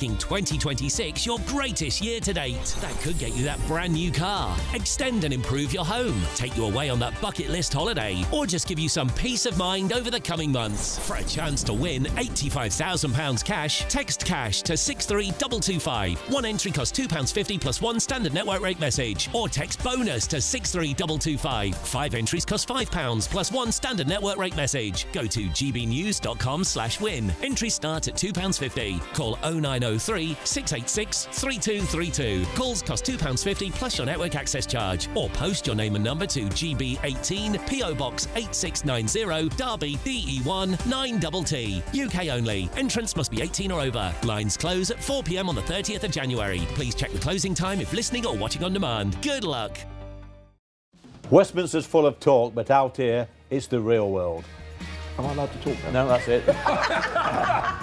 Making 2026 your greatest year to date. That could get you that brand new car, extend and improve your home, take you away on that bucket list holiday, or just give you some peace of mind over the coming months. For a chance to win £85,000 cash, text cash to 63225. One entry costs £2.50 plus one standard network rate message, or text bonus to 63225. 5 entries cost £5 plus one standard network rate message. Go to gbnews.com/win. Entries start at £2.50. Call 0903 686 3232. Calls cost £2.50 plus your network access charge, or post your name and number to GB18 PO Box 8690 Derby DE1 9TT. UK only. Entrance must be 18 or over. Lines close at 4 p.m. on the 30th of January. Please check the closing time if listening or watching on demand. Good luck. Westminster's full of talk, but out here, it's the real world. Am I allowed to talk then? No, that's it.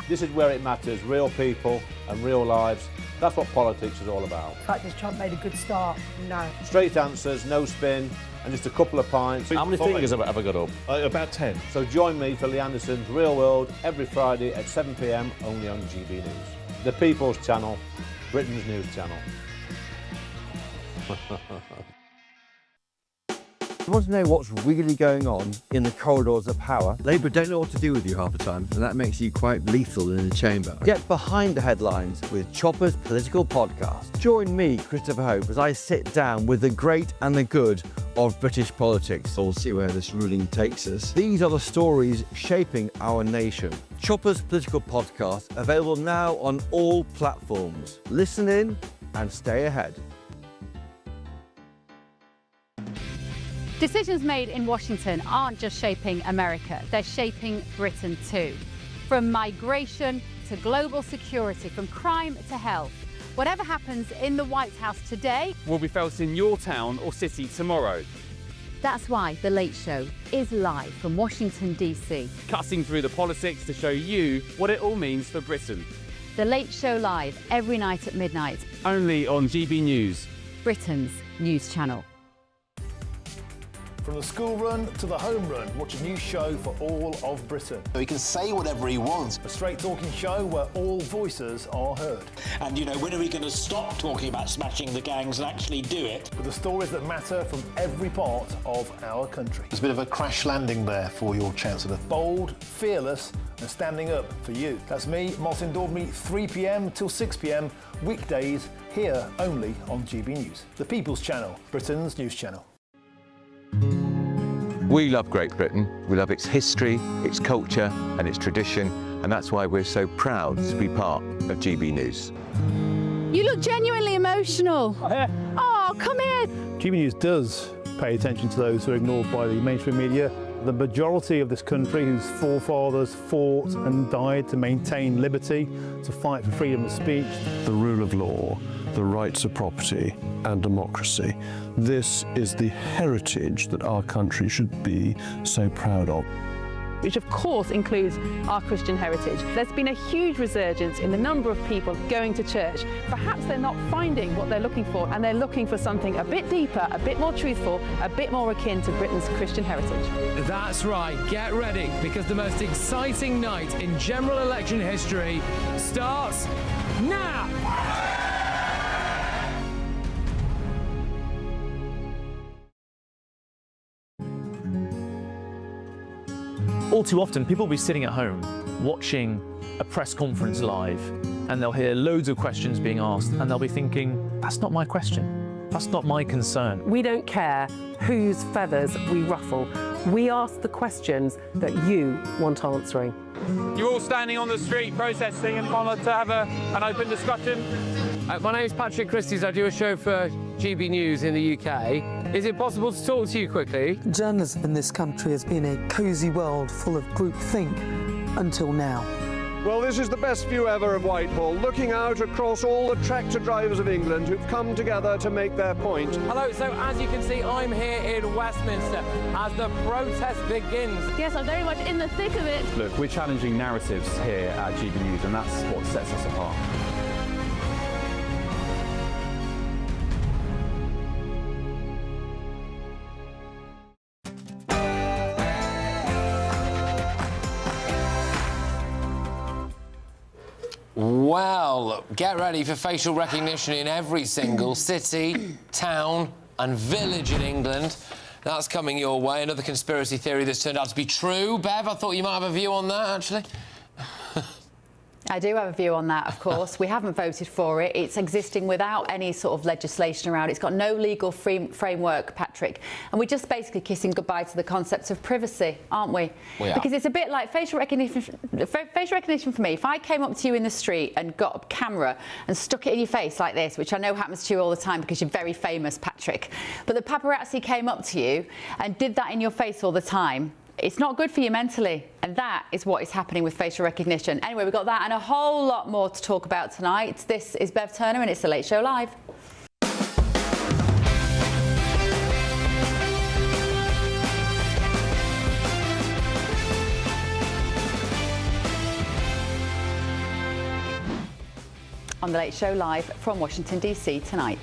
This is where it matters. Real people and real lives. That's what politics is all about. In fact, has Trump made a good start? No. Straight answers, no spin, and just a couple of pints. How many fingers have I got up? About 10. So join me for Lee Anderson's Real World every Friday at 7 p.m. only on GB News. The People's Channel, Britain's news channel. You want to know what's really going on in the corridors of power? Labour don't know what to do with you half the time, and that makes you quite lethal in the chamber. Get behind the headlines with Chopper's Political Podcast. Join me, Christopher Hope, as I sit down with the great and the good of British politics. We'll see where this ruling takes us. These are the stories shaping our nation. Chopper's Political Podcast, available now on all platforms. Listen in and stay ahead. Decisions made in Washington aren't just shaping America, they're shaping Britain too. From migration to global security, from crime to health. Whatever happens in the White House today will be felt in your town or city tomorrow. That's why The Late Show is live from Washington, D.C. Cutting through the politics to show you what it all means for Britain. The Late Show live every night at midnight. Only on GB News, Britain's news channel. From the school run to the home run, watch a new show for all of Britain. So he can say whatever he wants. A straight talking show where all voices are heard. And, you know, when are we going to stop talking about smashing the gangs and actually do it? With the stories that matter from every part of our country. There's a bit of a crash landing there for your Chancellor. Bold, fearless and standing up for you. That's me, Martin Daubney, 3 p.m. till 6 p.m. weekdays, here only on GB News. The People's Channel, Britain's news channel. We love Great Britain. We love its history, its culture and its tradition, and that's why we're so proud to be part of GB News. You look genuinely emotional. Oh, come here. GB News does pay attention to those who are ignored by the mainstream media. The majority of this country whose forefathers fought and died to maintain liberty, to fight for freedom of speech. The rule of law, the rights of property and democracy. This is the heritage that our country should be so proud of. Which of course includes our Christian heritage. There's been a huge resurgence in the number of people going to church. Perhaps they're not finding what they're looking for, and they're looking for something a bit deeper, a bit more truthful, a bit more akin to Britain's Christian heritage. That's right, get ready, because the most exciting night in general election history starts now! All too often, people will be sitting at home watching a press conference live, and they'll hear loads of questions being asked, and they'll be thinking, that's not my question, that's not my concern. We don't care whose feathers we ruffle. We ask the questions that you want answering. You're all standing on the street protesting and wanted to have an open discussion. My name's Patrick Christie's. I do a show for GB News in the UK. Is it possible to talk to you quickly? Journalism in this country has been a cosy world full of groupthink until now. Well, this is the best view ever of Whitehall, looking out across all the tractor drivers of England who've come together to make their point. Hello, so as you can see, I'm here in Westminster as the protest begins. Yes, I'm very much in the thick of it. Look, we're challenging narratives here at GB News, and that's what sets us apart. Wow, Well, get ready for facial recognition in every single city, town and village in England. That's coming your way. Another conspiracy theory that's turned out to be true. Bev, I thought you might have a view on that, actually. I do have a view on that, of course. We haven't voted for it. It's existing without any sort of legislation around it. It's got no legal framework, Patrick. And we're just basically kissing goodbye to the concept of privacy, aren't we? We are. Because it's a bit like facial recognition. Facial recognition for me, if I came up to you in the street and got a camera and stuck it in your face like this, which I know happens to you all the time because you're very famous, Patrick, but the paparazzi came up to you and did that in your face all the time, it's not good for you mentally, and that is what is happening with facial recognition. Anyway, we've got that and a whole lot more to talk about tonight. This is Bev Turner and it's The Late Show Live. On The Late Show Live from Washington, D.C. tonight.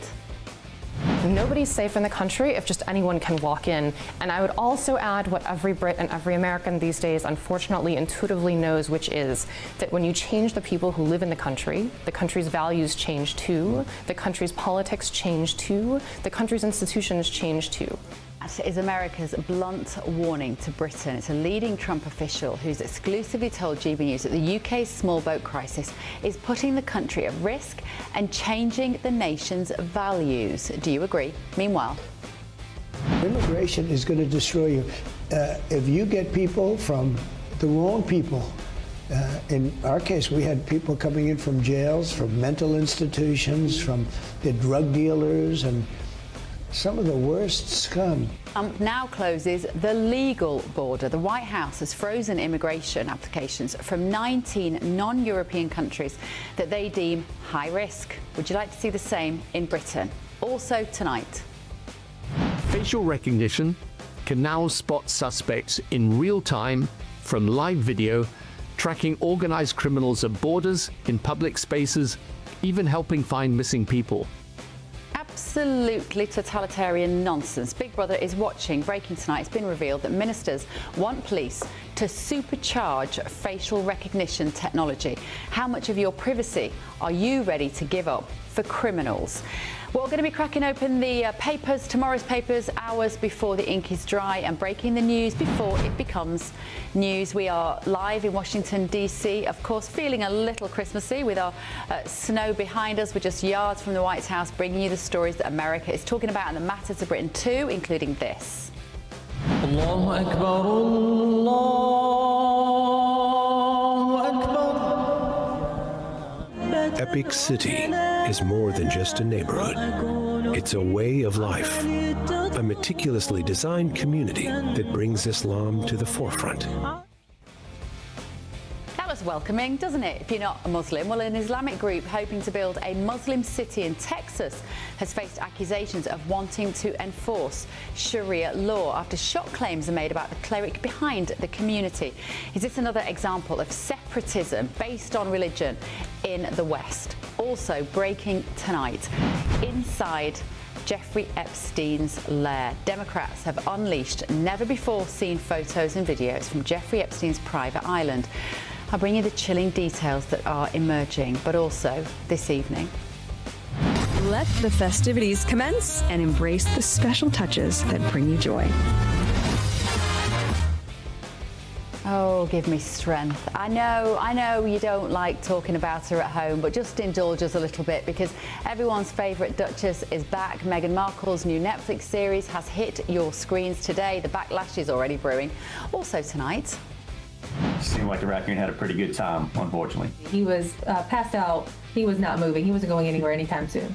Nobody's safe in the country if just anyone can walk in. And I would also add what every Brit and every American these days unfortunately intuitively knows, which is that when you change the people who live in the country's values change too, the country's politics change too, the country's institutions change too. That is America's blunt warning to Britain. It's a leading Trump official who's exclusively told GB News that the UK's small boat crisis is putting the country at risk and changing the nation's values. Do you agree? Meanwhile, immigration is going to destroy you. If you get people from the wrong people, in our case, we had people coming in from jails, from mental institutions, from the drug dealers, and some of the worst scum. Now closes the legal border. The White House has frozen immigration applications from 19 non-European countries that they deem high risk. Would you like to see the same in Britain? Also tonight. Facial recognition can now spot suspects in real time from live video, tracking organized criminals at borders, in public spaces, even helping find missing people. Absolutely totalitarian nonsense. Big Brother is watching. Breaking tonight, it's been revealed that ministers want police to supercharge facial recognition technology. How much of your privacy are you ready to give up for criminals? Well, we're going to be cracking open the papers, tomorrow's papers, hours before the ink is dry, and breaking the news before it becomes news. We are live in Washington, D.C., of course, feeling a little Christmassy with our snow behind us. We're just yards from the White House, bringing you the stories that America is talking about and that matter to Britain too, including this. Allahu Akbar, Allahu Akbar. Epic City is more than just a neighborhood. It's a way of life, a meticulously designed community that brings Islam to the forefront. That was welcoming, doesn't it, if you're not a Muslim? Well, an Islamic group hoping to build a Muslim city in Texas has faced accusations of wanting to enforce Sharia law after shock claims are made about the cleric behind the community. Is this another example of separatism based on religion in the West? Also breaking tonight, inside Jeffrey Epstein's lair. Democrats have unleashed never-before-seen photos and videos from Jeffrey Epstein's private island. I'll bring you the chilling details that are emerging, but also this evening. Let the festivities commence and embrace the special touches that bring you joy. Oh, give me strength. I know you don't like talking about her at home, but just indulge us a little bit because everyone's favourite Duchess is back. Meghan Markle's new Netflix series has hit your screens today. The backlash is already brewing. Also tonight. Seemed like the raccoon had a pretty good time, unfortunately. He was passed out. He was not moving. He wasn't going anywhere anytime soon.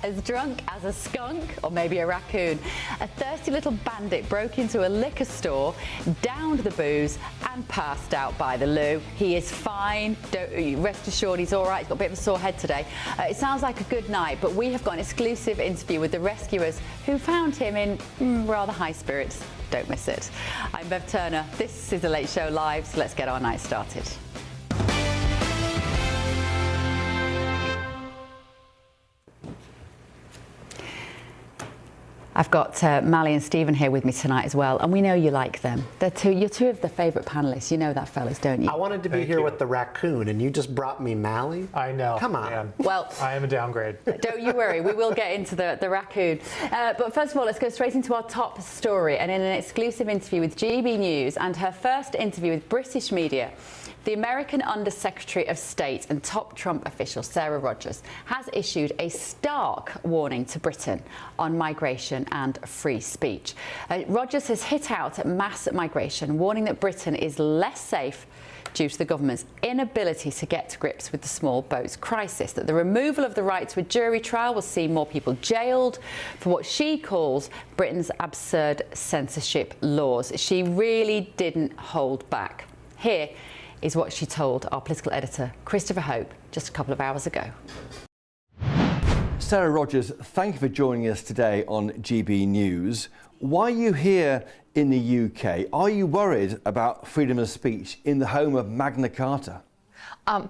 As drunk as a skunk or maybe a raccoon. A thirsty little bandit broke into a liquor store, downed the booze and passed out by the loo. He is fine. Rest assured he's all right. He's got a bit of a sore head today. It sounds like a good night, but we have got an exclusive interview with the rescuers who found him in rather high spirits. Don't miss it. I'm Bev Turner. This is The Late Show Live, so let's get our night started. I've got Mally and Stephen here with me tonight as well, and we know you like them. You're two of the favourite panellists. You know that, fellas, don't you? I wanted to be here with the raccoon, and you just brought me Mally? I know. Come on. Man. Well, I am a downgrade. Don't you worry, we will get into the raccoon. But first of all, let's go straight into our top story. And in an exclusive interview with GB News and her first interview with British media, the American Under-Secretary of State and top Trump official, Sarah Rogers, has issued a stark warning to Britain on migration and free speech. Rogers has hit out at mass migration, warning that Britain is less safe due to the government's inability to get to grips with the small boats crisis, that the removal of the right to a jury trial will see more people jailed for what she calls Britain's absurd censorship laws. She really didn't hold back. Here is what she told our political editor, Christopher Hope, just a couple of hours ago. Sarah Rogers, thank you for joining us today on GB News. Why are you here in the UK? Are you worried about freedom of speech in the home of Magna Carta?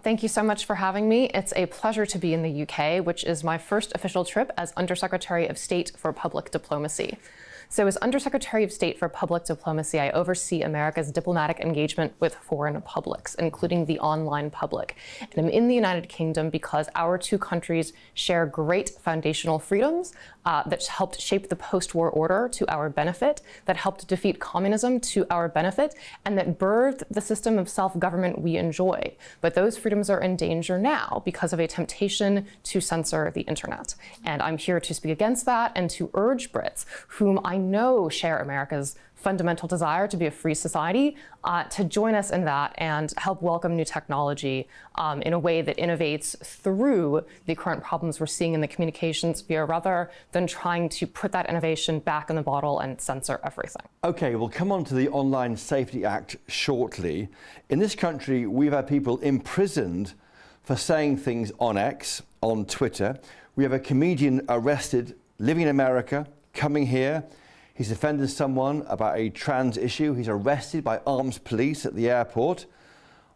Thank you so much for having me. It's a pleasure to be in the UK, which is my first official trip as Undersecretary of State for Public Diplomacy. So as Undersecretary of State for Public Diplomacy, I oversee America's diplomatic engagement with foreign publics, including the online public. And I'm in the United Kingdom because our two countries share great foundational freedoms that helped shape the post-war order to our benefit, that helped defeat communism to our benefit, and that birthed the system of self-government we enjoy. But those freedoms are in danger now because of a temptation to censor the internet. And I'm here to speak against that and to urge Brits, whom I know share America's fundamental desire to be a free society, to join us in that and help welcome new technology in a way that innovates through the current problems we're seeing in the communications sphere, rather than trying to put that innovation back in the bottle and censor everything. OK, we'll come on to the Online Safety Act shortly. In this country, we've had people imprisoned for saying things on X, on Twitter. We have a comedian arrested, living in America, coming here. He's offended someone about a trans issue. He's arrested by armed police at the airport.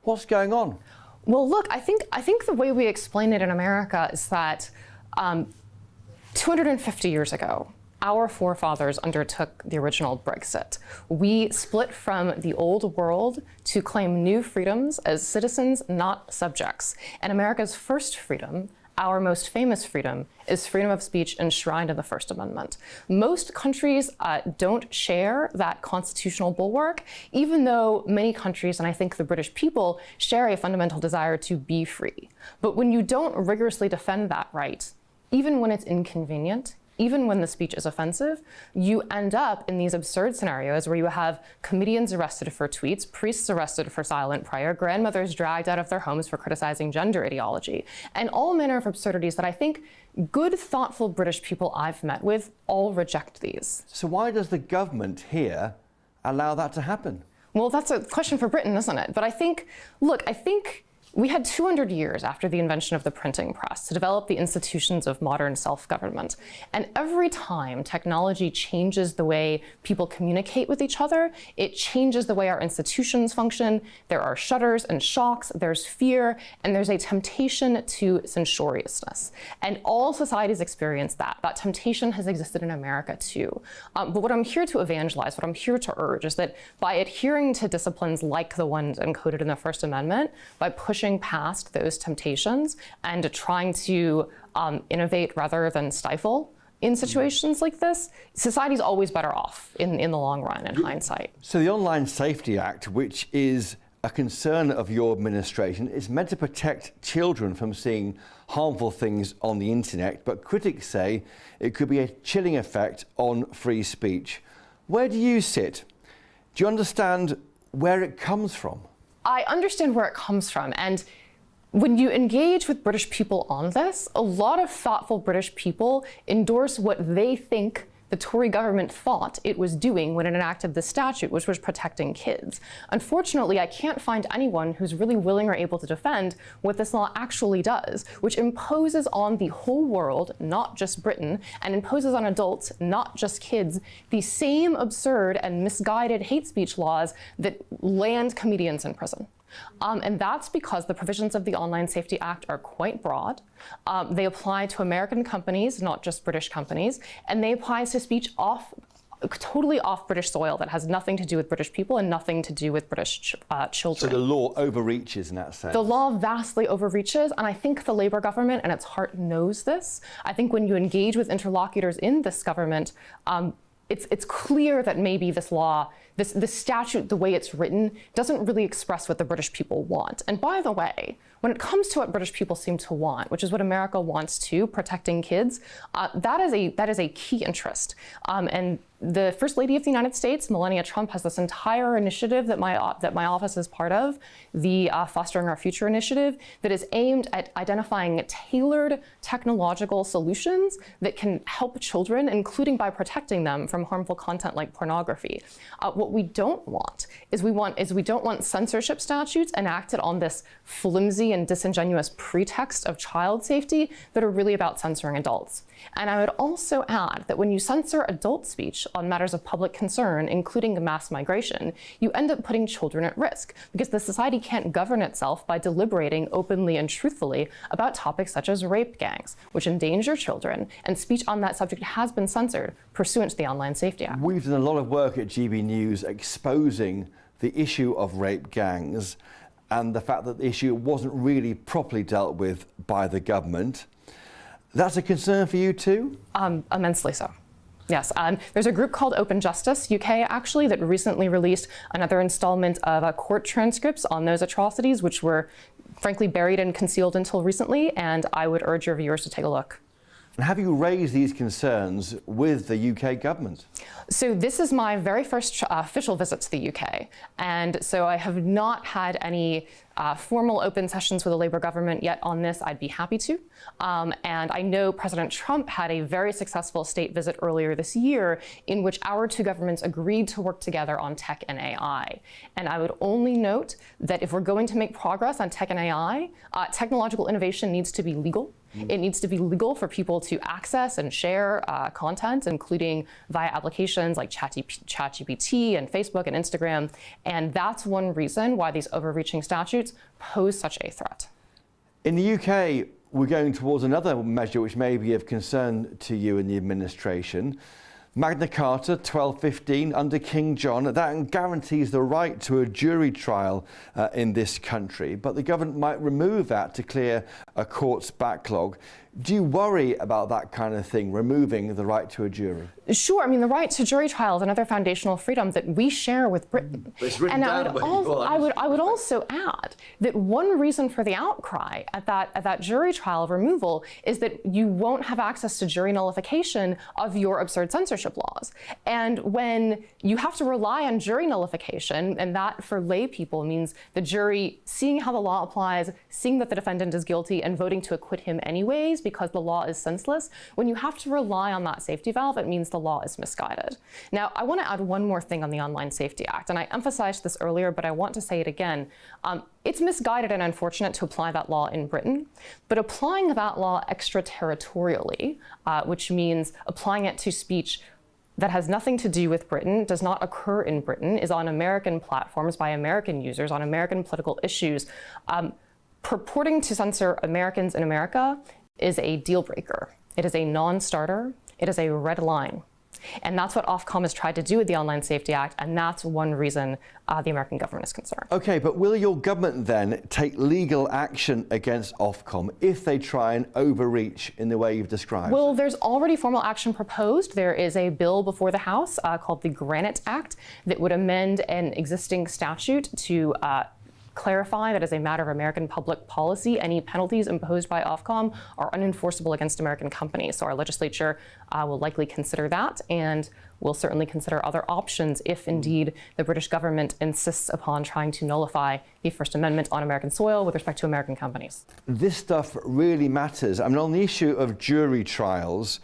What's going on? Well, look, I think the way we explain it in America is that 250 years ago, our forefathers undertook the original Brexit. We split from the old world to claim new freedoms as citizens, not subjects. And America's first freedom, our most famous freedom, is freedom of speech enshrined in the First Amendment. Most countries don't share that constitutional bulwark, even though many countries, and I think the British people, share a fundamental desire to be free. But when you don't rigorously defend that right, even when it's inconvenient, even when the speech is offensive, you end up in these absurd scenarios where you have comedians arrested for tweets, priests arrested for silent prayer, grandmothers dragged out of their homes for criticizing gender ideology, and all manner of absurdities that I think good, thoughtful British people I've met with all reject these. So why does the government here allow that to happen? Well, that's a question for Britain, isn't it? But I think we had 200 years after the invention of the printing press to develop the institutions of modern self-government. And every time technology changes the way people communicate with each other, it changes the way our institutions function. There are shudders and shocks, there's fear, and there's a temptation to censoriousness. And all societies experience that. That temptation has existed in America too. But what I'm here to evangelize, what I'm here to urge, is that by adhering to disciplines like the ones encoded in the First Amendment, by pushing past those temptations and trying to innovate rather than stifle in situations like this, society's always better off in the long run, in hindsight. So the Online Safety Act, which is a concern of your administration, is meant to protect children from seeing harmful things on the internet, but critics say it could be a chilling effect on free speech. Where do you sit? Do you understand where it comes from? I understand where it comes from, and when you engage with British people on this, a lot of thoughtful British people endorse what they think the Tory government thought it was doing when it enacted the statute, which was protecting kids. Unfortunately, I can't find anyone who's really willing or able to defend what this law actually does, which imposes on the whole world, not just Britain, and imposes on adults, not just kids, the same absurd and misguided hate speech laws that land comedians in prison. And that's because the provisions of the Online Safety Act are quite broad. They apply to American companies, not just British companies, and they apply to speech totally off British soil that has nothing to do with British people and nothing to do with British children. So the law overreaches in that sense? The law vastly overreaches, and I think the Labour government and its heart knows this. I think when you engage with interlocutors in this government, it's clear that maybe this law, this statute, the way it's written, doesn't really express what the British people want. And by the way, when it comes to what British people seem to want, which is what America wants too, protecting kids, that is a key interest. And the First Lady of the United States, Melania Trump, has this entire initiative that my office is part of, the Fostering Our Future initiative, that is aimed at identifying tailored technological solutions that can help children, including by protecting them from harmful content like pornography. What we don't want is we don't want censorship statutes enacted on this flimsy and disingenuous pretext of child safety that are really about censoring adults. And I would also add that when you censor adult speech on matters of public concern, including mass migration, you end up putting children at risk because the society can't govern itself by deliberating openly and truthfully about topics such as rape gangs, which endanger children, and speech on that subject has been censored pursuant to the Online Safety Act. We've done a lot of work at GB News exposing the issue of rape gangs and the fact that the issue wasn't really properly dealt with by the government. That's a concern for you too? Immensely so. Yes, there's a group called Open Justice UK actually that recently released another installment of court transcripts on those atrocities, which were frankly buried and concealed until recently, and I would urge your viewers to take a look. And have you raised these concerns with the UK government? So this is my very first official visit to the UK, and so I have not had any formal open sessions with the Labour government yet on this. I'd be happy to. And I know President Trump had a very successful state visit earlier this year in which our two governments agreed to work together on tech and AI. And I would only note that if we're going to make progress on tech and AI, technological innovation needs to be legal. It needs to be legal for people to access and share content, including via applications like ChatGPT and Facebook and Instagram. And that's one reason why these overreaching statutes pose such a threat. In the UK, we're going towards another measure which may be of concern to you and the administration. Magna Carta 1215 under King John, that guarantees the right to a jury trial in this country, but the government might remove that to clear a court's backlog. Do you worry about that kind of thing, removing the right to a jury? Sure. I mean, the right to jury trial is another foundational freedom that we share with Britain. And I would also add that one reason for the outcry at that jury trial removal is that you won't have access to jury nullification of your absurd censorship laws. And when you have to rely on jury nullification, and that for lay people means the jury seeing how the law applies, seeing that the defendant is guilty, and voting to acquit him anyways because the law is senseless, when you have to rely on that safety valve, it means the law is misguided. Now, I want to add one more thing on the Online Safety Act, and I emphasized this earlier, but I want to say it again. It's misguided and unfortunate to apply that law in Britain, but applying that law extraterritorially, which means applying it to speech that has nothing to do with Britain, does not occur in Britain, is on American platforms by American users on American political issues, purporting to censor Americans in America is a deal breaker. It is a non-starter. It is a red line. And that's what Ofcom has tried to do with the Online Safety Act, and that's one reason the American government is concerned. Okay, but will your government then take legal action against Ofcom if they try and overreach in the way you've described? Well, there's already formal action proposed. There is a bill before the House called the Granite Act that would amend an existing statute to clarify that as a matter of American public policy, any penalties imposed by Ofcom are unenforceable against American companies. So our legislature will likely consider that, and will certainly consider other options if indeed the British government insists upon trying to nullify the First Amendment on American soil with respect to American companies. This stuff really matters. I mean, on the issue of jury trials,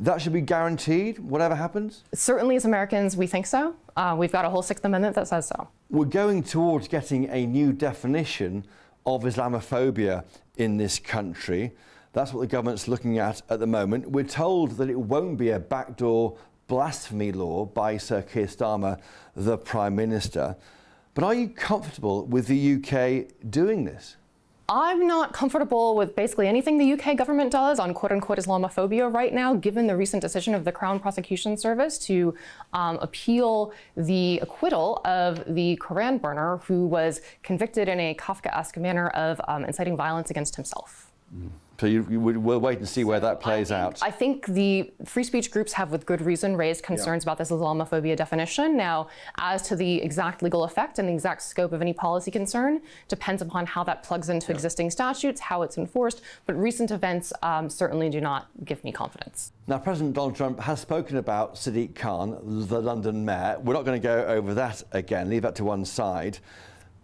that should be guaranteed, whatever happens? Certainly as Americans, we think so. We've got a whole Sixth Amendment that says so. We're going towards getting a new definition of Islamophobia in this country. That's what the government's looking at the moment. We're told that it won't be a backdoor blasphemy law by Sir Keir Starmer, the Prime Minister. But are you comfortable with the UK doing this? I'm not comfortable with basically anything the UK government does on quote-unquote Islamophobia right now, given the recent decision of the Crown Prosecution Service to appeal the acquittal of the Quran burner who was convicted in a Kafkaesque manner of inciting violence against himself. So we'll wait and see where that plays out. I think the free speech groups have, with good reason, raised concerns about this Islamophobia definition. Now, as to the exact legal effect and the exact scope of any policy concern, depends upon how that plugs into existing statutes, how it's enforced. But recent events certainly do not give me confidence. Now, President Donald Trump has spoken about Sadiq Khan, the London mayor. We're not going to go over that again, leave that to one side.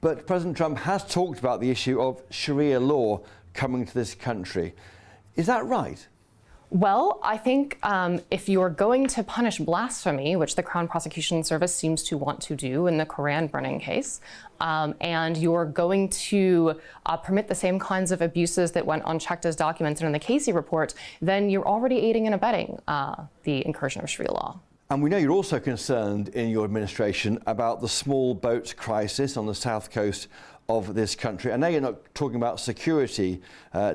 But President Trump has talked about the issue of Sharia law coming to this country. Is that right? Well, I think if you're going to punish blasphemy, which the Crown Prosecution Service seems to want to do in the Quran burning case, and you're going to permit the same kinds of abuses that went unchecked as documented in the Casey report, then you're already aiding and abetting the incursion of Sharia law. And we know you're also concerned in your administration about the small boat crisis on the south coast of this country. I know you're not talking about security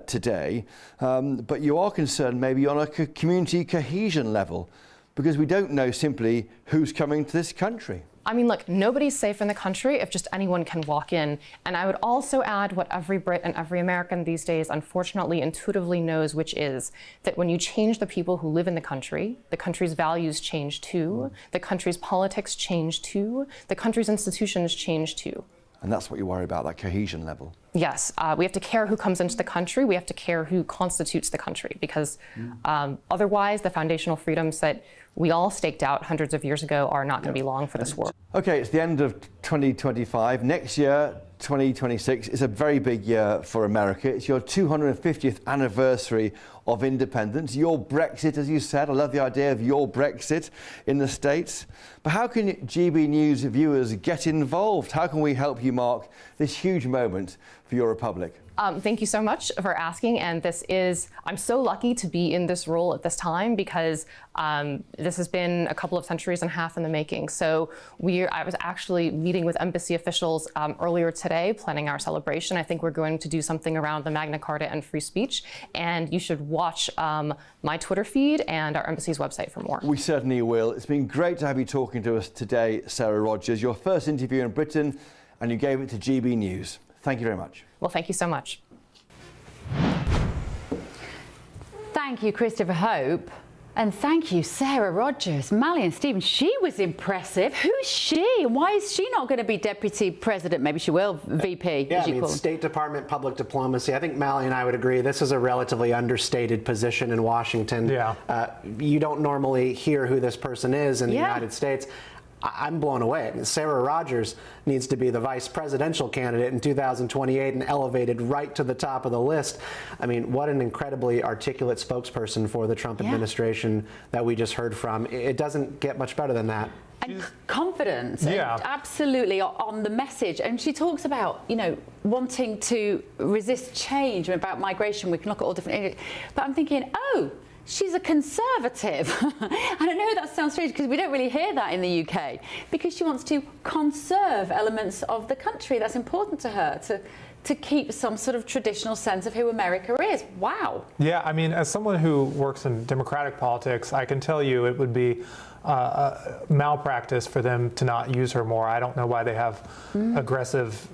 today, but you are concerned maybe on a community cohesion level, because we don't know simply who's coming to this country. I mean, look, nobody's safe in the country if just anyone can walk in. And I would also add what every Brit and every American these days, unfortunately, intuitively knows, which is that when you change the people who live in the country's values change too, the country's politics change too, the country's institutions change too. And that's what you worry about, that cohesion level. Yes, we have to care who comes into the country. We have to care who constitutes the country, because otherwise the foundational freedoms that we all staked out hundreds of years ago are not going to be long for this war. Okay, it's the end of 2025. Next year, 2026, is a very big year for America. It's your 250th anniversary of independence. Your Brexit, as you said. I love the idea of your Brexit in the States. But how can GB News viewers get involved? How can we help you mark this huge moment for your republic? Thank you so much for asking. And I'm so lucky to be in this role at this time, because this has been a couple of centuries and a half in the making. So I was actually meeting with embassy officials earlier today, planning our celebration. I think we're going to do something around the Magna Carta and free speech. And you should watch my Twitter feed and our embassy's website for more. We certainly will. It's been great to have you talking to us today, Sarah Rogers. Your first interview in Britain, and you gave it to GB News. Thank you very much. Well, thank you so much. Thank you, Christopher Hope. And thank you, Sarah Rogers. Mally and Stephen, she was impressive. Who's she? Why is she not going to be Deputy President? Maybe she will, VP, yeah, as you call it. State Department, public diplomacy. I think Mally and I would agree this is a relatively understated position in Washington. Yeah. You don't normally hear who this person is in the United States. I'm blown away. Sarah Rogers needs to be the vice presidential candidate in 2028 and elevated right to the top of the list. I mean, what an incredibly articulate spokesperson for the Trump administration that we just heard from. It doesn't get much better than that. And confidence, and absolutely on the message. And she talks about, wanting to resist change, about migration. We can look at all different areas. But I'm thinking, she's a conservative. I don't know, that sounds strange, because we don't really hear that in the UK, because she wants to conserve elements of the country. That's important to her, to keep some sort of traditional sense of who America is. Wow. Yeah, I mean, as someone who works in democratic politics, I can tell you it would be malpractice for them to not use her more. I don't know why they have aggressive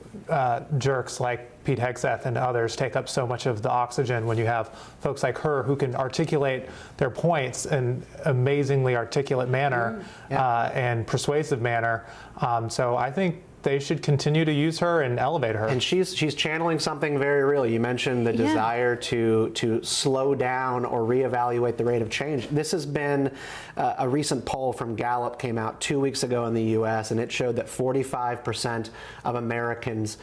jerks like Pete Hegseth and others take up so much of the oxygen when you have folks like her who can articulate their points in amazingly articulate manner and persuasive manner. So I think they should continue to use her and elevate her. And she's channeling something very real. You mentioned the desire to slow down or reevaluate the rate of change. This has been a recent poll from Gallup came out 2 weeks ago in the U.S., and it showed that 45% of Americans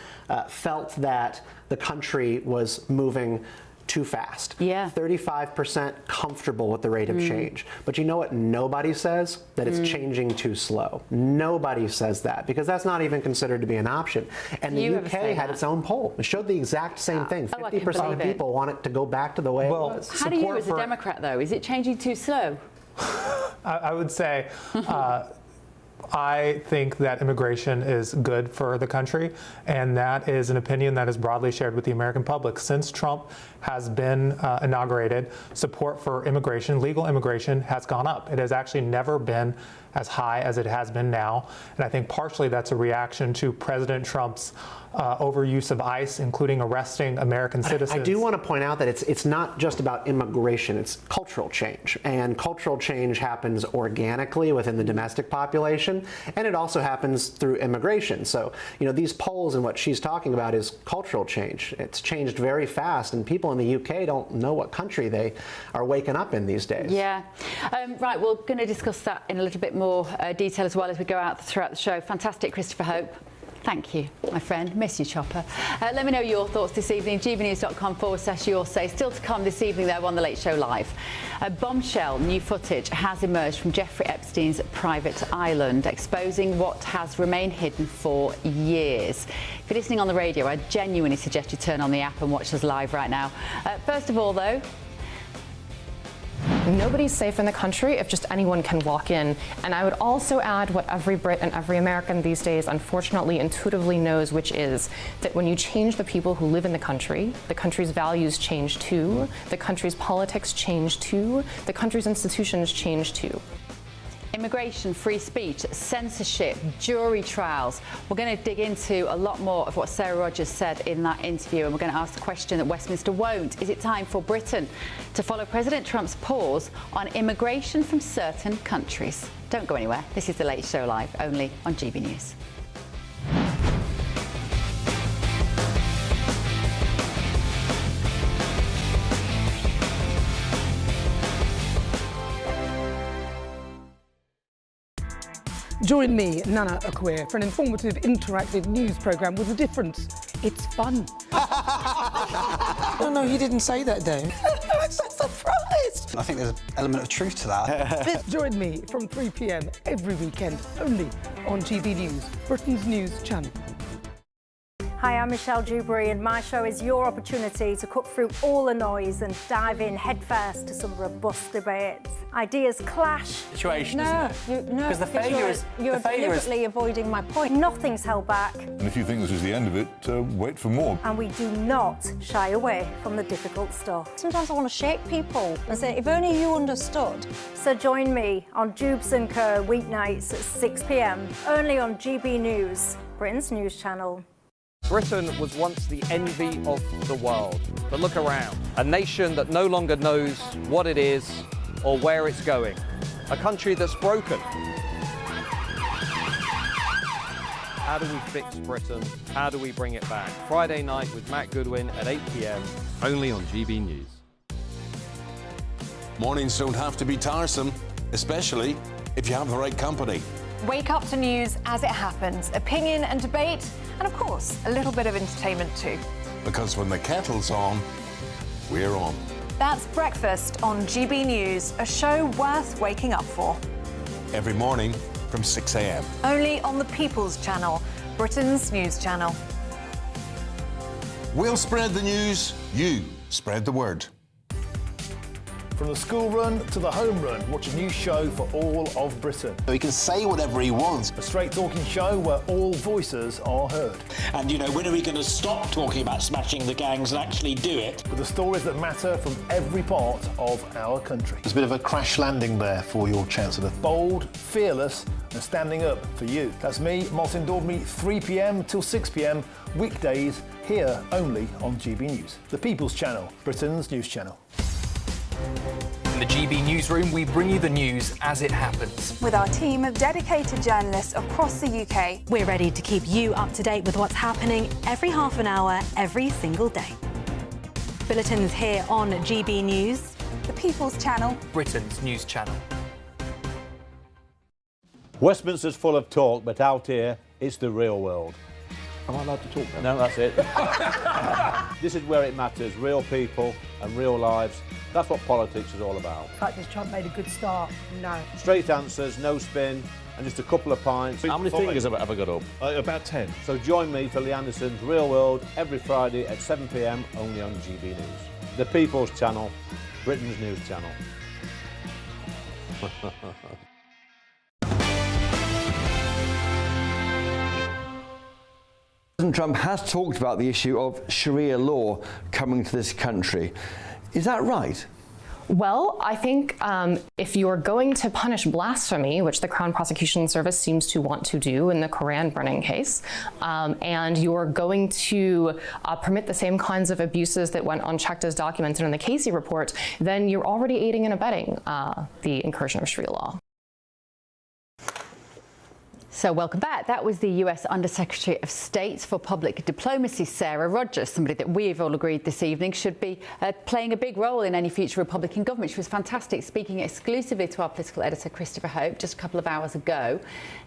felt that the country was moving too fast. 35% comfortable with the rate of change. But you know what nobody says? That it's changing too slow. Nobody says that, because that's not even considered to be an option. And the UK had its own poll. It showed the exact same thing. 50% of people want it to go back to the way it was. How do you, as a Democrat, though? Is it changing too slow? I would say I think that immigration is good for the country, and that is an opinion that is broadly shared with the American public. Since Trump has been inaugurated, support for immigration, legal immigration, has gone up. It has actually never been as high as it has been now, and I think partially that's a reaction to President Trump's overuse of ICE, including arresting American citizens. I do want to point out that it's not just about immigration, it's cultural change. And cultural change happens organically within the domestic population, and it also happens through immigration. So, you know, these polls and what she's talking about is cultural change. It's changed very fast, and people in the UK don't know what country they are waking up in these days. Yeah. Right, we're going to discuss that in a little bit more detail as well as we go out throughout the show. Fantastic, Christopher Hope. Thank you, my friend. Miss you, Chopper. Let me know your thoughts this evening. gbnews.com/your say. Still to come this evening, though, on The Late Show Live. Bombshell new footage has emerged from Jeffrey Epstein's private island, exposing what has remained hidden for years. If you're listening on the radio, I genuinely suggest you turn on the app and watch us live right now. First of all, though, nobody's safe in the country if just anyone can walk in. And I would also add what every Brit and every American these days unfortunately intuitively knows, which is that when you change the people who live in the country's values change too, the country's politics change too, the country's institutions change too. Immigration, free speech, censorship, jury trials. We're going to dig into a lot more of what Sarah Rogers said in that interview, and we're going to ask the question that Westminster won't. Is it time for Britain to follow President Trump's pause on immigration from certain countries? Don't go anywhere. This is The Late Show Live, only on GB News. Join me, Nana Akweer, for an informative, interactive news programme with a difference. It's fun. No, he didn't say that, though. I'm so surprised. I think there's an element of truth to that. Join me from 3 p.m. every weekend, only on GB News, Britain's news channel. Hi, I'm Michelle Dewberry, and my show is your opportunity to cut through all the noise and dive in headfirst to some robust debates. Ideas clash. Situation, No, because the failure is you're deliberately avoiding my point. Nothing's held back, And if you think this is the end of it, wait for more. and we do not shy away from the difficult stuff. Sometimes I want to shake people and say, if only you understood. So join me on Jubes & Co. weeknights at 6 p.m. only on GB News, Britain's news channel. Britain was once the envy of the world, but look around. A nation that no longer knows what it is or where it's going. A country that's broken. How do we fix Britain? How do we bring it back? Friday night with Matt Goodwin at 8 p.m. only on GB News. Mornings don't have to be tiresome, especially if you have the right company. Wake up to news as it happens, opinion and debate, and of course, a little bit of entertainment too. Because when the kettle's on, we're on. That's Breakfast on GB News, a show worth waking up for. Every morning from 6 a.m. Only on the People's Channel, Britain's news channel. We'll spread the news, you spread the word. From the school run to the home run, watch a new show for all of Britain. He can say whatever he wants. A straight-talking show where all voices are heard. And, you know, when are we going to stop talking about smashing the gangs and actually do it? With the stories that matter from every part of our country. There's a bit of a crash landing there for your Chancellor. Bold, fearless and standing up for you. That's me, Martin Daubney, 3 p.m. till 6 p.m, weekdays, here only on GB News. The People's Channel, Britain's news channel. In the GB Newsroom, we bring you the news as it happens. With our team of dedicated journalists across the UK, we're ready to keep you up to date with what's happening every half an hour, every single day. Bulletins here on GB News. The People's Channel, Britain's news channel. Westminster's full of talk, but out here, it's the real world. Am I allowed to talk now? No, that's it. This is where it matters, real people and real lives. That's what politics is all about. In fact, has Trump made a good start? No. Straight answers, no spin, and just a couple of pints. How many fingers have I got up? About 10. So join me for Lee Anderson's Real World every Friday at 7 p.m, only on GB News. The People's Channel, Britain's news channel. President Trump has talked about the issue of Sharia law coming to this country. Is that right? Well, I think if you're going to punish blasphemy, which the Crown Prosecution Service seems to want to do in the Quran burning case, and you're going to permit the same kinds of abuses that went unchecked as documented in the Casey report, then you're already aiding and abetting the incursion of Sharia law. So welcome back. That was the US Undersecretary of State for Public Diplomacy, Sarah Rogers, somebody that we've all agreed this evening should be playing a big role in any future Republican government. She was fantastic, speaking exclusively to our political editor, Christopher Hope, just a couple of hours ago.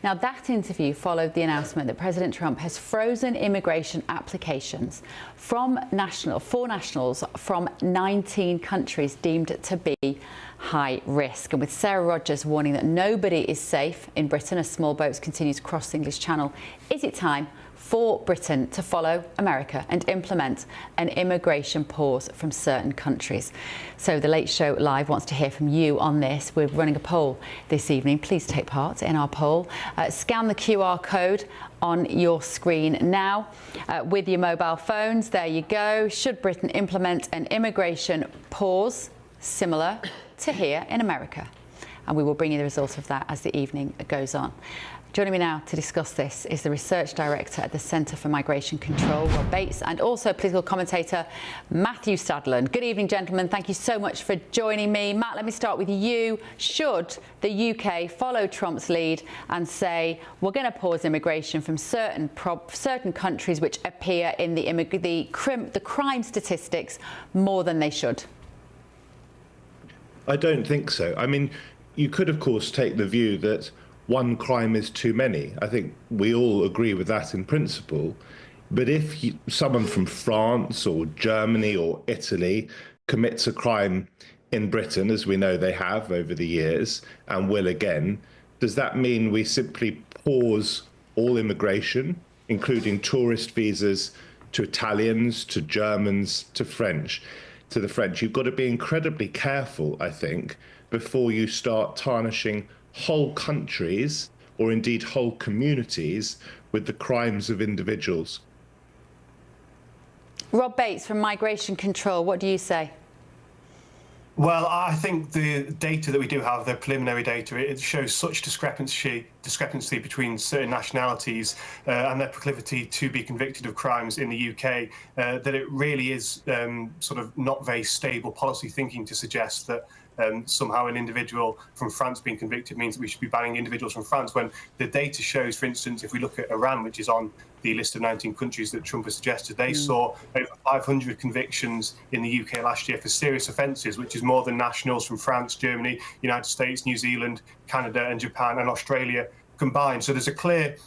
Now, that interview followed the announcement that President Trump has frozen immigration applications for nationals from 19 countries deemed to be high risk. And with Sarah Rogers warning that nobody is safe in Britain as small boats continue to cross the English Channel, is it time for Britain to follow America and implement an immigration pause from certain countries? So The Late Show Live wants to hear from you on this. We're running a poll this evening. Please take part in our poll. Scan the QR code on your screen now with your mobile phones. There you go. Should Britain implement an immigration pause similar to here in America? And we will bring you the results of that as the evening goes on. Joining me now to discuss this is the Research Director at the Centre for Migration Control, Rob Bates, and also political commentator Matthew Stadland. Good evening, gentlemen. Thank you so much for joining me. Matt, let me start with you. Should the UK follow Trump's lead and say, we're going to pause immigration from certain countries which appear in the crime statistics more than they should? I don't think so. I mean, you could, of course, take the view that one crime is too many. I think we all agree with that in principle. But if someone from France or Germany or Italy commits a crime in Britain, as we know they have over the years and will again, does that mean we simply pause all immigration, including tourist visas to Italians, to Germans, to the French? You've got to be incredibly careful, I think, before you start tarnishing whole countries or indeed whole communities with the crimes of individuals. Rob Bates from Migration Control, what do you say? Well, I think the data that we do have, the preliminary data, it shows such discrepancy between certain nationalities and their proclivity to be convicted of crimes in the UK that it really is sort of not very stable policy thinking to suggest that somehow an individual from France being convicted means that we should be banning individuals from France, when the data shows, for instance, if we look at Iran, which is on the list of 19 countries that Trump has suggested, they saw over 500 convictions in the UK last year for serious offences, which is more than nationals from France, Germany, United States, New Zealand, Canada and Japan and Australia combined. So there's clear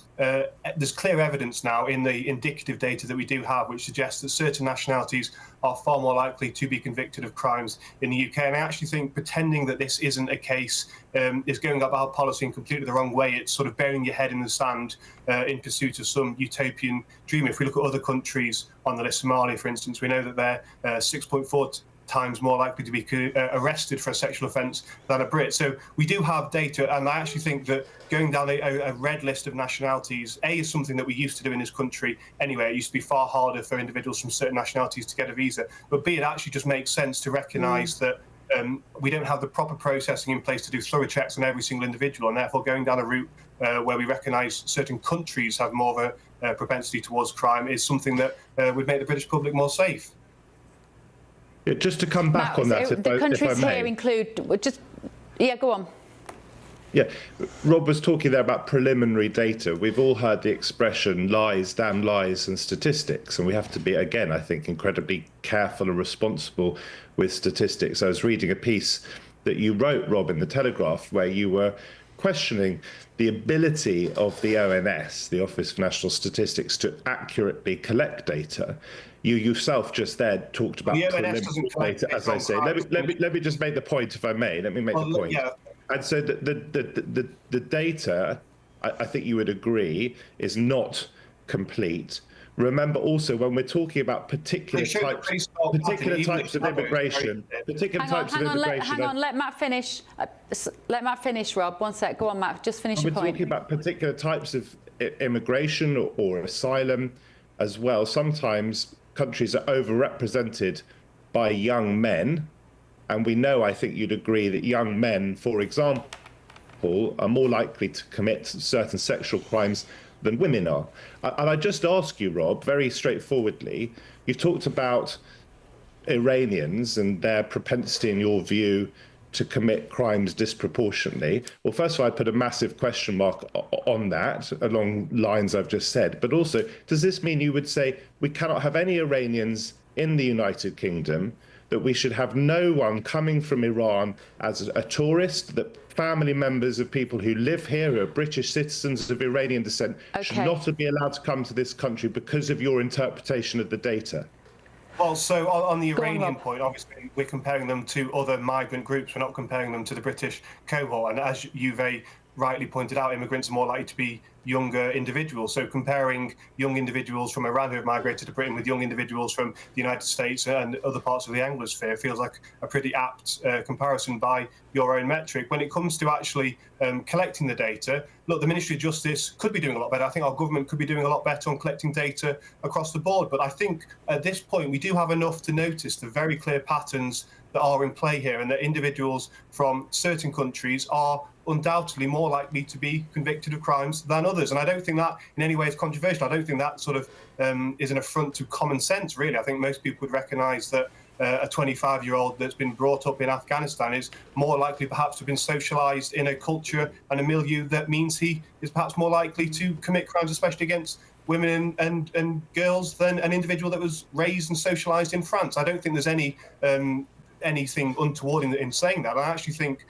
evidence now in the indicative data that we do have, which suggests that certain nationalities are far more likely to be convicted of crimes in the UK. And I actually think pretending that this isn't a case is going about policy in completely the wrong way. It's sort of burying your head in the sand in pursuit of some utopian dream. If we look at other countries on the list, Somalia, for instance, we know that they're 6.4 times more likely to be arrested for a sexual offence than a Brit. So we do have data, and I actually think that going down a red list of nationalities, A, is something that we used to do in this country anyway. It used to be far harder for individuals from certain nationalities to get a visa. But B, it actually just makes sense to recognise that we don't have the proper processing in place to do thorough checks on every single individual, and therefore going down a route where we recognise certain countries have more of a propensity towards crime is something that would make the British public more safe. Yeah, just to come back on that, the countries here include, go on. Yeah, Rob was talking there about preliminary data. We've all heard the expression lies, damn lies and statistics, and we have to be, again, I think, incredibly careful and responsible with statistics. I was reading a piece that you wrote, Rob, in The Telegraph, where you were questioning the ability of the ONS, the Office for National Statistics, to accurately collect data. You yourself just there talked about preliminary data, as I say. Let me just make the point, if I may. Let me make the point. Yeah. And so the data, I think you would agree, is not complete. Remember also, when we're talking about particular types of immigration, Hang on, let Matt finish. Let Matt finish, Rob. One sec. Go on, Matt. Just finish your point. We're talking about particular types of immigration or asylum. as well, sometimes countries are overrepresented by young men. And we know, I think you'd agree, that young men, for example, are more likely to commit certain sexual crimes than women are. And I just ask you, Rob, very straightforwardly, you've talked about Iranians and their propensity, in your view, to commit crimes disproportionately. Well, first of all, I put a massive question mark on that, along lines I've just said. But also, does this mean you would say we cannot have any Iranians in the United Kingdom, that we should have no one coming from Iran as a tourist, that family members of people who live here, who are British citizens of Iranian descent, should not be allowed to come to this country because of your interpretation of the data? Well, so on the Iranian point, obviously, we're comparing them to other migrant groups. We're not comparing them to the British cohort. And as you very rightly pointed out, immigrants are more likely to be younger individuals. So comparing young individuals from Iran who have migrated to Britain with young individuals from the United States and other parts of the Anglosphere feels like a pretty apt comparison by your own metric. When it comes to actually collecting the data, look, the Ministry of Justice could be doing a lot better. I think our government could be doing a lot better on collecting data across the board. But I think at this point, we do have enough to notice the very clear patterns that are in play here, and that individuals from certain countries are undoubtedly more likely to be convicted of crimes than others. And I don't think that in any way is controversial. I don't think that sort of is an affront to common sense, really. I think most people would recognise that a 25-year-old that's been brought up in Afghanistan is more likely perhaps to have been socialised in a culture and a milieu that means he is perhaps more likely to commit crimes, especially against women and girls, than an individual that was raised and socialised in France. I don't think there's anything untoward in saying that. I actually think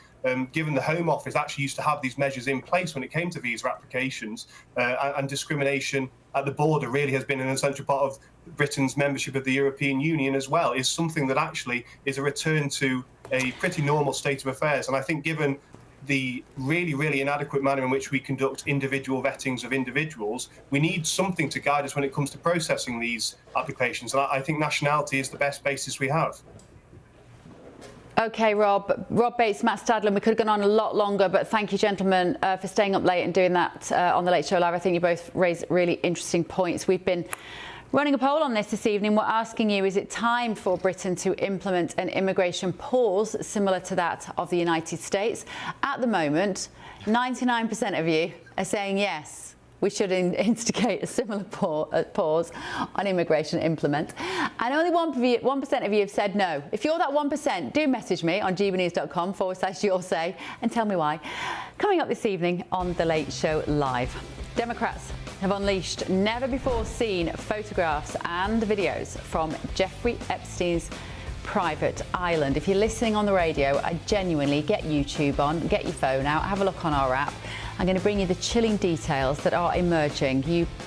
given the Home Office actually used to have these measures in place when it came to visa applications, and discrimination at the border really has been an essential part of Britain's membership of the European Union as well, is something that actually is a return to a pretty normal state of affairs. And I think given the really, really inadequate manner in which we conduct individual vettings of individuals, we need something to guide us when it comes to processing these applications. And I think nationality is the best basis we have. OK, Rob Bates, Matt Stadler, we could have gone on a lot longer, but thank you, gentlemen, for staying up late and doing that on The Late Show Live. I think you both raised really interesting points. We've been running a poll on this evening. We're asking you, is it time for Britain to implement an immigration pause similar to that of the United States? At the moment, 99% of you are saying yes. We should instigate a similar pause on immigration implement. And only 1% of you have said no. If you're that 1%, do message me on gbnews.com/your say and tell me why. Coming up this evening on The Late Show Live, Democrats have unleashed never-before-seen photographs and videos from Jeffrey Epstein's private island. If you're listening on the radio, I genuinely get YouTube on, get your phone out, have a look on our app. I'm going to bring you the chilling details that are emerging.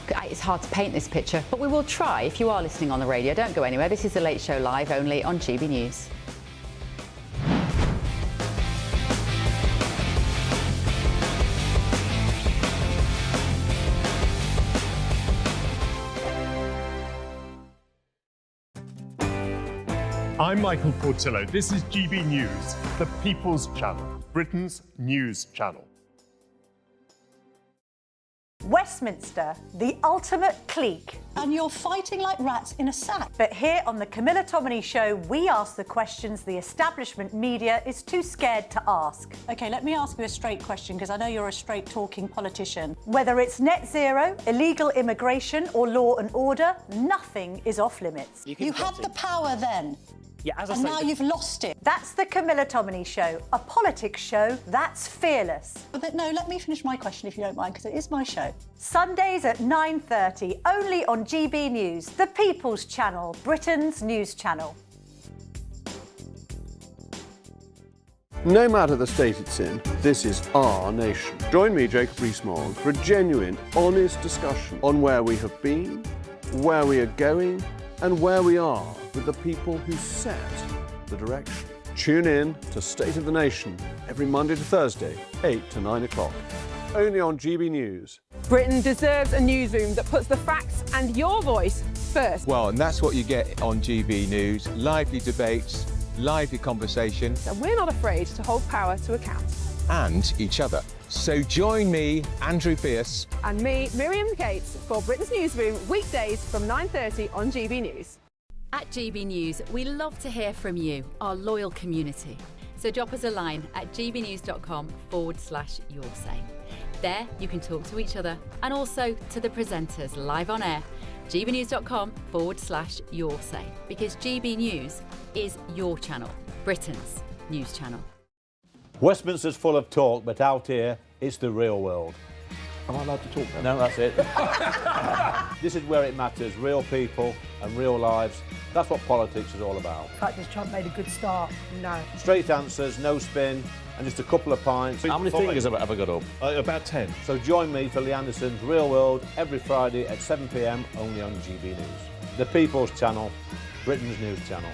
It's hard to paint this picture, but we will try. If you are listening on the radio, don't go anywhere. This is The Late Show Live, only on GB News. I'm Michael Portillo. This is GB News, the People's Channel, Britain's news channel. Westminster, the ultimate clique. And you're fighting like rats in a sack. But here on the Camilla Tominey Show, we ask the questions the establishment media is too scared to ask. OK, let me ask you a straight question, because I know you're a straight-talking politician. Whether it's net zero, illegal immigration or law and order, nothing is off limits. You had the power then. Yeah, as I and say, now you've lost it. That's the Camilla Tominey Show, a politics show that's fearless. But no, let me finish my question if you don't mind, because it is my show. Sundays at 9:30, only on GB News, the People's Channel, Britain's news channel. No matter the state it's in, this is our nation. Join me, Jacob Rees-Mogg, for a genuine, honest discussion on where we have been, where we are going, and where we are with the people who set the direction. Tune in to State of the Nation every Monday to Thursday, 8 to 9 o'clock. Only on GB News. Britain deserves a newsroom that puts the facts and your voice first. Well, and that's what you get on GB News. Lively debates, lively conversation. And we're not afraid to hold power to account. And each other. So join me, Andrew Pierce. And me, Miriam Gates, for Britain's Newsroom, weekdays from 9:30 on GB News. At GB News, we love to hear from you, our loyal community. So drop us a line at gbnews.com/yoursay. There you can talk to each other and also to the presenters live on air. gbnews.com/yoursay, because GB News is your channel, Britain's news channel. Westminster's full of talk, but out here, it's the real world. Am I allowed to talk now? No, that's it. This is where it matters, real people and real lives. That's what politics is all about. The fact that Trump made a good start, no. Straight answers, no spin, and just a couple of pints. How many fingers have I ever got up? About 10. So join me for Lee Anderson's Real World every Friday at 7 p.m. only on GB News. The People's Channel, Britain's news channel.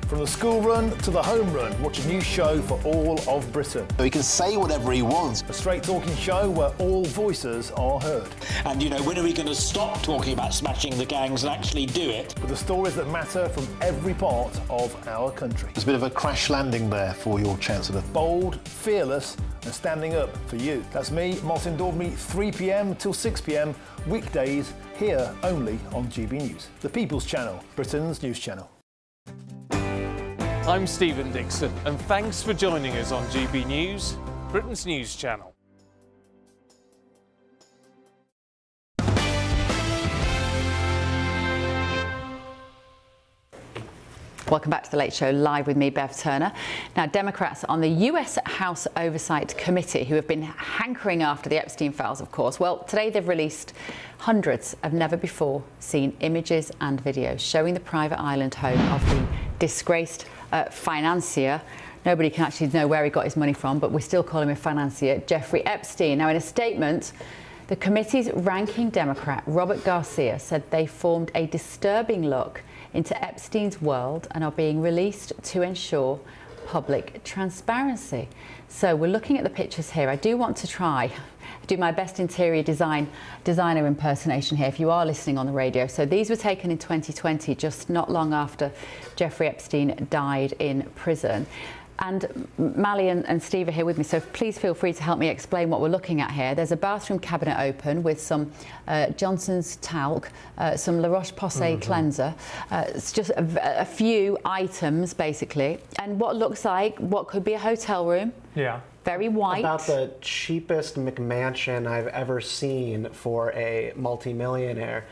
From the school run to the home run, watch a new show for all of Britain. He can say whatever he wants. A straight talking show where all voices are heard. And, you know, when are we going to stop talking about smashing the gangs and actually do it? With the stories that matter from every part of our country. There's a bit of a crash landing there for your Chancellor. Bold, fearless and standing up for you. That's me, Martin Daubney, 3 p.m. till 6 p.m. weekdays here only on GB News. The People's Channel, Britain's news channel. I'm Stephen Dixon, and thanks for joining us on GB News, Britain's news channel. Welcome back to The Late Show, live with me, Bev Turner. Now, Democrats on the US House Oversight Committee, who have been hankering after the Epstein files, of course, well, today they've released hundreds of never-before-seen images and videos showing the private island home of the disgraced financier. Nobody can actually know where he got his money from, but we still call him a financier, Jeffrey Epstein. Now, in a statement, the committee's ranking Democrat, Robert Garcia, said they formed a disturbing look into Epstein's world and are being released to ensure public transparency. So we're looking at the pictures here. I do want to try do my best interior designer impersonation here if you are listening on the radio. So these were taken in 2020, just not long after Jeffrey Epstein died in prison. And Mally and Steve are here with me, so please feel free to help me explain what we're looking at here. There's a bathroom cabinet open with some Johnson's talc, some La Roche-Posay cleanser. It's just a few items, basically. And what looks like what could be a hotel room. Yeah. Very white. About the cheapest McMansion I've ever seen for a multimillionaire.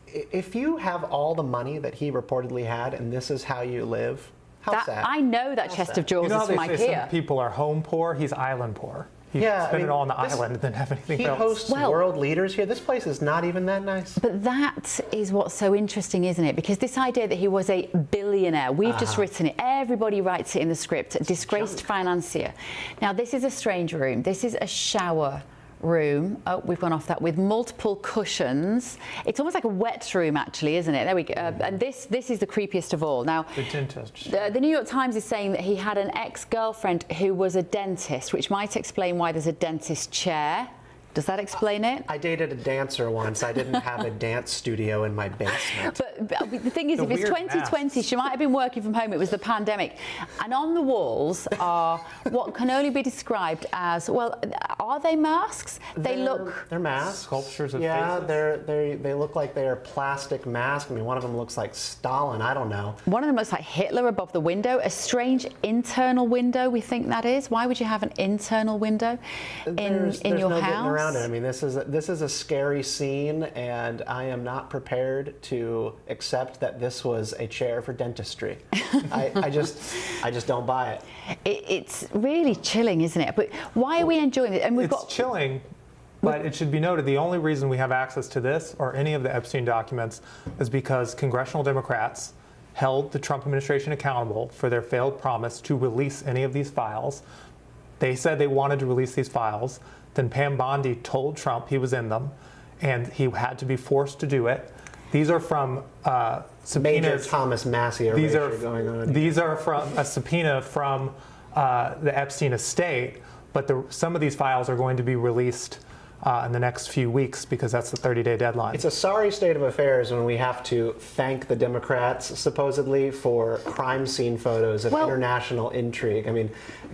If you have all the money that he reportedly had and this is how you live, I know that chest of drawers is from IKEA. Some people are home poor, he's island poor. He spent it all on the island and didn't have anything else. He hosts world leaders here. This place is not even that nice. But that is what's so interesting, isn't it? Because this idea that he was a billionaire, we've just written it. Everybody writes it in the script. A disgraced financier. Now, this is a strange room. This is a shower room. Oh, we've gone off that, with multiple cushions. It's almost like a wet room, actually, isn't it? There we go. And this is the creepiest of all. Now, the dentist. The New York Times is saying that he had an ex-girlfriend who was a dentist, which might explain why there's a dentist chair. Does that explain it? I dated a dancer once. I didn't have a dance studio in my basement. But the thing is, if it's 2020, she might have been working from home. It was the pandemic. And on the walls are what can only be described as, well, are they masks? They're masks. Sculptures of faces. They look like they are plastic masks. I mean, one of them looks like Stalin. I don't know. One of them looks like Hitler above the window. A strange internal window, we think that is. Why would you have an internal window in your house? I mean, this is a scary scene, and I am not prepared to accept that this was a chair for dentistry. I just don't buy it. It's really chilling, isn't it? But why are we enjoying it? And it's chilling, but it should be noted the only reason we have access to this or any of the Epstein documents is because congressional Democrats held the Trump administration accountable for their failed promise to release any of these files. They said they wanted to release these files. Then Pam Bondi told Trump he was in them, and he had to be forced to do it. These are from subpoenas. Major Thomas Massey going on. These are from a subpoena from the Epstein estate, but some of these files are going to be released in the next few weeks, because that's the 30-day deadline. It's a sorry state of affairs when we have to thank the Democrats, supposedly, for crime scene photos of international intrigue. I mean,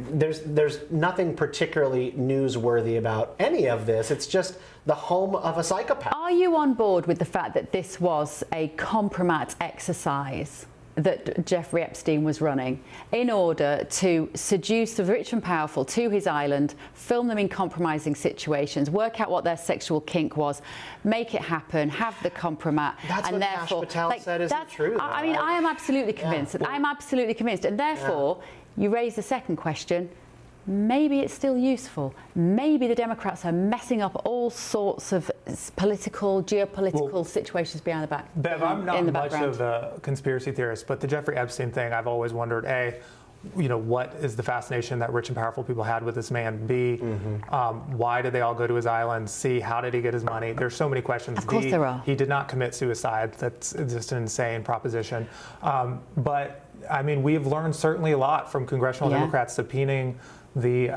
there's nothing particularly newsworthy about any of this. It's just the home of a psychopath. Are you on board with the fact that this was a compromise exercise that Jeffrey Epstein was running in order to seduce the rich and powerful to his island, film them in compromising situations, work out what their sexual kink was, make it happen, have the compromise, That's and what therefore, Kash Patel said isn't true. I mean, I am absolutely convinced. I am absolutely convinced, and therefore, you raise the second question. Maybe it's still useful. Maybe the Democrats are messing up all sorts of political, geopolitical situations behind the back. Bev, I'm not in the much background. of a conspiracy theorist, but the Jeffrey Epstein thing, I've always wondered, A, what is the fascination that rich and powerful people had with this man? B, why did they all go to his island? C, how did he get his money? There's so many questions. Of course there are. He did not commit suicide. That's just an insane proposition. But, I mean, we've learned certainly a lot from congressional Democrats subpoenaing the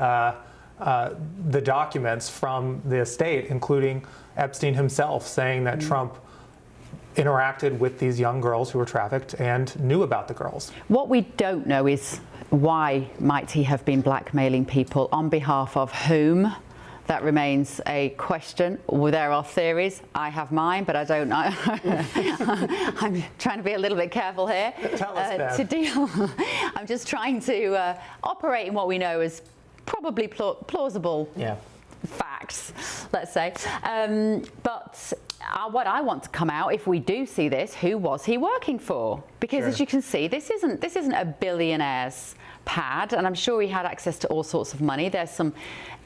documents from the estate, including Epstein himself saying that Trump interacted with these young girls who were trafficked and knew about the girls. What we don't know is why might he have been blackmailing people, on behalf of whom? That remains a question. Well, there are theories. I have mine, but I don't know. I'm trying to be a little bit careful here. Tell us, to deal. I'm just trying to operate in what we know as probably plausible facts, let's say. But what I want to come out, if we do see this, who was he working for? Because as you can see, this isn't a billionaire's pad, and I'm sure he had access to all sorts of money. There's some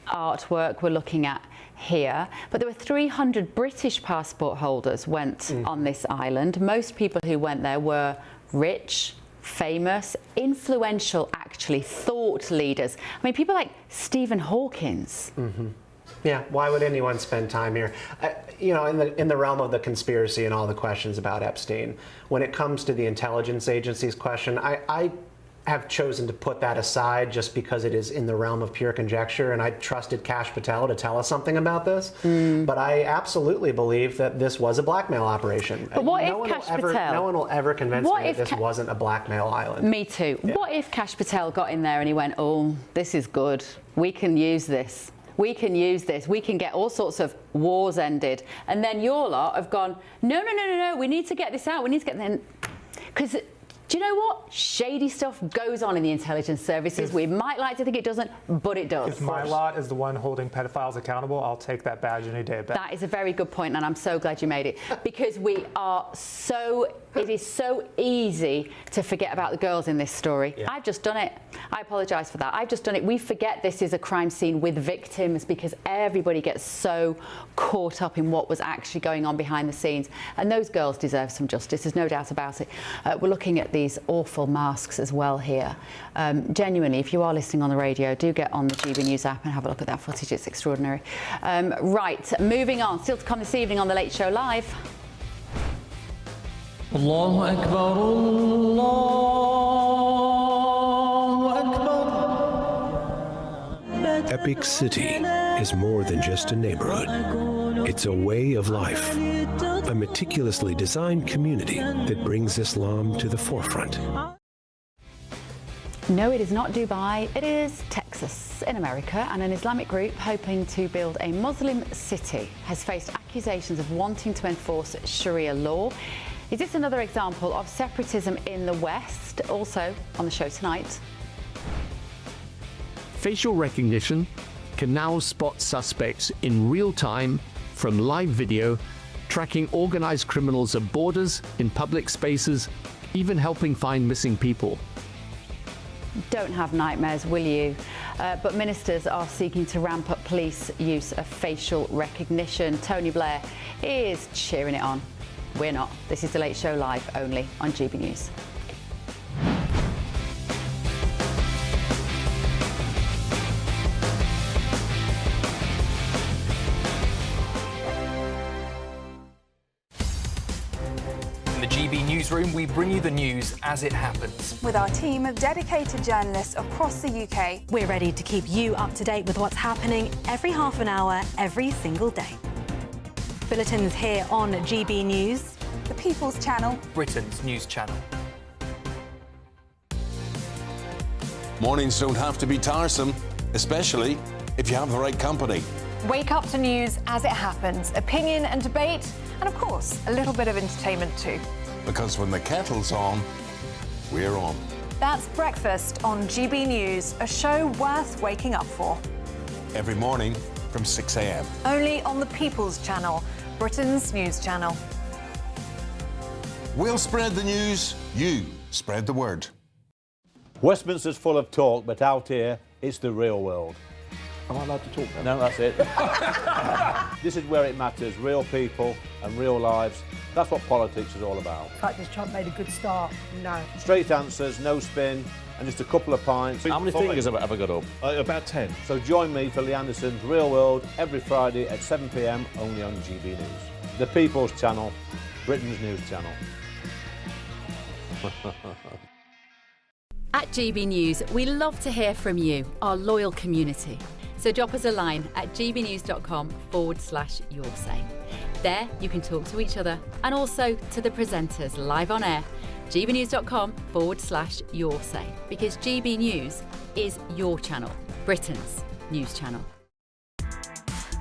artwork we're looking at here, but there were 300 British passport holders went on this island. Most people who went there were rich, famous, influential, actually, thought leaders. I mean, people like Stephen Hawkins. Yeah, why would anyone spend time here? In the realm of the conspiracy and all the questions about Epstein, when it comes to the intelligence agency's question, I have chosen to put that aside just because it is in the realm of pure conjecture, and I trusted Kash Patel to tell us something about this. But I absolutely believe that this was a blackmail operation. But what if Kash Patel... No one will ever convince me that this wasn't a blackmail island. Me too. Yeah. What if Kash Patel got in there and he went, oh, this is good. We can use this. We can use this. We can get all sorts of wars ended. And then your lot have gone, no, we need to get this out. We need to get them... Because... Do you know what? Shady stuff goes on in the intelligence services. We might like to think it doesn't, but it does. If my lot is the one holding pedophiles accountable, I'll take that badge any day. That is a very good point, and I'm so glad you made it. Because it is so easy to forget about the girls in this story. Yeah. I've just done it. I apologise for that. I've just done it. We forget this is a crime scene with victims because everybody gets so caught up in what was actually going on behind the scenes. And those girls deserve some justice. There's no doubt about it. We're looking at these awful masks as well here. Genuinely, if you are listening on the radio, do get on the GB News app and have a look at that footage. It's extraordinary. Right, moving on. Still to come this evening on The Late Show Live. Allahu Akbar, Allahu Akbar. Epic City is more than just a neighborhood. It's a way of life, a meticulously designed community that brings Islam to the forefront. No, it is not Dubai, it is Texas in America, and an Islamic group hoping to build a Muslim city has faced accusations of wanting to enforce Sharia law. Is this another example of separatism in the West? Also on the show tonight. Facial recognition can now spot suspects in real time from live video, tracking organized criminals at borders, in public spaces, even helping find missing people. Don't have nightmares, will you? But ministers are seeking to ramp up police use of facial recognition. Tony Blair is cheering it on. We're not. This is The Late Show Live, only on GB News. the GB newsroom, we bring you the news as it happens. With our team of dedicated journalists across the UK, we're ready to keep you up to date with what's happening every half an hour, every single day. Bulletins here on GB News, the People's Channel, Britain's news channel. Mornings don't have to be tiresome, especially if you have the right company. Wake up to news as it happens, opinion and debate, and of course, a little bit of entertainment too. Because when the kettle's on, we're on. That's Breakfast on GB News, a show worth waking up for. Every morning from 6 a.m. Only on the People's Channel, Britain's news channel. We'll spread the news, you spread the word. Westminster's full of talk, but out here, it's the real world. Am I allowed to talk now? No, that's it. This is where it matters, real people and real lives. That's what politics is all about. The fact that Trump made a good start, no. Straight answers, no spin, and just a couple of pints. How many fingers have I got up? About 10. So join me for Lee Anderson's Real World every Friday at 7 p.m. only on GB News. The People's Channel, Britain's news channel. At GB News, we love to hear from you, our loyal community. So drop us a line at gbnews.com/yoursay. There you can talk to each other and also to the presenters live on air. gbnews.com/yoursay, because GB News is your channel, Britain's news channel.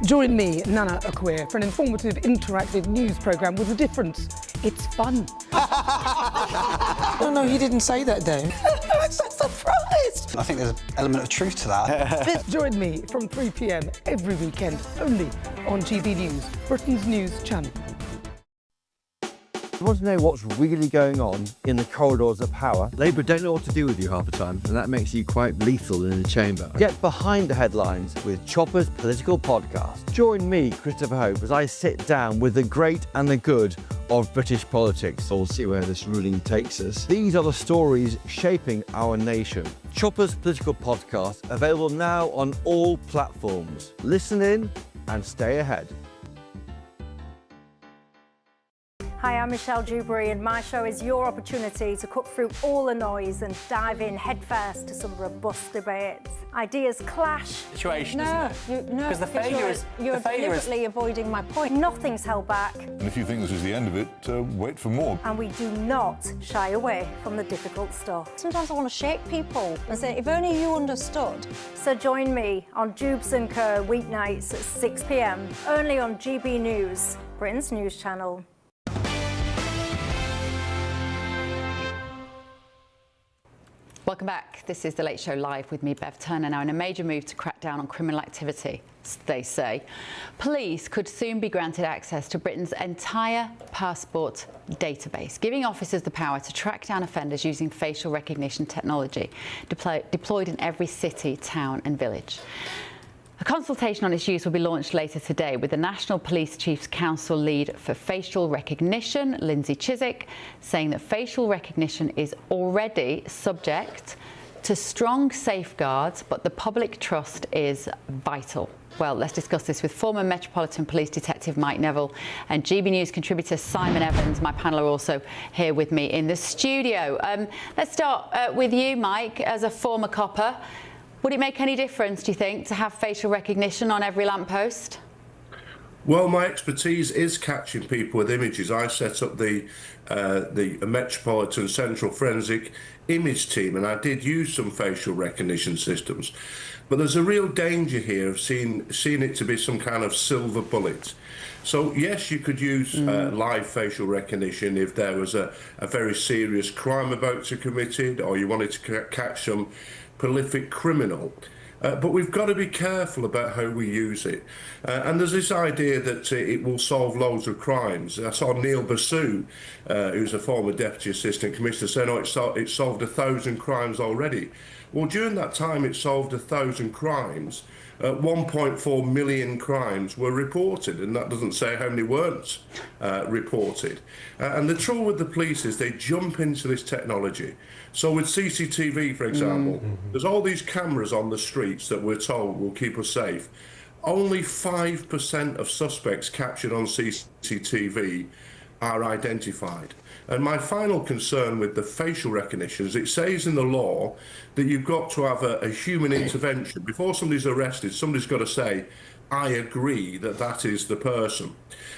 Join me, Nana Akweer, for an informative, interactive news programme with a difference. It's fun. No, he didn't say that, Dave. I'm so surprised. I think there's an element of truth to that. Join me from 3 p.m. every weekend, only on GB News, Britain's news channel. You want to know what's really going on in the corridors of power? Labour don't know what to do with you half the time, and that makes you quite lethal in the chamber. Get behind the headlines with Chopper's political podcast. Join me, Christopher Hope, as I sit down with the great and the good of British politics. We'll see where this ruling takes us. These are the stories shaping our nation. Chopper's political podcast, available now on all platforms. Listen in and stay ahead. Hi, I'm Michelle Dewberry, and my show is your opportunity to cut through all the noise and dive in headfirst to some robust debates. Ideas clash. Situation, no, isn't it? Because the failure is you're deliberately avoiding my point. Nothing's held back. And if you think this is the end of it, wait for more. And we do not shy away from the difficult stuff. Sometimes I want to shake people and say, if only you understood. So join me on Jubes and Kerr weeknights at 6 p.m. only on GB News, Britain's news channel. Welcome back. This is The Late Show Live with me, Bev Turner. Now, in a major move to crack down on criminal activity, they say, police could soon be granted access to Britain's entire passport database, giving officers the power to track down offenders using facial recognition technology deployed in every city, town and village. A consultation on its use will be launched later today, with the National Police Chiefs Council lead for facial recognition, Lindsay Chiswick, saying that facial recognition is already subject to strong safeguards, but the public trust is vital. Well, let's discuss this with former Metropolitan Police Detective Mike Neville and GB News contributor Simon Evans. My panel are also here with me in the studio. Let's start with you, Mike, as a former copper. Would it make any difference, do you think, to have facial recognition on every lamppost? Well, my expertise is catching people with images. I set up the Metropolitan Central Forensic Image Team, and I did use some facial recognition systems. But there's a real danger here of seeing it to be some kind of silver bullet. So, yes, you could use live facial recognition if there was a very serious crime about to be committed, or you wanted to catch some prolific criminal. But we've got to be careful about how we use it. And there's this idea that it will solve loads of crimes. I saw Neil Basu, who's a former Deputy Assistant Commissioner, saying, oh, it solved 1,000 crimes already. Well, during that time it solved 1,000 crimes. 1.4 million crimes were reported, and that doesn't say how many weren't reported. And the trouble with the police is they jump into this technology. So with CCTV, for example, there's all these cameras on the streets that we're told will keep us safe. Only 5% of suspects captured on CCTV are identified. And my final concern with the facial recognition is it says in the law that you've got to have a human intervention. Before somebody's arrested, somebody's got to say, I agree that that is the person.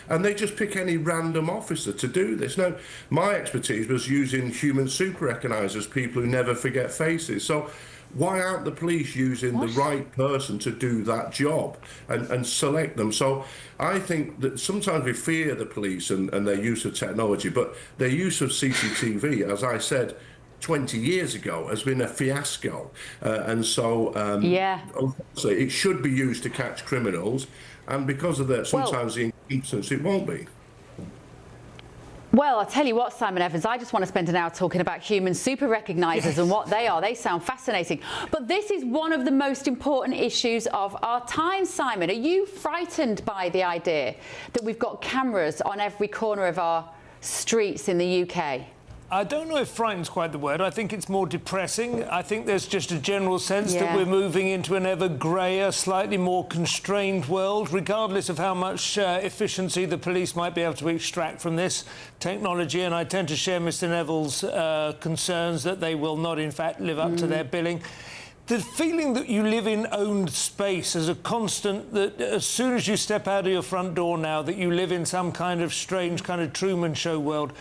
And they just pick any random officer to do this. Now, my expertise was using human super recognizers, people who never forget faces. So why aren't the police using the right person to do that job and select them? So I think that sometimes we fear the police and their use of technology, but their use of CCTV, as I said, 20 years ago has been a fiasco, and so it should be used to catch criminals, and because of that, sometimes the incompetence, it won't be. Well, I'll tell you what, Simon Evans, I just want to spend an hour talking about human super recognizers and what they are. They sound fascinating. But this is one of the most important issues of our time, Simon. Are you frightened by the idea that we've got cameras on every corner of our streets in the UK? I don't know if frightened's quite the word. I think it's more depressing. I think there's just a general sense that we're moving into an ever greyer, slightly more constrained world, regardless of how much efficiency the police might be able to extract from this technology. And I tend to share Mr. Neville's concerns that they will not, in fact, live up to their billing. The feeling that you live in owned space as a constant, that as soon as you step out of your front door now, that you live in some kind of strange kind of Truman Show world,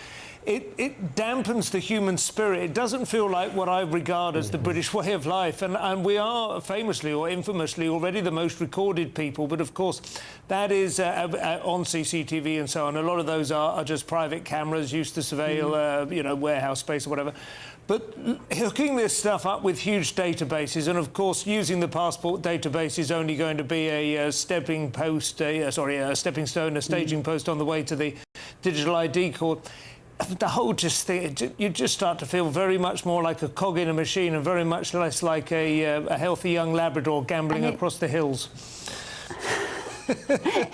it dampens the human spirit. It doesn't feel like what I regard as the British way of life. And we are famously or infamously already the most recorded people. But of course, that is on CCTV and so on. A lot of those are just private cameras used to surveil, you know, warehouse space or whatever. But hooking this stuff up with huge databases, and of course using the passport database is only going to be a stepping post, a stepping stone, a staging post on the way to the digital ID court. The whole just thing, you just start to feel very much more like a cog in a machine and very much less like a healthy young Labrador gambling across the hills.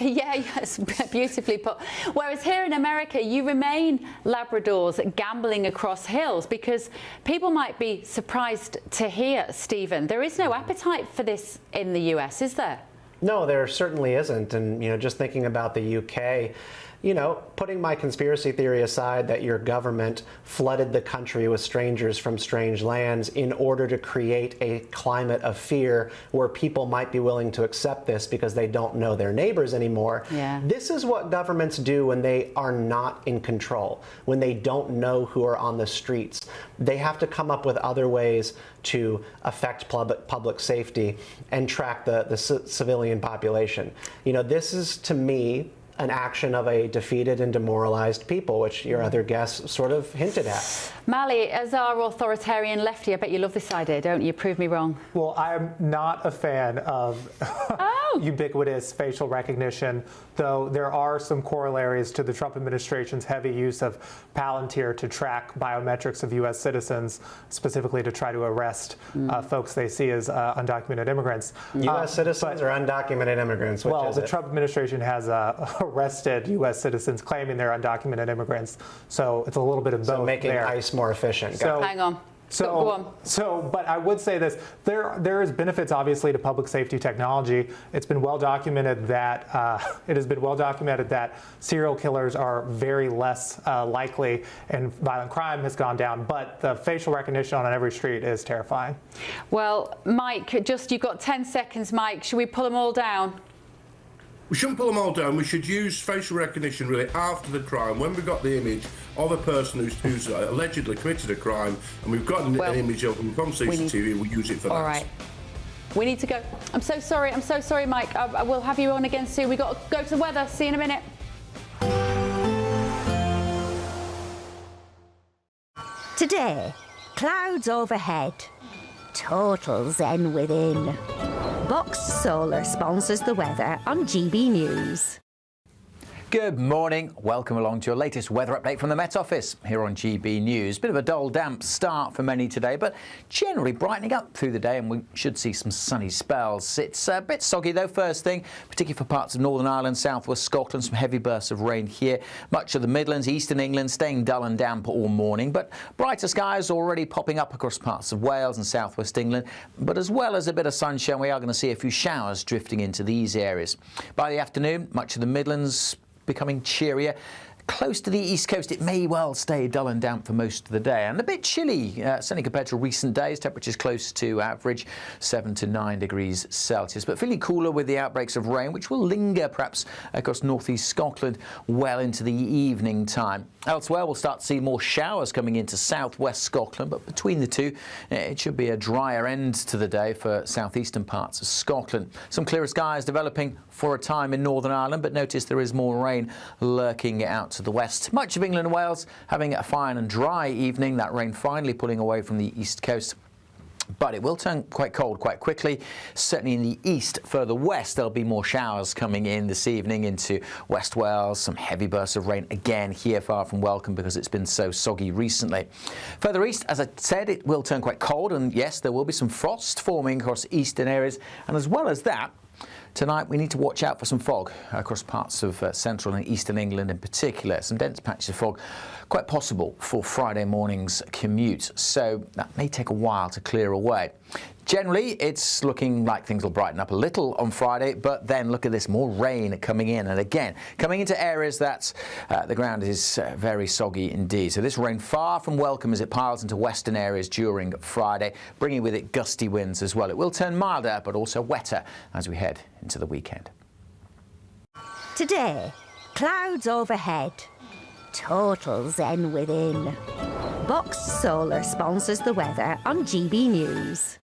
Yes, beautifully put. Whereas here in America, you remain Labradors gambling across hills, because people might be surprised to hear, Stephen, there is no appetite for this in the US, is there? No, there certainly isn't. And, you know, just thinking about the UK, you know, putting my conspiracy theory aside that your government flooded the country with strangers from strange lands in order to create a climate of fear where people might be willing to accept this because they don't know their neighbors anymore. This is what governments do when they are not in control, when they don't know who are on the streets. They have to come up with other ways to affect public safety and track the civilian population. You know, this is, to me, an action of a defeated and demoralized people, which your other guests sort of hinted at. Mali, as our authoritarian lefty, I bet you love this idea, don't you? Prove me wrong. Well, I'm not a fan of ubiquitous facial recognition, though there are some corollaries to the Trump administration's heavy use of Palantir to track biometrics of U.S. citizens, specifically to try to arrest folks they see as undocumented immigrants. U.S. citizens or undocumented immigrants? Which well, is the it? Trump administration has arrested U.S. citizens claiming they're undocumented immigrants, so it's a little bit of both. So making there. ICE more efficient. So, hang on. Go on. But I would say this: there is benefits, obviously, to public safety technology. It's been well documented that serial killers are very less likely, and violent crime has gone down. But the facial recognition on every street is terrifying. Well, Mike, you've got 10 seconds, Mike. Should we pull them all down? We shouldn't pull them all down. We should use facial recognition really after the crime, when we've got the image of a person who's allegedly committed a crime, and we've got an image of them from CCTV, we use it for that. All right. We need to go. I'm so sorry, Mike. I will have you on again soon. We've got to go to the weather. See you in a minute. Today, clouds overhead. Total zen within. Box Solar sponsors the weather on GB News. Good morning. Welcome along to your latest weather update from the Met Office here on GB News. Bit of a dull, damp start for many today, but generally brightening up through the day, and we should see some sunny spells. It's a bit soggy though, first thing, particularly for parts of Northern Ireland, southwest Scotland, some heavy bursts of rain here. Much of the Midlands, eastern England staying dull and damp all morning, but brighter skies already popping up across parts of Wales and southwest England. But as well as a bit of sunshine, we are going to see a few showers drifting into these areas. By the afternoon, much of the Midlands becoming cheerier. close to the east coast, it may well stay dull and damp for most of the day, and a bit chilly, certainly compared to recent days. Temperatures close to average, 7 to 9 degrees Celsius, but feeling cooler with the outbreaks of rain, which will linger perhaps across northeast Scotland well into the evening time. Elsewhere, we'll start to see more showers coming into southwest Scotland, but between the two, it should be a drier end to the day for southeastern parts of Scotland. Some clearer skies developing for a time in Northern Ireland, but notice there is more rain lurking out to the west. Much of England and Wales having a fine and dry evening, that rain finally pulling away from the east coast. But it will turn quite cold quite quickly. Certainly in the east, further west, there'll be more showers coming in this evening into West Wales. Some heavy bursts of rain again here, far from welcome because it's been so soggy recently. Further east, as I said, it will turn quite cold, and yes, there will be some frost forming across eastern areas. And as well as that, tonight we need to watch out for some fog across parts of central and eastern England in particular. Some dense patches of fog quite possible for Friday morning's commute, so that may take a while to clear away. Generally, it's looking like things will brighten up a little on Friday, but then look at this, more rain coming in, and again, coming into areas that the ground is very soggy indeed. So this rain far from welcome as it piles into western areas during Friday, bringing with it gusty winds as well. It will turn milder, but also wetter as we head into the weekend. Today, clouds overhead. Total zen within. Box Solar sponsors the weather on GB News.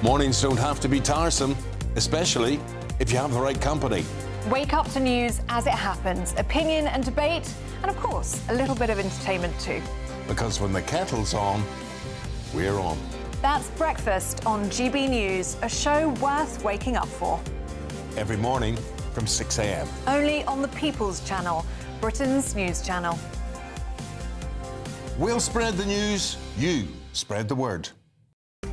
Mornings don't have to be tiresome, especially if you have the right company. Wake up to news as it happens, opinion and debate, and of course, a little bit of entertainment too. Because when the kettle's on, we're on. That's Breakfast on GB News, a show worth waking up for. Every morning from 6 a.m. Only on the People's Channel, Britain's news channel. We'll spread the news, you spread the word.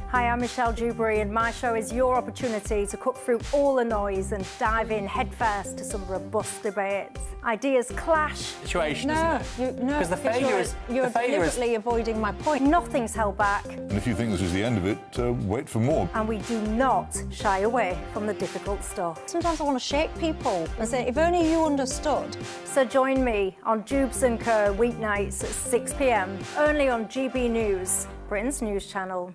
Hi, I'm Michelle Dewberry, and my show is your opportunity to cut through all the noise and dive in headfirst to some robust debates. Ideas clash. Situation, isn't it? No, because the failure is you're deliberately avoiding my point. Nothing's held back. And if you think this is the end of it, wait for more. And we do not shy away from the difficult stuff. Sometimes I want to shake people and say, if only you understood. So join me on Jubes and Co weeknights at 6 p.m. only on GB News, Britain's news channel.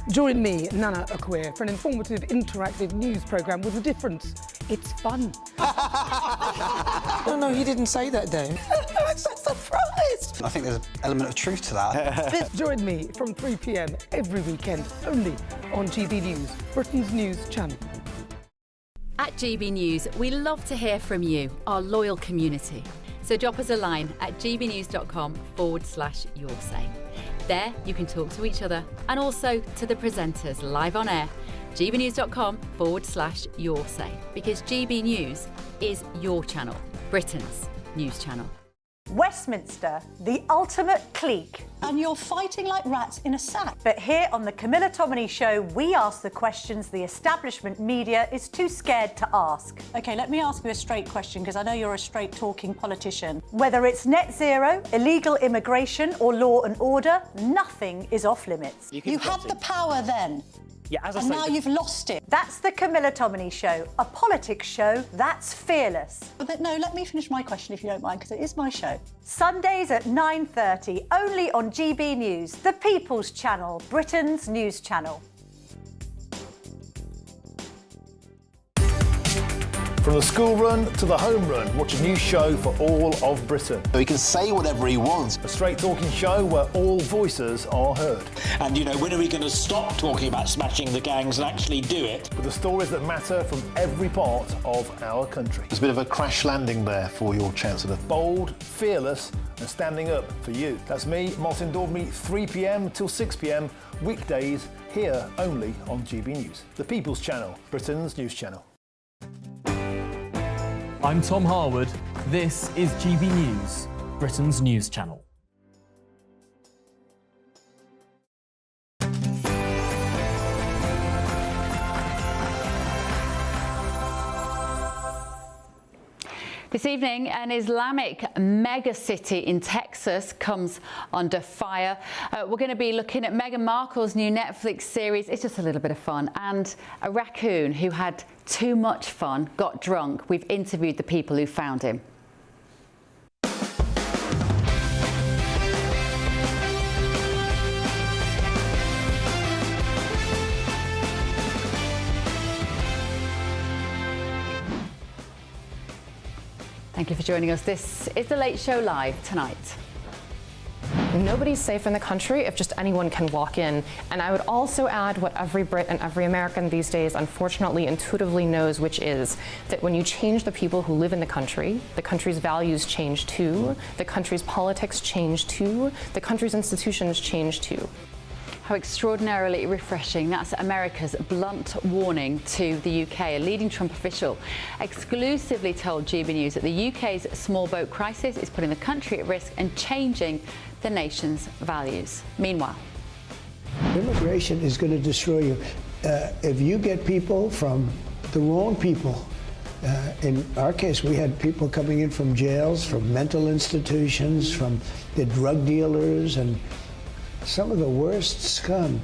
Join me, Nana Akweer, for an informative, interactive news programme with a difference. It's fun. No, he didn't say that, Dave. I'm so surprised. I think there's an element of truth to that. Join me from 3 p.m. every weekend, only on GB News, Britain's news channel. At GB News, we love to hear from you, our loyal community. So drop us a line at gbnews.com/yoursay. There you can talk to each other and also to the presenters live on air. gbnews.com/yoursay, because GB News is your channel, Britain's news channel. Westminster, the ultimate clique. And you're fighting like rats in a sack. But here on the Camilla Tominey Show, we ask the questions the establishment media is too scared to ask. OK, let me ask you a straight question, because I know you're a straight-talking politician. Whether it's net zero, illegal immigration or law and order, nothing is off limits. You had the power then. Yeah, as I and say, now you've lost it. That's the Camilla Tominey Show, a politics show that's fearless. But no, let me finish my question if you don't mind, because it is my show. Sundays at 9:30, only on GB News, the People's Channel, Britain's news channel. From the school run to the home run, watch a new show for all of Britain. He can say whatever he wants. A straight-talking show where all voices are heard. And, you know, when are we going to stop talking about smashing the gangs and actually do it? With the stories that matter from every part of our country. There's a bit of a crash landing there for your Chancellor. Bold, fearless and standing up for you. That's me, Martin Daubney, 3 p.m. till 6 p.m, weekdays, here only on GB News. The People's Channel, Britain's news channel. I'm Tom Harwood. This is GB News, Britain's news channel. This evening, an Islamic megacity in Texas comes under fire. We're going to be looking at Meghan Markle's new Netflix series. It's just a little bit of fun. And a raccoon who had too much fun got drunk. We've interviewed the people who found him. Thank you for joining us. This is The Late Show Live tonight. Nobody's safe in the country if just anyone can walk in. And I would also add what every Brit and every American these days unfortunately intuitively knows, which is that when you change the people who live in the country's values change too, the country's politics change too, the country's institutions change too. How extraordinarily refreshing. That's America's blunt warning to the UK. A leading Trump official exclusively told GB News that the UK's small boat crisis is putting the country at risk and changing the nation's values. Meanwhile, immigration is going to destroy you. If you get people from the wrong people, in our case, we had people coming in from jails, from mental institutions, from the drug dealers, and some of the worst scum.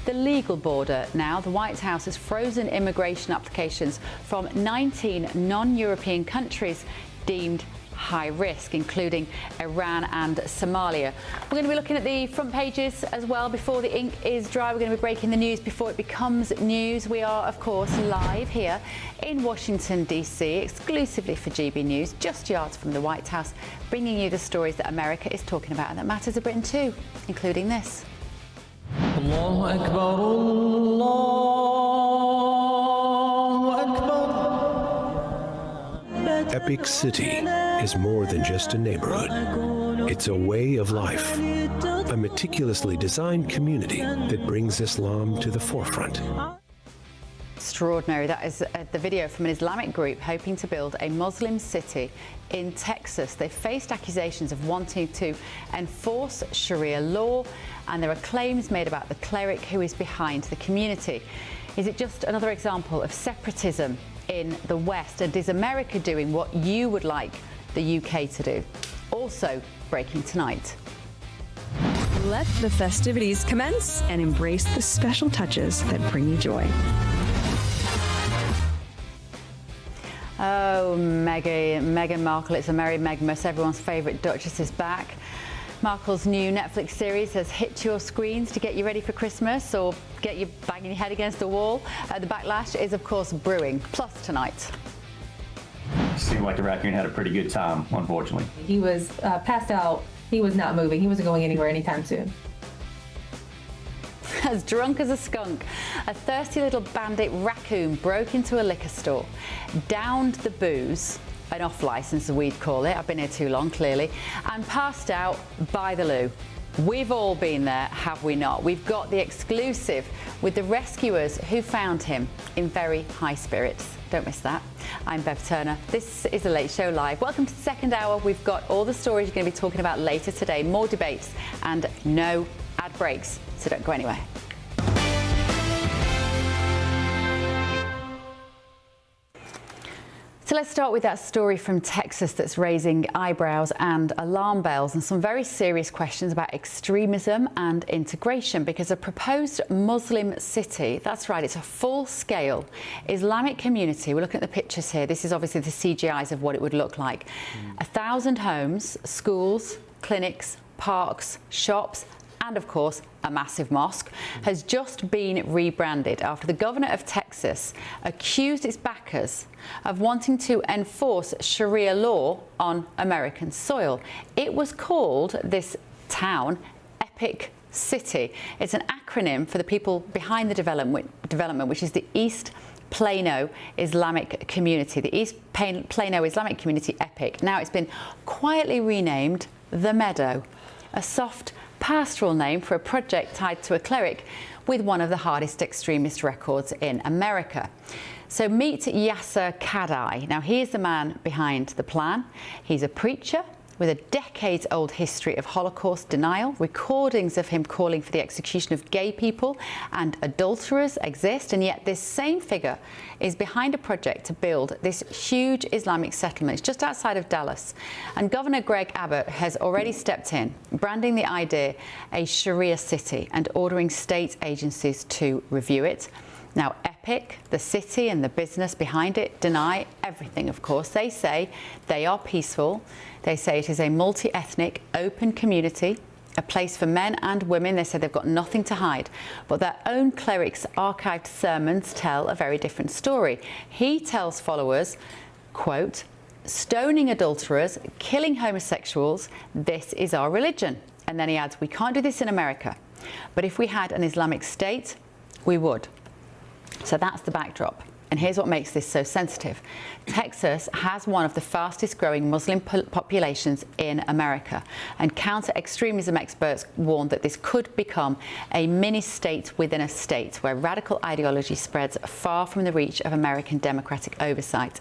The legal border now. The White House has frozen immigration applications from 19 non-European countries deemed high risk, including Iran and Somalia. We're going to be looking at the front pages as well before the ink is dry. We're going to be breaking the news before it becomes news. We are, of course, live here in Washington, D.C., exclusively for GB News, just yards from the White House, bringing you the stories that America is talking about and that matter to Britain too, including this. Allahu Akbar, Allahu Akbar. Epic City is more than just a neighborhood. It's a way of life, a meticulously designed community that brings Islam to the forefront. Extraordinary. That is the video from an Islamic group hoping to build a Muslim city in Texas. They faced accusations of wanting to enforce Sharia law, and there are claims made about the cleric who is behind the community. Is it just another example of separatism in the West? And is America doing what you would like the UK to do? Also breaking tonight. Let the festivities commence and embrace the special touches that bring you joy. Oh, Meghan Markle, it's a merry Megmas. Everyone's favourite Duchess is back. Markle's new Netflix series has hit your screens to get you ready for Christmas or get you banging your head against the wall. The backlash is, of course, brewing. Plus tonight. Seemed like the raccoon had a pretty good time, unfortunately. He was passed out. He was not moving. He wasn't going anywhere anytime soon. As drunk as a skunk, a thirsty little bandit raccoon broke into a liquor store, downed the booze, an off licence as we'd call it, I've been here too long clearly, and passed out by the loo. We've all been there, have we not? We've got the exclusive with the rescuers who found him in very high spirits. Don't miss that. I'm Bev Turner. This is The Late Show Live. Welcome to the second hour. We've got all the stories you're going to be talking about later today, more debates and no ad breaks, so don't go anywhere. So let's start with that story from Texas that's raising eyebrows and alarm bells and some very serious questions about extremism and integration, because a proposed Muslim city, that's right, it's a full-scale Islamic community. We're looking at the pictures here. This is obviously the CGIs of what it would look like. 1,000 homes, schools, clinics, parks, shops, and of course a massive mosque, has just been rebranded after the governor of Texas accused its backers of wanting to enforce Sharia law on American soil. It was called, this town, Epic City. It's an acronym for the people behind the development, which is the East Plano Islamic Community. The East Plano Islamic Community, EPIC. Now it's been quietly renamed The Meadow, a soft pastoral name for a project tied to a cleric with one of the hardest extremist records in America. So meet Yasser Kadai. Now he is the man behind the plan. He's a preacher, with a decades-old history of Holocaust denial. Recordings of him calling for the execution of gay people and adulterers exist, and yet this same figure is behind a project to build this huge Islamic settlement. It's just outside of Dallas. And Governor Greg Abbott has already stepped in, branding the idea a Sharia city and ordering state agencies to review it. Now, Epic, the city and the business behind it deny everything, of course. They say they are peaceful. They say it is a multi-ethnic, open community, a place for men and women. They say they've got nothing to hide. But their own cleric's archived sermons tell a very different story. He tells followers, quote, stoning adulterers, killing homosexuals, this is our religion. And then he adds, we can't do this in America. But if we had an Islamic state, we would. So that's the backdrop. And here's what makes this so sensitive. Texas has one of the fastest growing Muslim populations in America. And counter-extremism experts warn that this could become a mini-state within a state where radical ideology spreads far from the reach of American democratic oversight.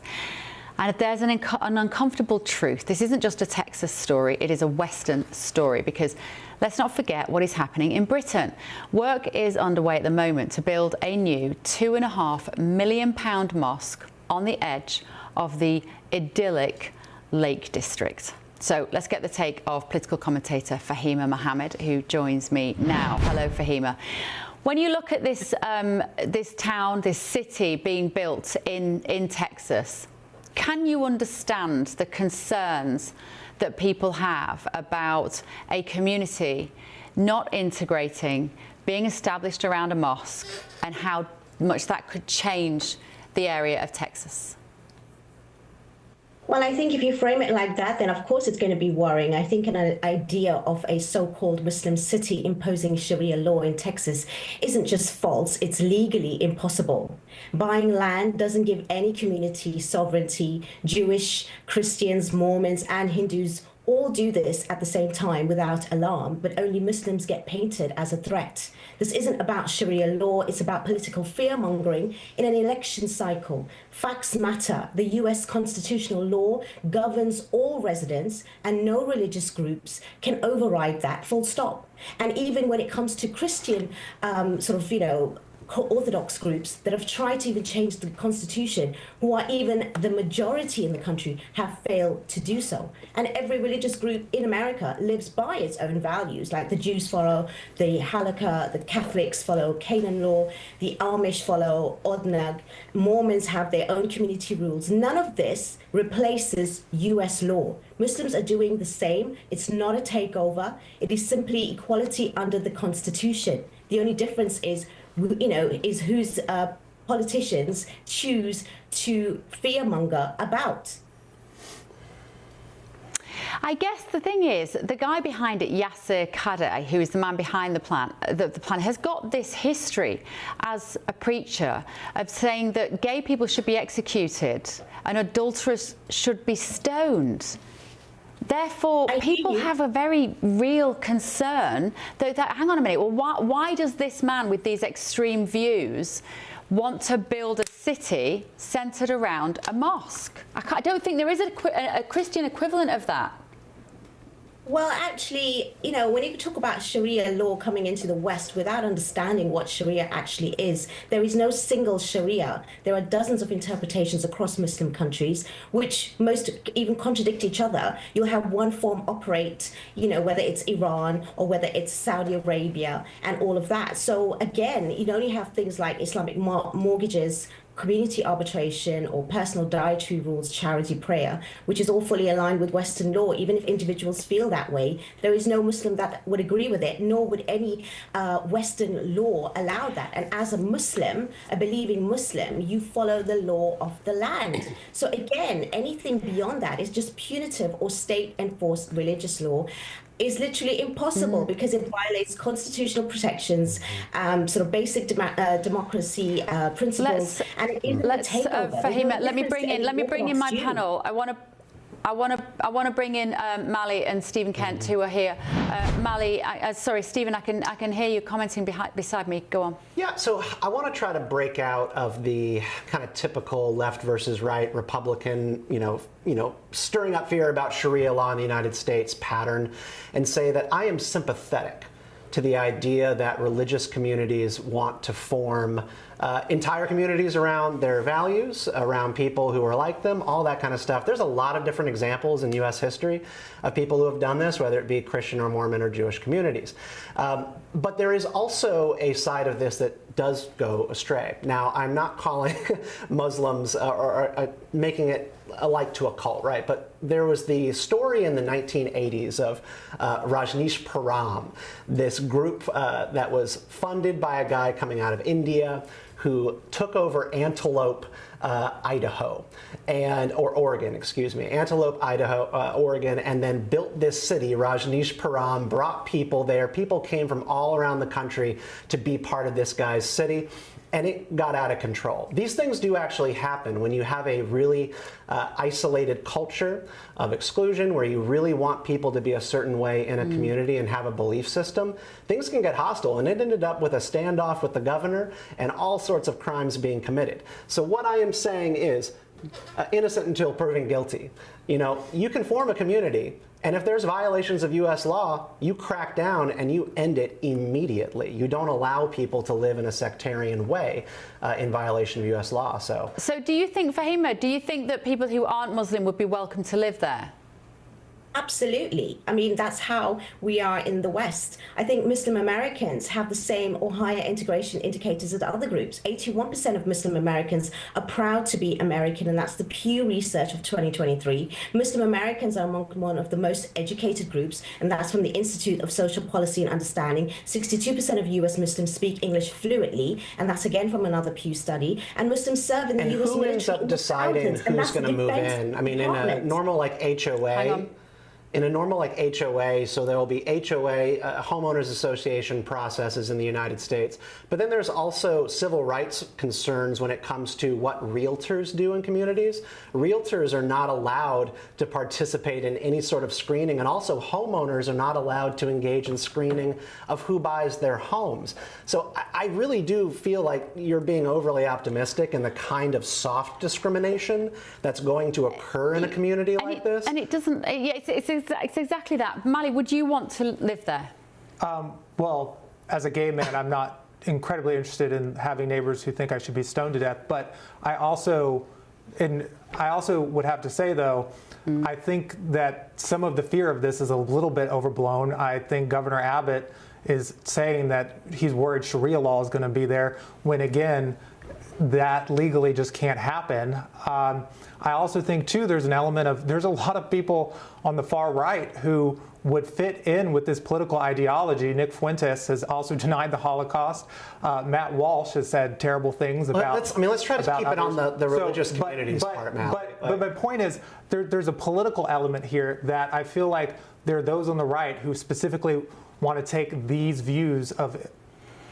And there's an uncomfortable truth. This isn't just a Texas story, it is a Western story, because let's not forget what is happening in Britain. Work is underway at the moment to build a new £2.5 million mosque on the edge of the idyllic Lake District. So let's get the take of political commentator Fahima Mohammed, who joins me now. Hello, Fahima. When you look at this, this town, this city being built in Texas, can you understand the concerns that people have about a community not integrating, being established around a mosque, and how much that could change the area of Texas? Well, I think if you frame it like that, then of course it's going to be worrying. I think an idea of a so-called Muslim city imposing Sharia law in Texas isn't just false, it's legally impossible. Buying land doesn't give any community sovereignty. Jewish, Christians, Mormons, and Hindus all do this at the same time without alarm, but only Muslims get painted as a threat. This isn't about Sharia law, it's about political fear-mongering in an election cycle. Facts matter. The US constitutional law governs all residents, and no religious groups can override that, full stop. And even when it comes to Christian Orthodox groups that have tried to even change the constitution, who are even the majority in the country, have failed to do so. And every religious group in America lives by its own values, like the Jews follow the Halakha, the Catholics follow Canaan law, the Amish follow Odnag, Mormons have their own community rules. None of this replaces US law. Muslims are doing the same. It's not a takeover. It is simply equality under the constitution. The only difference is whose politicians choose to fearmonger about. I guess the thing is, the guy behind it, Yasser Qadhi, who is the man behind the plan, has got this history as a preacher of saying that gay people should be executed and adulterers should be stoned. Therefore, people have a very real concern that hang on a minute, well, why does this man with these extreme views want to build a city centred around a mosque? I don't think there is a Christian equivalent of that. Well, actually, when you talk about Sharia law coming into the West without understanding what Sharia actually is, there is no single Sharia. There are dozens of interpretations across Muslim countries, which most even contradict each other. You'll have one form operate, whether it's Iran or whether it's Saudi Arabia and all of that. So again, you only have things like Islamic mortgages, community arbitration, or personal dietary rules, charity prayer, which is all fully aligned with Western law. Even if individuals feel that way, there is no Muslim that would agree with it, nor would any Western law allow that. And as a Muslim, a believing Muslim, you follow the law of the land. So again, anything beyond that is just punitive or state-enforced religious law. Is literally impossible because it violates constitutional protections, basic democracy principles, and it isn't a takeover. Fahima, let me bring in my panel. I want to bring in Mally and Stephen Kent, who are here. Mally, sorry, Stephen, I can hear you commenting beside me. Go on. Yeah, so I want to try to break out of the kind of typical left versus right Republican, stirring up fear about Sharia law in the United States pattern, and say that I am sympathetic to the idea that religious communities want to form entire communities around their values, around people who are like them, all that kind of stuff. There's a lot of different examples in U.S. history of people who have done this, whether it be Christian or Mormon or Jewish communities. But there is also a side of this that does go astray. Now, I'm not calling Muslims or making it alike to a cult, right? But there was the story in the 1980s of Rajneeshpuram, this group that was funded by a guy coming out of India who took over Antelope, Idaho, or Oregon, excuse me, Antelope, Idaho, Oregon, and then built this city, Rajneeshpuram, brought people there. People came from all around the country to be part of this guy's city, and it got out of control. These things do actually happen when you have a really isolated culture of exclusion, where you really want people to be a certain way in a community and have a belief system. Things can get hostile, and it ended up with a standoff with the governor and all sorts of crimes being committed. So what I am saying is, innocent until proven guilty. You can form a community, and if there's violations of U.S. law, you crack down and you end it immediately. You don't allow people to live in a sectarian way in violation of U.S. law. So do you think, Fahima, do you think that people who aren't Muslim would be welcome to live there? Absolutely. I mean, that's how we are in the West. I think Muslim Americans have the same or higher integration indicators as other groups. 81% of Muslim Americans are proud to be American, and that's the Pew Research of 2023. Muslim Americans are among one of the most educated groups, and that's from the Institute of Social Policy and Understanding. 62% of U.S. Muslims speak English fluently, and that's again from another Pew study. And Muslims serve in the U.S. military. And who ends up deciding who's going to move in? I mean, in a normal HOA. In a normal HOA, so there will be HOA, homeowners association processes in the United States. But then there's also civil rights concerns when it comes to what realtors do in communities. Realtors are not allowed to participate in any sort of screening, and also homeowners are not allowed to engage in screening of who buys their homes. So I really do feel like you're being overly optimistic in the kind of soft discrimination that's going to occur in a community like this. And it doesn't, it's exactly that. Mally, would you want to live there? Well, as a gay man, I'm not incredibly interested in having neighbors who think I should be stoned to death. But I also would have to say, though, I think that some of the fear of this is a little bit overblown. I think Governor Abbott is saying that he's worried Sharia law is going to be there, when again, that legally just can't happen. I also think, too, there's an element of, there's a lot of people on the far right who would fit in with this political ideology. Nick Fuentes has also denied the Holocaust. Matt Walsh has said terrible things about. Let's try to keep it on the religious communities part, Matt. But my point is, there's a political element here that I feel like there are those on the right who specifically want to take these views of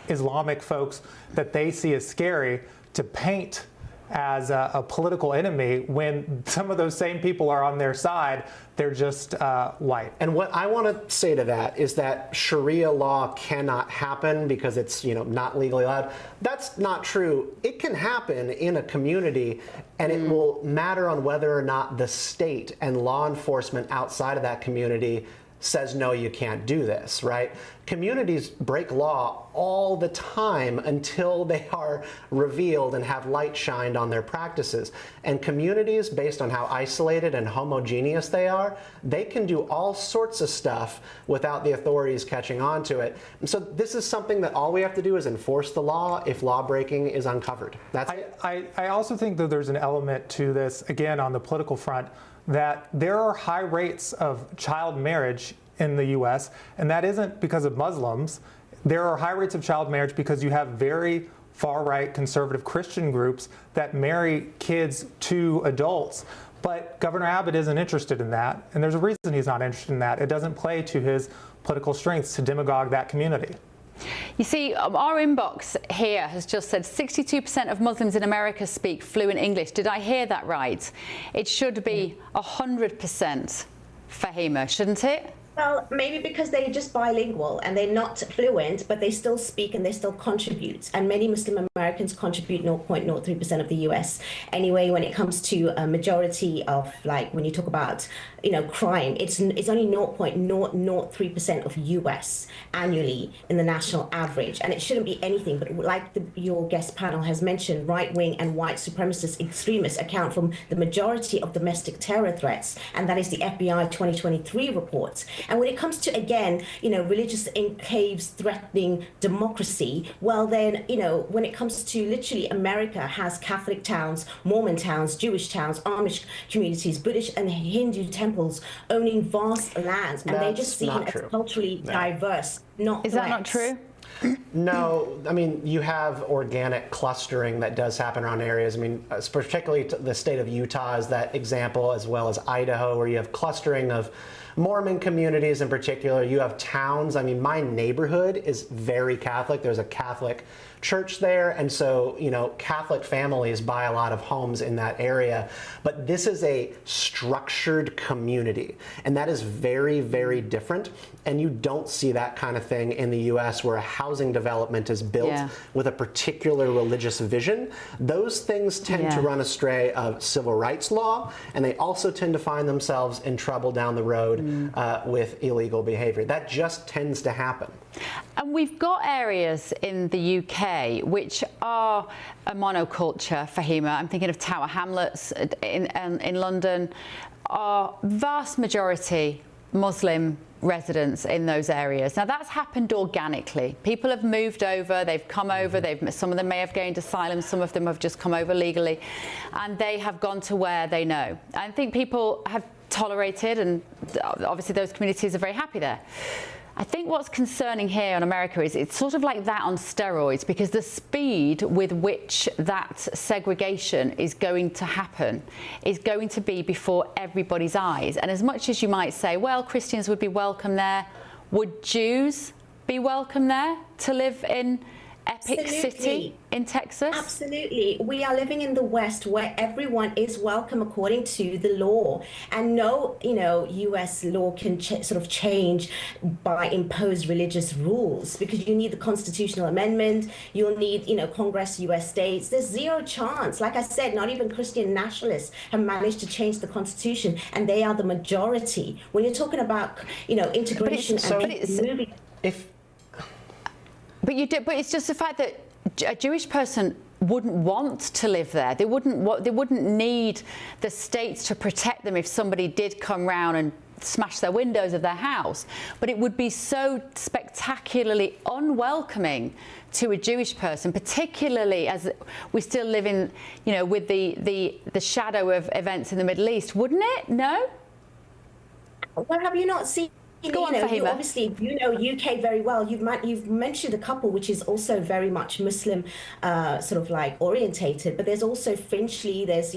Islamic folks that they see as scary to paint as a political enemy, when some of those same people are on their side. They're just white. And what I want to say to that is that Sharia law cannot happen because it's not legally allowed. That's not true. It can happen in a community, and it will matter on whether or not the state and law enforcement outside of that community says, no, you can't do this, right? Communities break law all the time until they are revealed and have light shined on their practices. And communities, based on how isolated and homogeneous they are, they can do all sorts of stuff without the authorities catching on to it. And so this is something that all we have to do is enforce the law if law breaking is uncovered. I also think that there's an element to this, again, on the political front, that there are high rates of child marriage in the U.S., and that isn't because of Muslims. There are high rates of child marriage because you have very far-right conservative Christian groups that marry kids to adults. But Governor Abbott isn't interested in that, and there's a reason he's not interested in that. It doesn't play to his political strengths to demagogue that community. You see, our inbox here has just said 62% of Muslims in America speak fluent English. Did I hear that right? It should be 100%, Fahima, shouldn't it? Well, maybe because they're just bilingual and they're not fluent, but they still speak and they still contribute. And many Muslim Americans contribute 0.03% of the US. Anyway, when it comes to a majority of, like, when you talk about, crime, it's only 0.003% of US annually in the national average. And it shouldn't be anything, but like your guest panel has mentioned, right-wing and white supremacist extremists account for the majority of domestic terror threats. And that is the FBI 2023 report. And when it comes to, again, religious encaves threatening democracy, well, then, when it comes to literally America has Catholic towns, Mormon towns, Jewish towns, Amish communities, Buddhist and Hindu temples owning vast lands. And they're just seen as culturally diverse, not Is that not true? No, I mean, you have organic clustering that does happen around areas. I mean, particularly the state of Utah is that example, as well as Idaho, where you have clustering of Mormon communities in particular. You have towns. I mean, my neighborhood is very Catholic. There's a Catholic church there, and so Catholic families buy a lot of homes in that area. But this is a structured community, and that is very, very different. And you don't see that kind of thing in the US, where a housing development is built with a particular religious vision. Those things tend to run astray of civil rights law, and they also tend to find themselves in trouble down the road with illegal behavior. That just tends to happen. And we've got areas in the UK which are a monoculture, Fahima. I'm thinking of Tower Hamlets in London, are vast majority Muslim residents in those areas. Now, that's happened organically. People have moved over, they've come over, some of them may have gained asylum, some of them have just come over legally, and they have gone to where they know. I think people have tolerated, and obviously those communities are very happy there. I think what's concerning here in America is it's sort of like that on steroids, because the speed with which that segregation is going to happen is going to be before everybody's eyes. And as much as you might say, well, Christians would be welcome there, would Jews be welcome there to live in Epic City in Texas? Absolutely. We are living in the West where everyone is welcome according to the law, and no, US law can sort of change by imposed religious rules, because you need the constitutional amendment, you'll need, Congress, US states. There's zero chance. Like I said, not even Christian nationalists have managed to change the constitution, and they are the majority. When you're talking about, integration and moving. But it's just the fact that a Jewish person wouldn't want to live there. They wouldn't need the states to protect them if somebody did come round and smash their windows of their house. But it would be so spectacularly unwelcoming to a Jewish person, particularly as we still live in, with the shadow of events in the Middle East, wouldn't it? No? Well, have you not seen? You obviously, UK very well. You've mentioned a couple which is also very much Muslim, sort of like orientated. But there's also Finchley. There's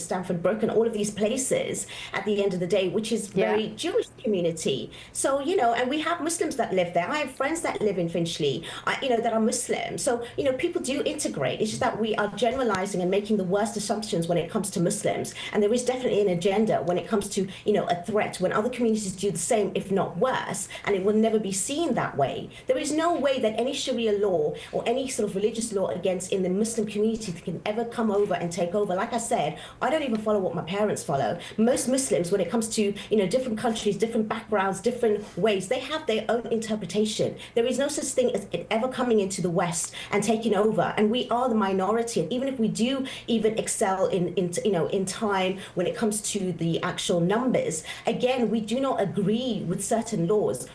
Stamford Brook, and all of these places. At the end of the day, which is very Jewish community. So and we have Muslims that live there. I have friends that live in Finchley, that are Muslim. So people do integrate. It's just that we are generalizing and making the worst assumptions when it comes to Muslims. And there is definitely an agenda when it comes to a threat when other communities do the same, if not worse, and it will never be seen that way. There is no way that any Sharia law or any sort of religious law against in the Muslim community can ever come over and take over. Like I said, I don't even follow what my parents follow. Most Muslims, when it comes to different countries, different backgrounds, different ways, they have their own interpretation. There is no such thing as it ever coming into the West and taking over, and we are the minority. And even if we do even excel in time when it comes to the actual numbers, again, we do not agree with certain laws.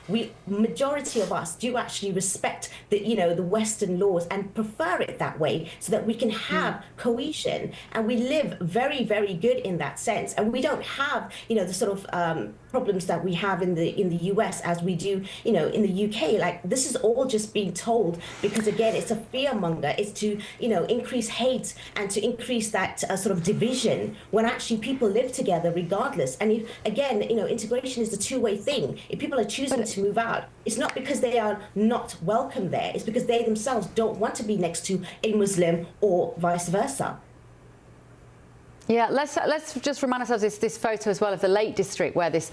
Majority of us do actually respect the Western laws and prefer it that way, so that we can have cohesion, and we live very, very good in that sense. And we don't have the sort of problems that we have in the US as we do in the UK. Like, this is all just being told because, again, it's a fear monger. It's to increase hate and to increase that sort of division, when actually people live together regardless. And if, again, integration is a two-way thing. If people are choosing to move out, it's not because they are not welcome there. It's because they themselves don't want to be next to a Muslim or vice versa. Yeah, let's just remind ourselves this photo as well of the Lake District, where this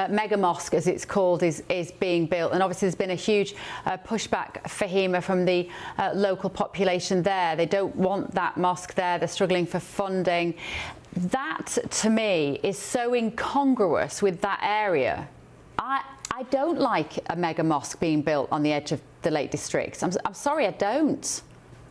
mega mosque, as it's called, is being built. And obviously there's been a huge pushback, Fahima, from the local population there. They don't want that mosque there. They're struggling for funding. That, to me, is so incongruous with that area. I don't like a mega mosque being built on the edge of the Lake District. I'm sorry, I don't.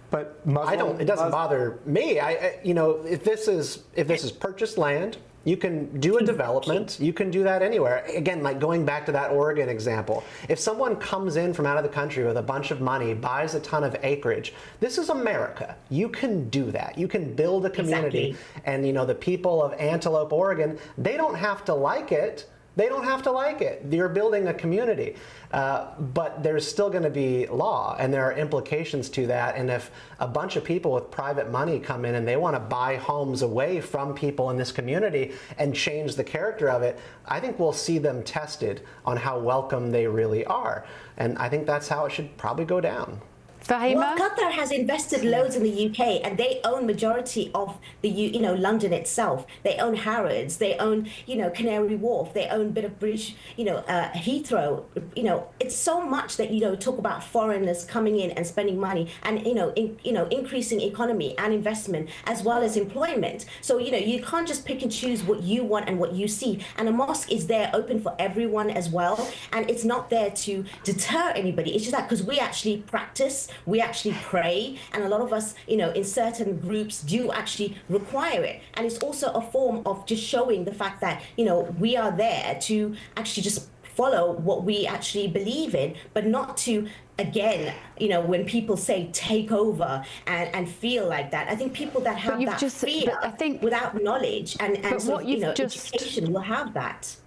But I don't. It doesn't bother me. You know, if this is purchased land, you can do a development. You can do that anywhere. Again, like going back to that Oregon example, if someone comes in from out of the country with a bunch of money, buys a ton of acreage, this is America. You can do that. You can build a community, and you know the people of Antelope, Oregon, they don't have to like it. They don't have to like it. You're building a community. But there's still going to be law, and there are implications to that. And if a bunch of people with private money come in and they want to buy homes away from people in this community and change the character of it, I think we'll see them tested on how welcome they really are. And I think that's how it should probably go down. Fahima? Well, Qatar has invested loads in the UK, and they own majority of the London itself. They own Harrods, they own Canary Wharf, they own a bit of British Heathrow. It's so much that talk about foreigners coming in and spending money, and increasing economy and investment as well as employment. So you can't just pick and choose what you want and what you see. And a mosque is there open for everyone as well, and it's not there to deter anybody. It's just that because we actually practice. We actually pray, and a lot of us, in certain groups do actually require it. And it's also a form of just showing the fact that, we are there to actually just follow what we actually believe in, but not to, again, when people say take over and feel like that. I think people that have that fear without knowledge and sort of, education will have that.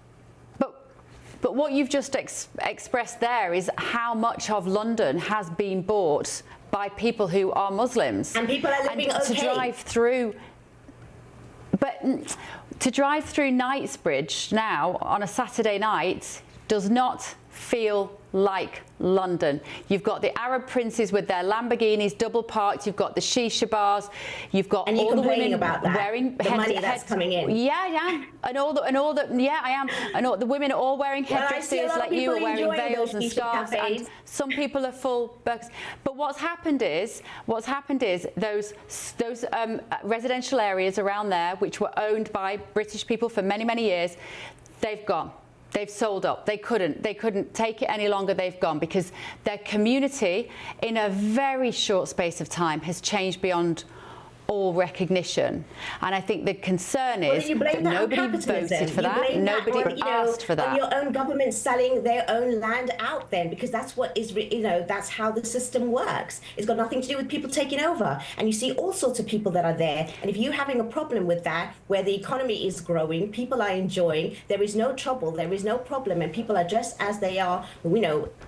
But what you've just expressed there is how much of London has been bought by people who are Muslims. And people are living okay. To drive through Knightsbridge now on a Saturday night does not feel like London. You've got the Arab princes with their Lamborghinis double parked. You've got the shisha bars. You've got all the women about that, wearing the money that's coming in. Yeah, and all the women are all wearing headdresses like you are wearing veils and scarves. And some people are full burqas. But what's happened is those residential areas around there, which were owned by British people for many years, they've gone. They've sold up. They couldn't take it any longer. They've gone because their community, in a very short space of time, has changed beyond all recognition. And I think the concern is that nobody voted for that. Nobody asked for that. On your own government selling their own land out then, because that's what is, that's how the system works. It's got nothing to do with people taking over. And you see all sorts of people that are there. And if you're having a problem with that, where the economy is growing, people are enjoying, there is no trouble, there is no problem, and people are just as they are,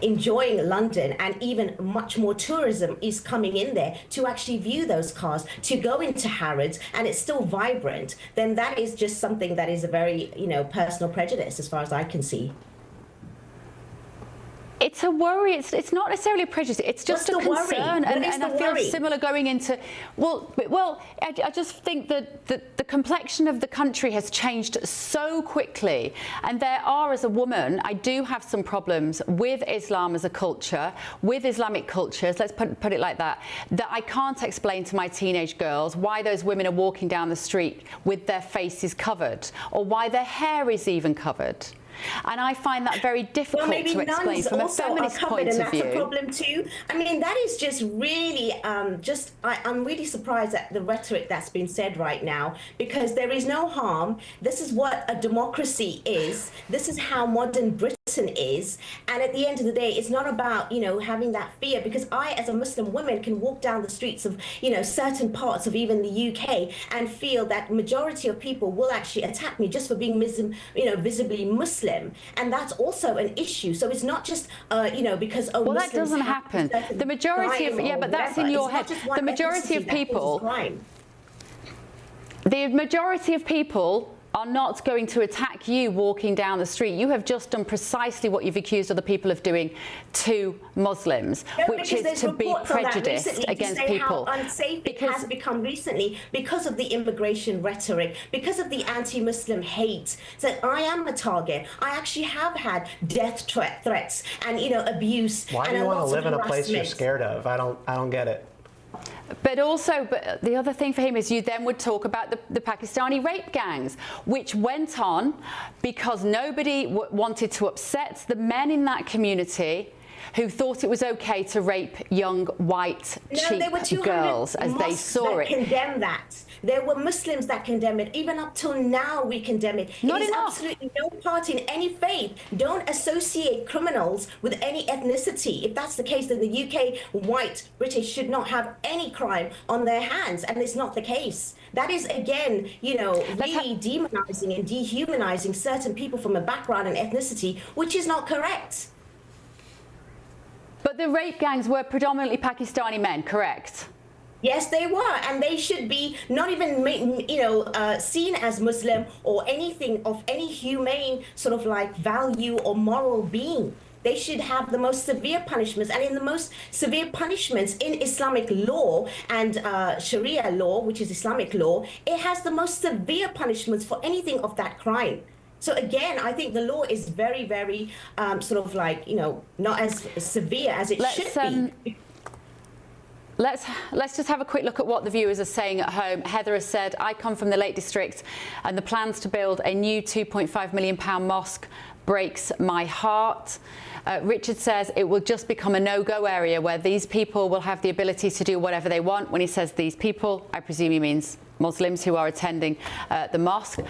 enjoying London, and even much more tourism is coming in there to actually view those cars, to go into Harrods, and it's still vibrant, then that is just something that is a very, personal prejudice as far as I can see. It's a worry. It's not necessarily a prejudice. It's just a concern, and I feel similar going into. I just think that the complexion of the country has changed so quickly, and there are, as a woman, I do have some problems with Islam as a culture, with Islamic cultures. Let's put it like that. That I can't explain to my teenage girls why those women are walking down the street with their faces covered, or why their hair is even covered. And I find that very difficult to explain from a feminist point of view. And that's a problem too. I mean, that is just really, I'm really surprised at the rhetoric that's been said right now, because there is no harm. This is what a democracy is. This is how modern Britain is. And at the end of the day, it's not about, having that fear, because I, as a Muslim woman, can walk down the streets of, certain parts of even the UK and feel that majority of people will actually attack me just for being, visibly Muslim. And that's also an issue. So it's not just, because well, Muslims that doesn't happen. The majority of but that's in your head. The majority of people. The majority of people are not going to attack you walking down the street. You have just done precisely what you've accused other people of doing to Muslims, which is to be prejudiced against people. How unsafe it has become recently because of the immigration rhetoric, because of the anti-Muslim hate. So I am a target. I actually have had death threats and, you know, abuse. Why do you want to live in a place you're scared of? I don't get it. But also, the other thing for him is you then would talk about the Pakistani rape gangs, which went on because nobody wanted to upset the men in that community who thought it was okay to rape young white cheap girls as they saw it. Condemn that. There were Muslims that condemn it. Even up till now, we condemn it. Not it is enough. Absolutely no part in any faith. Don't associate criminals with any ethnicity. If that's the case, then the UK white British should not have any crime on their hands, and it's not the case. That is, again, you know, really demonizing and dehumanizing certain people from a background and ethnicity, which is not correct. But the rape gangs were predominantly Pakistani men, correct? Yes, they were, and they should be not even, you know, seen as Muslim or anything of any humane sort of like value or moral being. They should have the most severe punishments, and in the most severe punishments in Islamic law and Sharia law, which is Islamic law, it has the most severe punishments for anything of that crime. So again, I think the law is very, very sort of like, you know, not as severe as it should be. Let's just have a quick look at what the viewers are saying at home. Heather has said, I come from the Lake District and the plans to build a new £2.5 million mosque breaks my heart. Richard says it will just become a no-go area where these people will have the ability to do whatever they want. When he says these people, I presume he means Muslims who are attending the mosque.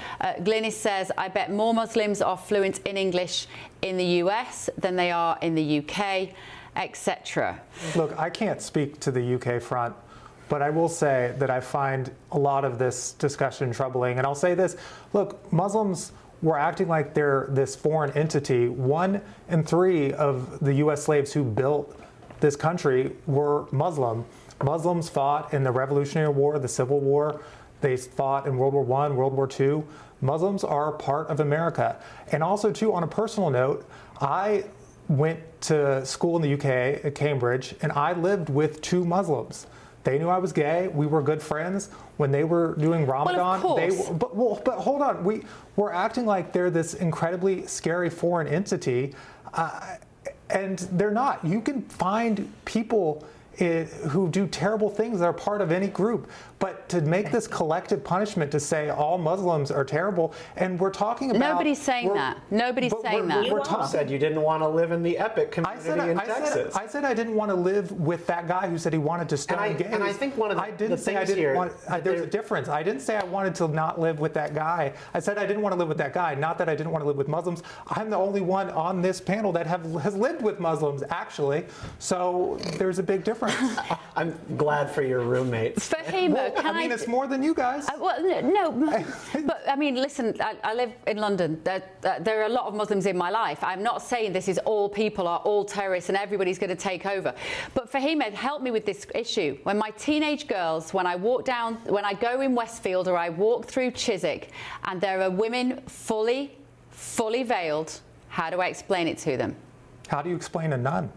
Glynis says, I bet more Muslims are fluent in English in the US than they are in the UK, etc. Look, I can't speak to the UK front, but I will say that I find a lot of this discussion troubling. And I'll say this, look, Muslims were acting like they're this foreign entity. 1 in 3 of the US slaves who built this country were Muslim. Muslims fought in the Revolutionary War, the Civil War. They fought in World War I, World War II. Muslims are part of America. And also, too, on a personal note, I went to school in the UK at Cambridge, and I lived with 2 Muslims. They knew I was gay. We were good friends. When they were doing Ramadan, but hold on. We're acting like they're this incredibly scary foreign entity, and they're not. You can find people who do terrible things that are part of any group. But to make this collective punishment to say all Muslims are terrible, and we're talking about... Nobody's saying that. Nobody's saying that. You said you didn't want to live in the Epic community in Texas. I said I didn't want to live with that guy who said he wanted to stone gays. And I think one of the things here... There's a difference. I didn't say I wanted to not live with that guy. I said I didn't want to live with that guy, not that I didn't want to live with Muslims. I'm the only one on this panel that has lived with Muslims, actually. So there's a big difference. I'm glad for your roommates. Fahima, it's more than you guys. Well, no, but I mean, listen, I live in London. There are a lot of Muslims in my life. I'm not saying this is all people are all terrorists and everybody's going to take over. But Fahima, help me with this issue. When my teenage girls, when I go in Westfield or I walk through Chiswick and there are women fully veiled, how do I explain it to them? How do you explain a nun?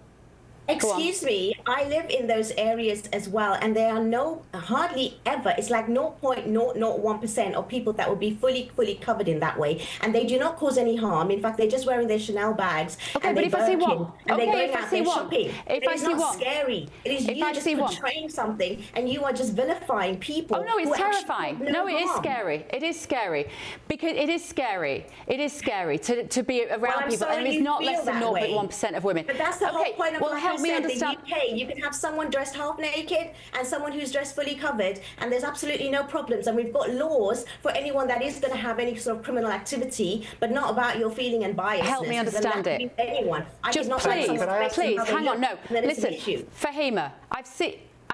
Excuse me, I live in those areas as well, and there are hardly ever, it's like 0.001% of people that would be fully covered in that way, and they do not cause any harm. In fact, they're just wearing their Chanel bags, and they're Birkin, and they're going out there shopping. It's not scary. It is you just portraying something, and you are just vilifying people. Oh no, it's terrifying. No, it is scary. It is scary because it is scary. It is scary to be around people, and it's not less than 0.1% of women. But that's the whole point of help me understand. The UK, you can have someone dressed half naked and someone who's dressed fully covered, and there's absolutely no problems. And we've got laws for anyone that is going to have any sort of criminal activity, but not about your feeling and bias. Help me understand it. Anyone. Just please, hang on. No, listen, Fahima, I've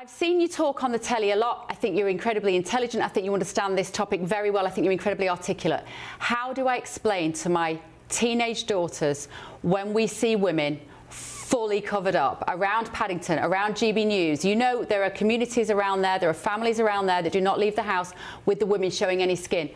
seen you talk on the telly a lot. I think you're incredibly intelligent. I think you understand this topic very well. I think you're incredibly articulate. How do I explain to my teenage daughters when we see women fully covered up around Paddington, around GB News? You know, there are communities around there are families around there that do not leave the house with the women showing any skin.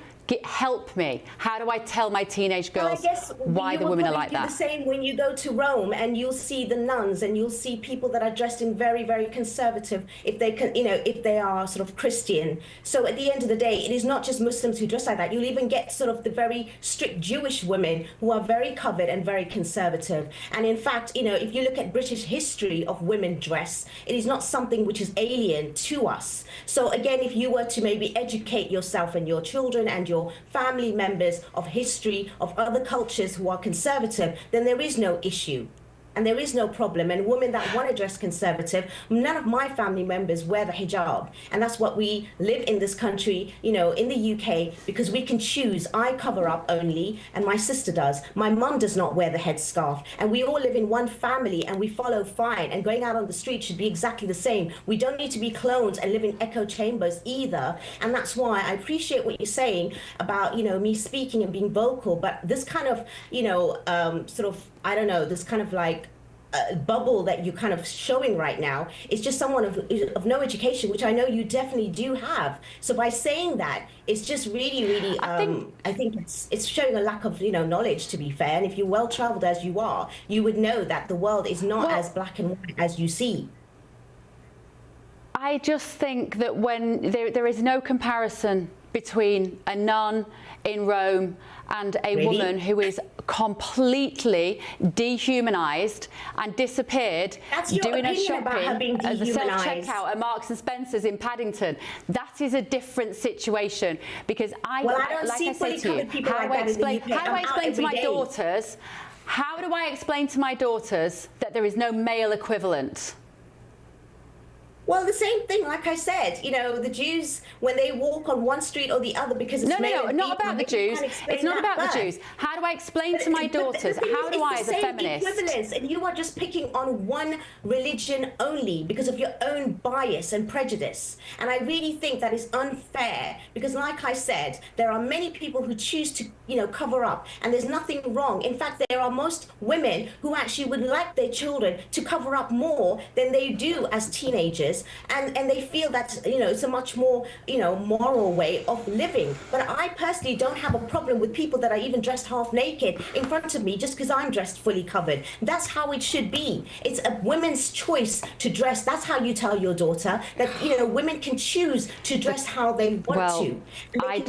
Help me. How do I tell my teenage girls why the women are like that? The same when you go to Rome and you'll see the nuns and you'll see people that are dressed in very, very conservative, if they can, if they are sort of Christian. So at the end of the day, it is not just Muslims who dress like that. You'll even get sort of the very strict Jewish women who are very covered and very conservative. And in fact, if you look at British history of women dress, it is not something which is alien to us. So again, if you were to maybe educate yourself and your children and your family members of history of other cultures who are conservative, then there is no issue. And there is no problem. And women that want to dress conservative, none of my family members wear the hijab. And that's what we live in this country, in the UK, because we can choose. I cover up only, and my sister does. My mum does not wear the headscarf. And we all live in one family, and we follow fine. And going out on the street should be exactly the same. We don't need to be clones and live in echo chambers either. And that's why I appreciate what you're saying about, me speaking and being vocal. But this kind of, this kind of like bubble that you're kind of showing right now is just someone of no education, which I know you definitely do have. So by saying that, it's just really, I think it's showing a lack of, knowledge, to be fair. And if you're well-traveled as you are, you would know that the world is not as black and white as you see. I just think that when there is no comparison between a nun in Rome and a woman who is completely dehumanized and disappeared doing a shopping as a self-checkout at Marks and Spencer's in Paddington. That is a different situation, because how do I explain to my daughters that there is no male equivalent? Well, the same thing, like I said, the Jews, when they walk on one street or the other, because it's not about the Jews. It's not about the Jews. How do I explain to my daughters? How do I, as a feminist? Equivalence, and you are just picking on one religion only because of your own bias and prejudice. And I really think that is unfair, because like I said, there are many people who choose to, cover up, and there's nothing wrong. In fact, there are most women who actually would like their children to cover up more than they do as teenagers. And they feel that, it's a much more, moral way of living. But I personally don't have a problem with people that are even dressed half naked in front of me just because I'm dressed fully covered. That's how it should be. It's a women's choice to dress. That's how you tell your daughter that, women can choose to dress how they want to. I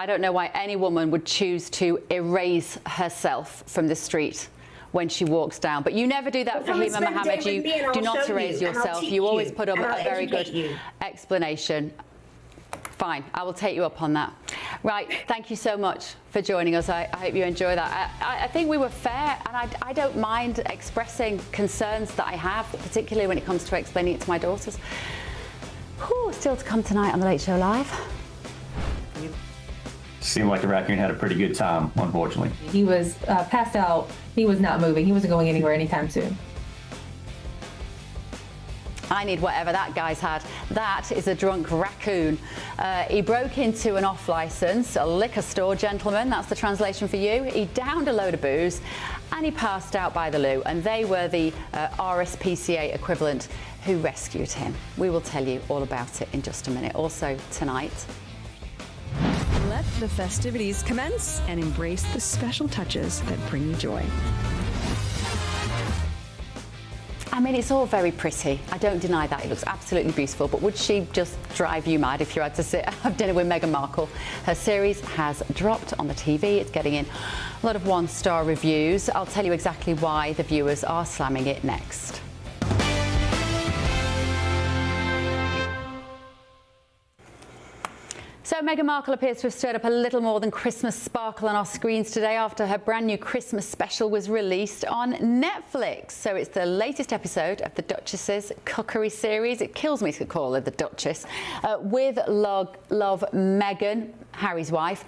don't know why any woman would choose to erase herself from the street when she walks down. But you never do that for Hima Mohammed. You do not erase yourself. You always put up a very good explanation. Fine, I will take you up on that. Right, thank you so much for joining us. I hope you enjoy that. I think we were fair, and I don't mind expressing concerns that I have, particularly when it comes to explaining it to my daughters. Whew, still to come tonight on The Late Show Live. Seemed like the raccoon had a pretty good time, unfortunately. He was passed out. He was not moving. He wasn't going anywhere anytime soon. I need whatever that guy's had. That is a drunk raccoon. He broke into an off-licence, a liquor store, gentlemen. That's the translation for you. He downed a load of booze and he passed out by the loo. And they were the RSPCA equivalent who rescued him. We will tell you all about it in just a minute. Also tonight, let the festivities commence and embrace the special touches that bring you joy. I mean, it's all very pretty. I don't deny that. It looks absolutely beautiful. But would she just drive you mad if you had to sit and have dinner with Meghan Markle? Her series has dropped on the TV. It's getting in a lot of one-star reviews. I'll tell you exactly why the viewers are slamming it next. So Meghan Markle appears to have stirred up a little more than Christmas sparkle on our screens today after her brand new Christmas special was released on Netflix. So it's the latest episode of the Duchess's cookery series. It kills me to call her the Duchess. With Love Meghan, Harry's wife.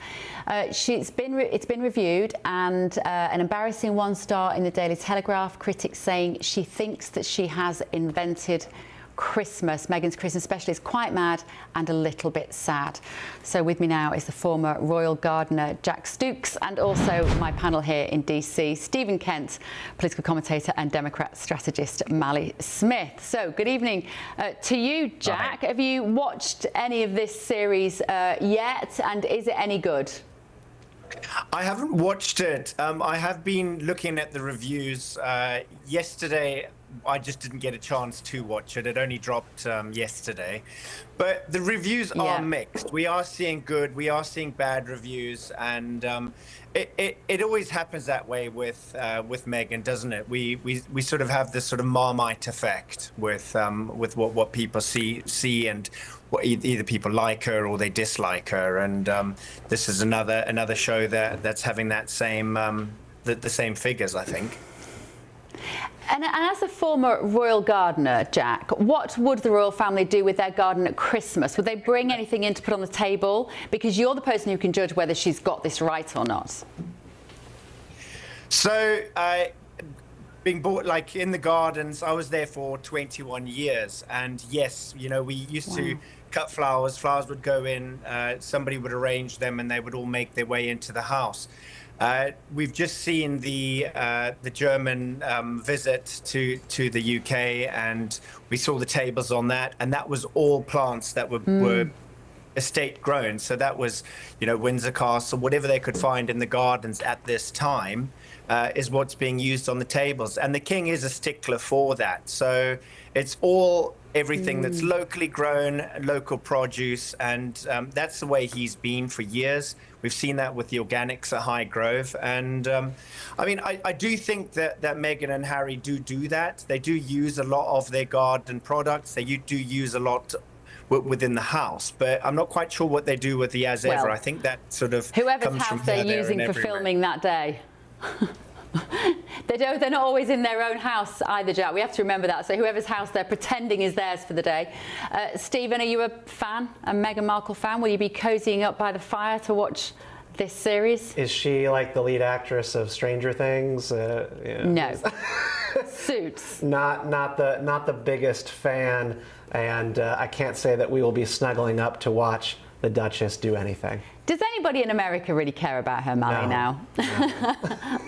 It's been reviewed, and an embarrassing 1 star in the Daily Telegraph. Critics saying she thinks that she has invented Christmas. Meghan's Christmas special is quite mad and a little bit sad. So with me now is the former royal gardener Jack Stooks, and also my panel here in DC, Stephen Kent, political commentator, and Democrat strategist Mally Smith. So good evening to you, Jack. Have you watched any of this series yet, and is it any good? I haven't watched it. I have been looking at the reviews. Yesterday, I just didn't get a chance to watch it. It only dropped yesterday. But the reviews are mixed. We are seeing good, we are seeing bad reviews, and it always happens that way with Meghan, doesn't it? We sort of have this sort of Marmite effect with what people see and what either people like her or they dislike her, and this is another show that's having that same the same figures, I think. And as a former royal gardener, Jack, what would the royal family do with their garden at Christmas? Would they bring anything in to put on the table? Because you're the person who can judge whether she's got this right or not. So, being bought like in the gardens, I was there for 21 years, and yes, you know, we used to cut flowers. Flowers would go in, somebody would arrange them, and they would all make their way into the house. We've just seen the German visit to the UK, and we saw the tables on that, and that was all plants that were estate grown. So that was, you know, Windsor Castle, whatever they could find in the gardens at this time is what's being used on the tables. And the king is a stickler for that. So it's all everything that's locally grown, local produce, and that's the way he's been for years. We've seen that with the organics at Highgrove, and I mean, I do think that Meghan and Harry do that. They do use a lot of their garden products. They do use a lot within the house, but I'm not quite sure what they do with the as ever. I think that sort of whoever's house they're using for filming that day. They're not always in their own house either, Jack. We have to remember that. So whoever's house they're pretending is theirs for the day. Stephen, are you a fan, a Meghan Markle fan? Will you be cozying up by the fire to watch this series? Is she like the lead actress of Stranger Things? No. Suits. Not the biggest fan, and I can't say that we will be snuggling up to watch the Duchess do anything. Does anybody in America really care about her, Mally, now?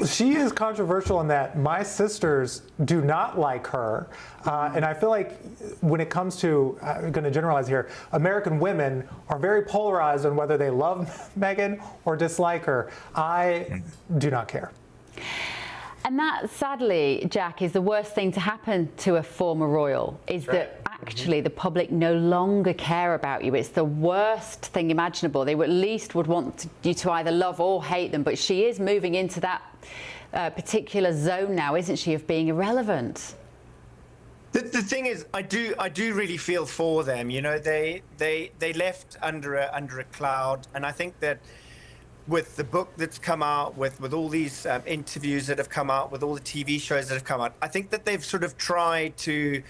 She is controversial in that my sisters do not like her. And I feel like when it comes to, I'm going to generalize here, American women are very polarized on whether they love Meghan or dislike her. I do not care. And that, sadly, Jack, is the worst thing to happen to a former royal, is that actually the public no longer care about you. It's the worst thing imaginable. They at least would want you to either love or hate them, but she is moving into that particular zone now, isn't she, of being irrelevant? The thing is, I do really feel for them. You know, they left under a cloud, and I think that with the book that's come out, with all these interviews that have come out, with all the TV shows that have come out, I think that they've sort of tried to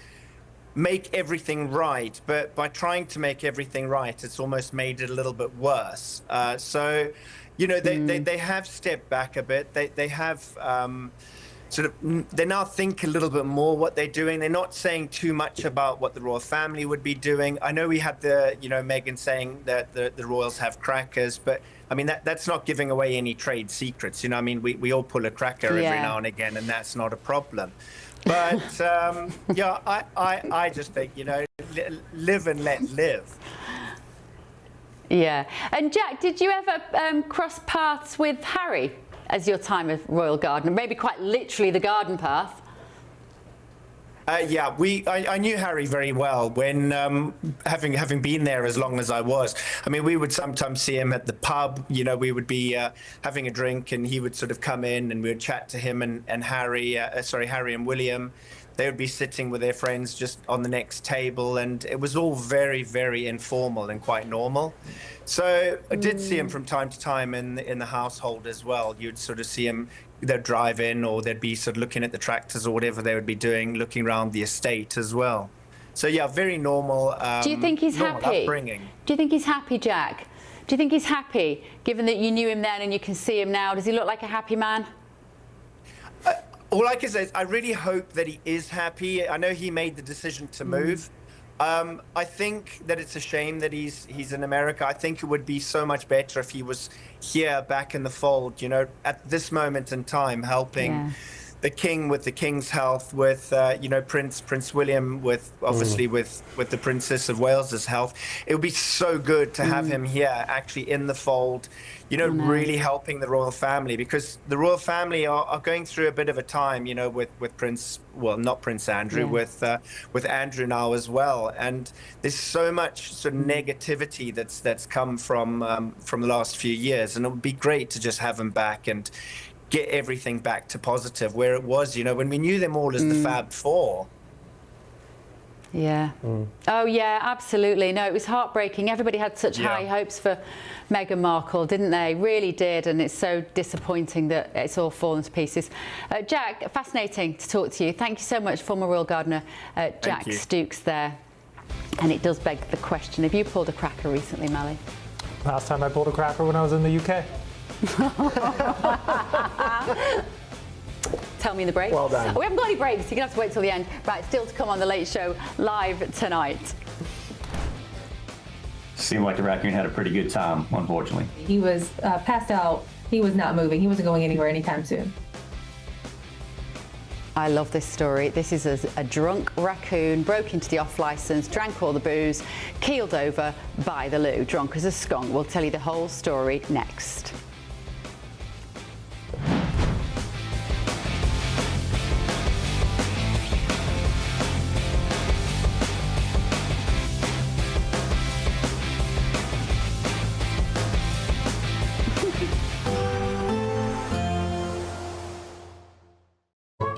make everything right, but by trying to make everything right, it's almost made it a little bit worse. So, you know, they have stepped back a bit. They have they now think a little bit more what they're doing. They're not saying too much about what the royal family would be doing. I know we had Meghan saying that the royals have crackers, but I mean, that's not giving away any trade secrets. You know, I mean, we all pull a cracker every now and again, and that's not a problem. But yeah, I just think, you know, live and let live. Yeah. And Jack, did you ever cross paths with Harry as your time as royal gardener? Maybe quite literally the garden path. Yeah, I knew Harry very well when having been there as long as I was. I mean, we would sometimes see him at the pub. You know, we would be having a drink, and he would sort of come in, and we would chat to him and Harry and William. They would be sitting with their friends just on the next table, and it was all very, very informal and quite normal. So I did see him from time to time in the household as well. You'd sort of see him. They'd drive in, or they'd be sort of looking at the tractors or whatever they would be doing, looking around the estate as well. So yeah, very normal. Do you think he's happy? Upbringing. Do you think he's happy, Jack? Do you think he's happy, given that you knew him then and you can see him now? Does he look like a happy man? All I can say is I really hope that he is happy. I know he made the decision to move. I think that it's a shame that he's in America. I think it would be so much better if he was here, back in the fold, you know, at this moment in time, helping the king with the king's health, with you know, Prince William, with obviously with the Princess of Wales's health. It would be so good to have him here, actually in the fold, you know, really helping the royal family, because the royal family are going through a bit of a time, you know, with Prince, well, not Prince Andrew, with Andrew now as well. And there's so much sort of negativity that's come from the last few years, and it would be great to just have him back and get everything back to positive where it was, you know, when we knew them all as the Fab Four. Yeah. Oh, yeah, absolutely. No, it was heartbreaking. Everybody had such high hopes for Meghan Markle, didn't they? Really did. And it's so disappointing that it's all fallen to pieces. Jack, fascinating to talk to you. Thank you so much, former Royal Gardener Jack Stooks there. And it does beg the question, have you pulled a cracker recently, Mally? Last time I pulled a cracker when I was in the UK. Tell me in the break. Well done. Oh, we haven't got any breaks. You're going to have to wait till the end. Right, still to come on The Late Show live tonight. Seemed like the raccoon had a pretty good time, unfortunately. He was passed out. He was not moving. He wasn't going anywhere anytime soon. I love this story. This is a drunk raccoon broke into the off licence, drank all the booze, keeled over by the loo, drunk as a skunk. We'll tell you the whole story next.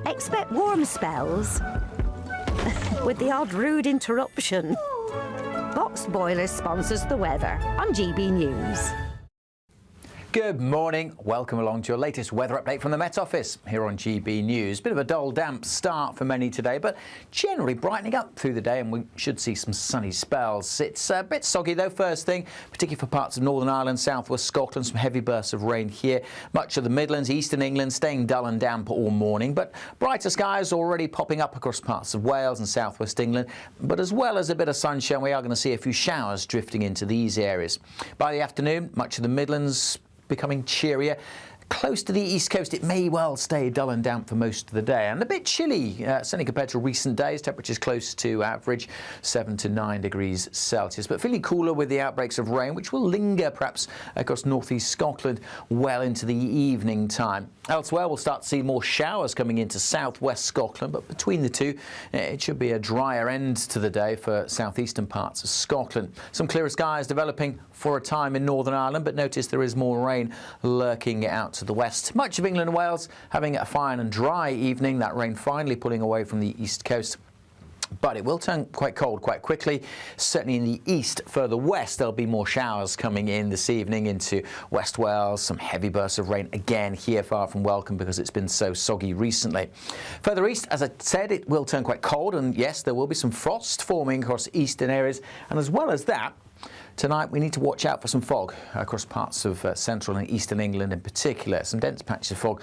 Expect warm spells with the odd rude interruption. Boxed Boilers sponsors the weather on GB News. Good morning. Welcome along to your latest weather update from the Met Office here on GB News. Bit of a dull, damp start for many today, but generally brightening up through the day, and we should see some sunny spells. It's a bit soggy though, first thing, particularly for parts of Northern Ireland, southwest Scotland, some heavy bursts of rain here. Much of the Midlands, eastern England staying dull and damp all morning, but brighter skies already popping up across parts of Wales and southwest England. But as well as a bit of sunshine, we are going to see a few showers drifting into these areas. By the afternoon, much of the Midlands becoming cheerier. Close to the east coast, it may well stay dull and damp for most of the day, and a bit chilly, certainly compared to recent days. Temperatures close to average, 7 to 9 degrees Celsius, but feeling cooler with the outbreaks of rain, which will linger perhaps across northeast Scotland well into the evening time. Elsewhere, we'll start to see more showers coming into southwest Scotland, but between the two, it should be a drier end to the day for southeastern parts of Scotland. Some clearer skies developing for a time in Northern Ireland, but notice there is more rain lurking out to the west. Much of England and Wales having a fine and dry evening, that rain finally pulling away from the east coast. But it will turn quite cold quite quickly. Certainly in the east, further west, there'll be more showers coming in this evening into West Wales. Some heavy bursts of rain again here, far from welcome because it's been so soggy recently. Further east, as I said, it will turn quite cold, and yes, there will be some frost forming across eastern areas. And as well as that, tonight we need to watch out for some fog across parts of central and eastern England in particular. Some dense patches of fog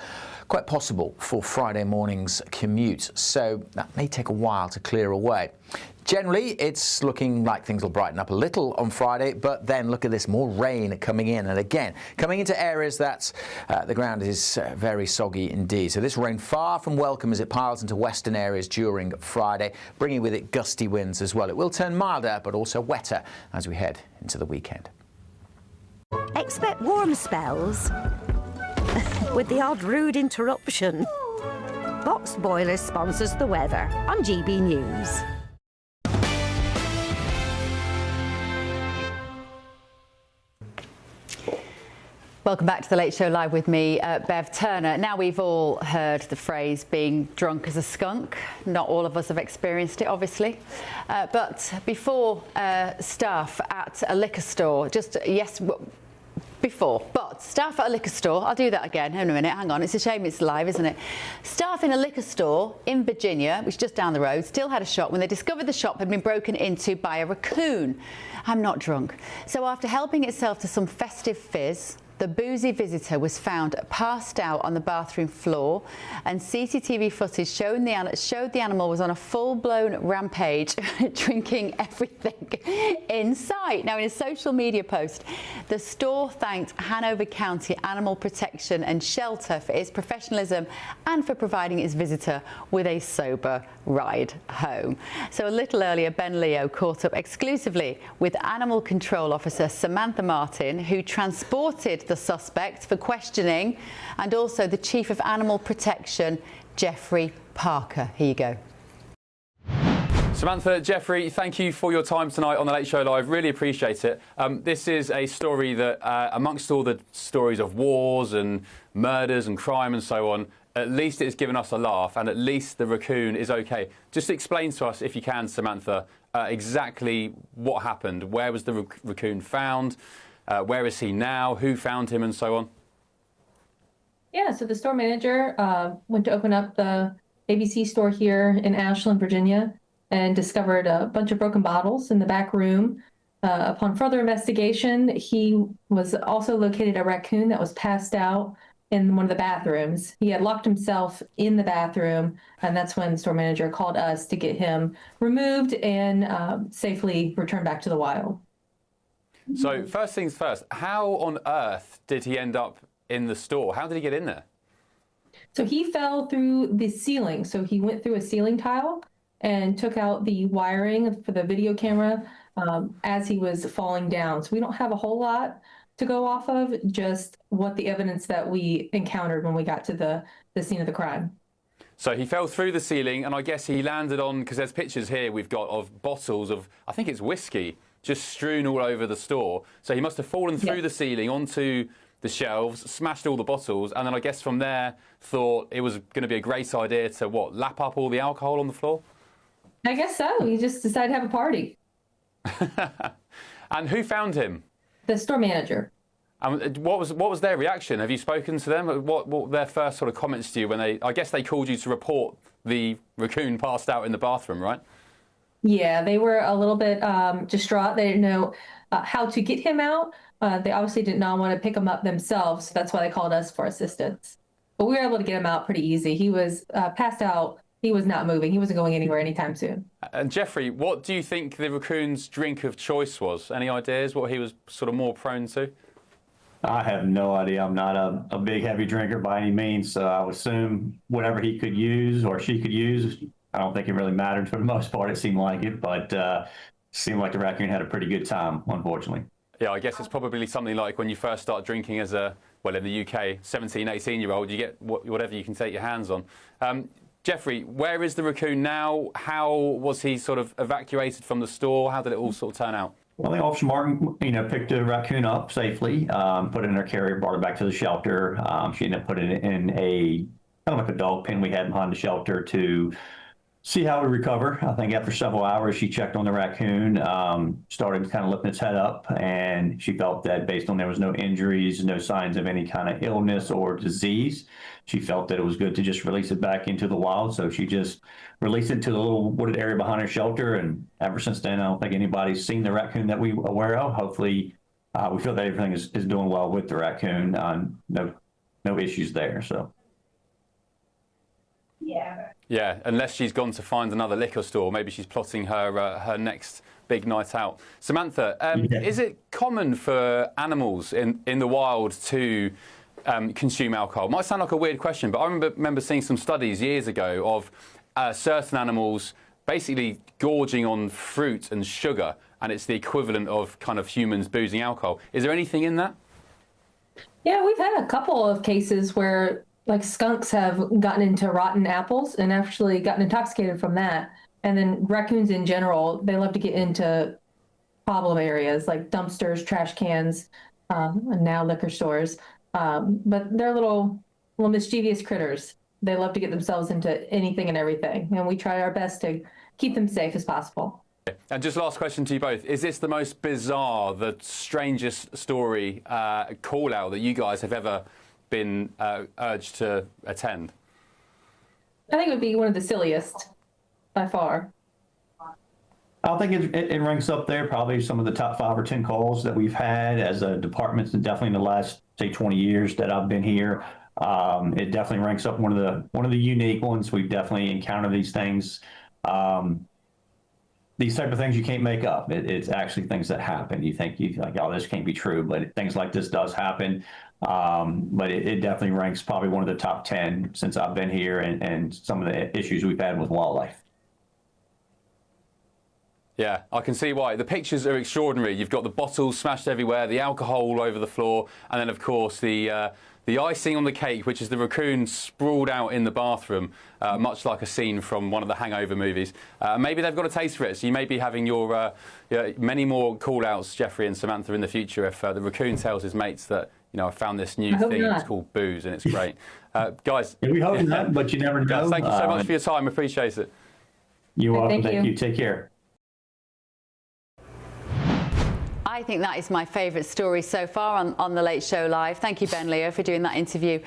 quite possible for Friday morning's commute, so that may take a while to clear away. Generally, it's looking like things will brighten up a little on Friday, but then look at this, more rain coming in, and again, coming into areas that the ground is very soggy indeed. So this rain far from welcome as it piles into western areas during Friday, bringing with it gusty winds as well. It will turn milder, but also wetter as we head into the weekend. Expect warm spells with the odd rude interruption. Boxed Boilers sponsors the weather on GB News. Welcome back to The Late Show Live with me, Bev Turner. Now, we've all heard the phrase being drunk as a skunk. Not all of us have experienced it, obviously. But before staff at a liquor store, staff at a liquor store, I'll do that again in a minute, hang on, it's a shame it's live, isn't it? Staff in a liquor store in Virginia, which is just down the road, still had a shop when they discovered the shop had been broken into by a raccoon. I'm not drunk. So after helping itself to some festive fizz, The boozy visitor was found passed out on the bathroom floor, and CCTV footage showed the animal was on a full-blown rampage, drinking everything in sight. Now, in a social media post, the store thanked Hanover County Animal Protection and Shelter for its professionalism and for providing its visitor with a sober ride home. So a little earlier, Ben Leo caught up exclusively with Animal Control Officer Samantha Martin, who transported the suspect for questioning, and also the Chief of Animal Protection, Jeffrey Parker. Here you go. Samantha, Jeffrey, thank you for your time tonight on The Late Show Live. Really appreciate it. This is a story that, amongst all the stories of wars and murders and crime and so on, at least it's given us a laugh, and at least the raccoon is okay. Just explain to us, if you can, Samantha, exactly what happened. Where was the raccoon found? Where is he now? Who found him, and so on? Yeah, so the store manager went to open up the ABC store here in Ashland, Virginia, and discovered a bunch of broken bottles in the back room. Upon further investigation, he was also located a raccoon that was passed out in one of the bathrooms. He had locked himself in the bathroom, and that's when the store manager called us to get him removed and safely returned back to the wild. So first things first, how on earth did he end up in the store? How did he get in there? So he fell through the ceiling. So he went through a ceiling tile and took out the wiring for the video camera as he was falling down. So we don't have a whole lot to go off of, just what the evidence that we encountered when we got to the scene of the crime. So he fell through the ceiling, and I guess he landed on, because there's pictures here we've got of bottles of, I think it's whiskey, just strewn all over the store. So he must have fallen through the ceiling onto the shelves, smashed all the bottles, and then I guess from there thought it was going to be a great idea to, what, lap up all the alcohol on the floor? I guess so. He just decided to have a party. And who found him? The store manager. And what was their reaction? Have you spoken to them? What were their first sort of comments to you when they, I guess they called you to report the raccoon passed out in the bathroom, right? Yeah, they were a little bit distraught. They didn't know how to get him out. They obviously did not want to pick him up themselves. So that's why they called us for assistance. But we were able to get him out pretty easy. He was passed out. He was not moving. He wasn't going anywhere anytime soon. And Jeffrey, what do you think the raccoon's drink of choice was? Any ideas what he was sort of more prone to? I have no idea. I'm not a big heavy drinker by any means, so I would assume whatever he could use or she could use. I don't think it really mattered for the most part. It seemed like it, but seemed like the raccoon had a pretty good time, unfortunately. Yeah, I guess it's probably something like when you first start drinking as a, well, in the UK, 17, 18-year-old, you get whatever you can take your hands on. Jeffrey, where is the raccoon now? How was he sort of evacuated from the store? How did it all sort of turn out? Well, the Officer Martin, picked the raccoon up safely, put it in her carrier, brought it back to the shelter. She ended up putting it in a kind of like a dog pen we had behind the shelter to see how it would recover. I think after several hours, she checked on the raccoon, started kind of lifting its head up, and she felt that based on there was no injuries, no signs of any kind of illness or disease, she felt that it was good to just release it back into the wild. So she just released it to the little wooded area behind her shelter, and ever since then, I don't think anybody's seen the raccoon that we're aware of. Hopefully, we feel that everything is doing well with the raccoon. No issues there. So. Yeah, unless she's gone to find another liquor store. Maybe she's plotting her next big night out. Samantha, is it common for animals in the wild to consume alcohol? Might sound like a weird question, but I remember seeing some studies years ago of certain animals basically gorging on fruit and sugar, and it's the equivalent of kind of humans boozing alcohol. Is there anything in that? Yeah, we've had a couple of cases where like skunks have gotten into rotten apples and actually gotten intoxicated from that. And then raccoons in general, they love to get into problem areas like dumpsters, trash cans, and now liquor stores. But they're little mischievous critters. They love to get themselves into anything and everything. And we try our best to keep them safe as possible. And just last question to you both. Is this the most bizarre, the strangest story call out that you guys have ever been urged to attend? I think it would be one of the silliest by far. I think it ranks up there, probably some of the top 5 or 10 calls that we've had as a department, definitely in the last say 20 years that I've been here. It definitely ranks up one of the unique ones. We've definitely encountered these things. These type of things you can't make up. It's actually things that happen. You think like, oh, this can't be true, but things like this does happen. But it definitely ranks probably one of the top 10 since I've been here, and some of the issues we've had with wildlife. Yeah, I can see why. The pictures are extraordinary. You've got the bottles smashed everywhere, the alcohol all over the floor, and then, of course, the icing on the cake, which is the raccoon sprawled out in the bathroom, much like a scene from one of the Hangover movies. Maybe they've got a taste for it, so you may be having your many more call-outs, Jeffrey and Samantha, in the future if the raccoon tells his mates that, you know, I found this new thing, it's called booze, and it's great. Guys. Yeah, we hope not, but you never know. Guys, thank you so much for your time. Appreciate it. You're welcome. Thank you. Take care. I think that is my favourite story so far on The Late Show Live. Thank you, Ben Leo, for doing that interview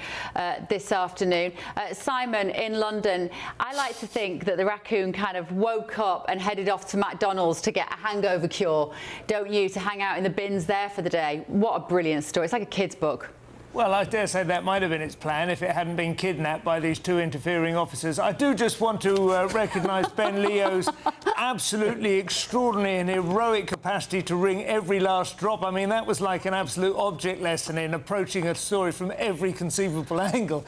this afternoon. Simon, in London, I like to think that the raccoon kind of woke up and headed off to McDonald's to get a hangover cure, don't you, to hang out in the bins there for the day. What a brilliant story. It's like a kid's book. Well, I dare say that might have been its plan if it hadn't been kidnapped by these two interfering officers. I do just want to recognise Ben Leo's absolutely extraordinary and heroic capacity to wring every last drop. I mean, that was like an absolute object lesson in approaching a story from every conceivable angle.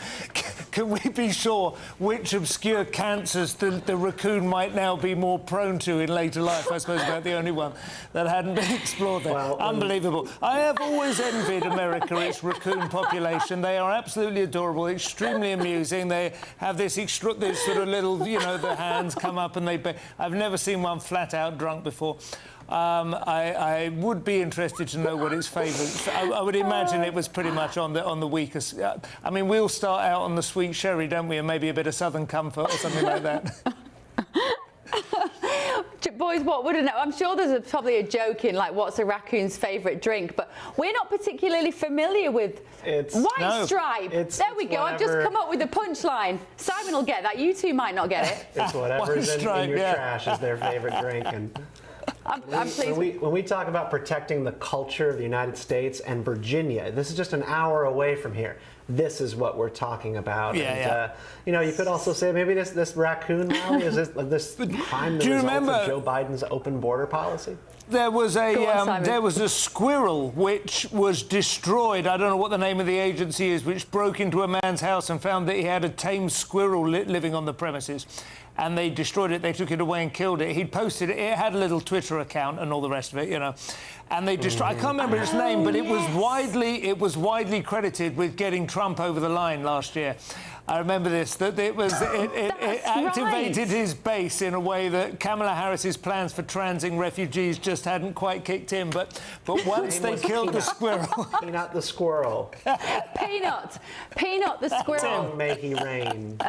Can we be sure which obscure cancers the raccoon might now be more prone to in later life? I suppose about the only one that hadn't been explored there. Well, unbelievable. I have always envied America, its raccoon population. They are absolutely adorable, extremely amusing. They have this sort of little, you know, the hands come up and I've never seen one flat out drunk before. I would be interested to know what its favourite. I would imagine it was pretty much on the weakest. I mean, we'll start out on the sweet sherry, don't we, and maybe a bit of Southern Comfort or something like that. Boys, what wouldn't know? I'm sure there's probably a joke in, like, what's a raccoon's favourite drink, but we're not particularly familiar with White Stripe. There we go. I've just come up with the punchline. Simon will get that. You two might not get it. It's whatever's in your trash is their favourite drink. And I'm pleased. When we talk about protecting the culture of the United States and Virginia, this is just an hour away from here. This is what we're talking about. You know, you could also say maybe this raccoon rally is this crime the result of Joe Biden's open border policy? There was a squirrel which was destroyed. I don't know what the name of the agency is, which broke into a man's house and found that he had a tame squirrel living on the premises. And they destroyed it. They took it away and killed it. He'd posted it. It had a little Twitter account and all the rest of it, you know. And they destroyed. I can't remember its name, but it was widely credited with getting Trump over the line last year. I remember this. That it activated his base in a way that Kamala Harris's plans for transing refugees just hadn't quite kicked in. But once they killed the squirrel, Peanut the squirrel. Peanut the squirrel. May he reign.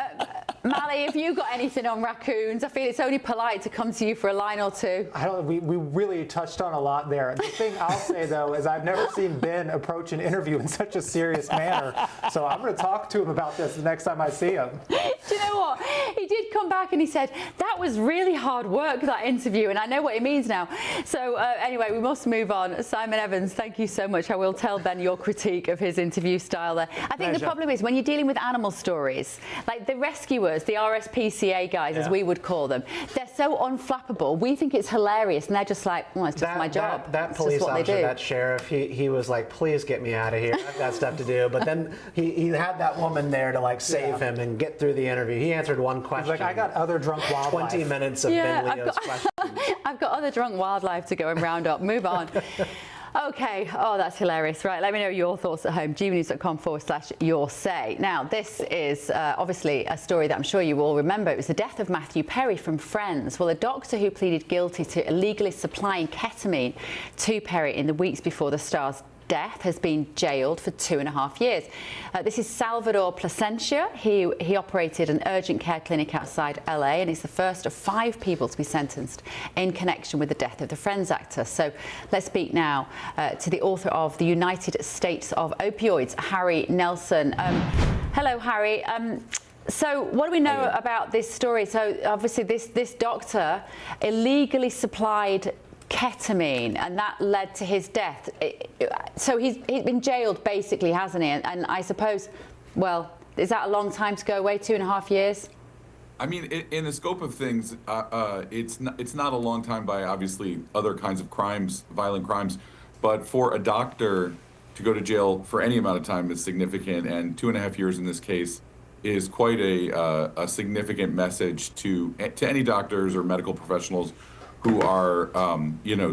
Mally, have you got anything on raccoons? I feel it's only polite to come to you for a line or two. We really touched on a lot there. The thing I'll say, though, is I've never seen Ben approach an interview in such a serious manner. So I'm going to talk to him about this the next time I see him. Do you know what? He did come back and he said, that was really hard work, that interview, and I know what it means now. So anyway, we must move on. Simon Evans, thank you so much. I will tell Ben your critique of his interview style there. I think the problem is when you're dealing with animal stories, like the rescuers, the RSPCA guys, as we would call them, they're so unflappable. We think it's hilarious, and they're just like, well, it's just my job. That police officer, that sheriff, he was like, please get me out of here. I've got stuff to do. But then he had that woman there to like save him and get through the interview. He answered one question. He's like, I got other drunk wildlife. 20 minutes of Ben Leo's questions. I've got other drunk wildlife to go and round up. Move on. Okay, oh, that's hilarious. Right, let me know your thoughts at home. gbnews.com/your say. Now, this is obviously a story that I'm sure you all remember. It was the death of Matthew Perry from Friends. Well, a doctor who pleaded guilty to illegally supplying ketamine to Perry in the weeks before the star's death has been jailed for 2.5 years. This is Salvador Plasencia. He operated an urgent care clinic outside LA, and he's the first of 5 people to be sentenced in connection with the death of the Friends actor. So let's speak now to the author of The United States of Opioids, Harry Nelson. Hello, Harry. So what do we know about this story? So obviously this doctor illegally supplied ketamine, and that led to his death. So he's been jailed, basically, hasn't he? And I suppose, well, is that a long time to go away, 2.5 years? I mean, in the scope of things, it's not a long time by obviously other kinds of crimes, violent crimes, but for a doctor to go to jail for any amount of time is significant, and 2.5 years in this case is quite a significant message to any doctors or medical professionals who are,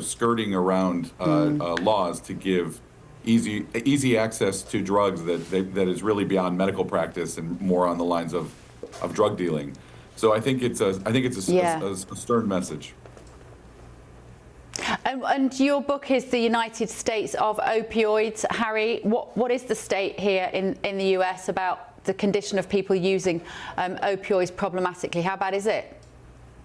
skirting around laws to give easy access to drugs that is really beyond medical practice and more on the lines of drug dealing. So I think it's a stern message. And your book is The United States of Opioids. Harry, what is the state here in the US about the condition of people using opioids problematically? How bad is it?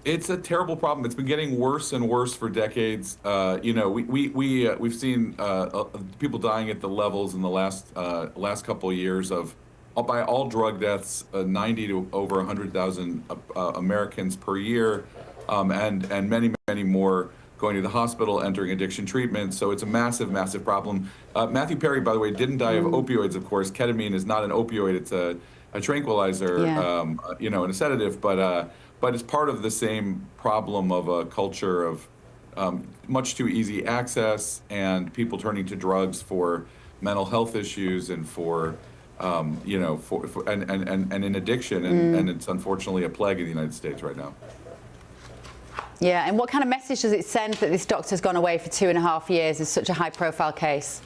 It's a terrible problem. It's been getting worse and worse for decades. We've seen people dying at the levels in the last couple of years of, by all drug deaths, 90 to over 100,000 Americans per year, and many more going to the hospital, entering addiction treatment. So it's a massive, massive problem. Matthew Perry, by the way, didn't die of opioids, of course. Ketamine is not an opioid. It's a tranquilizer, and a sedative, but it's part of the same problem of a culture of much too easy access and people turning to drugs for mental health issues and for in addiction, and it's unfortunately a plague in the United States right now. Yeah, and what kind of message does it send that this doctor's gone away for 2.5 years? Is such a high-profile case?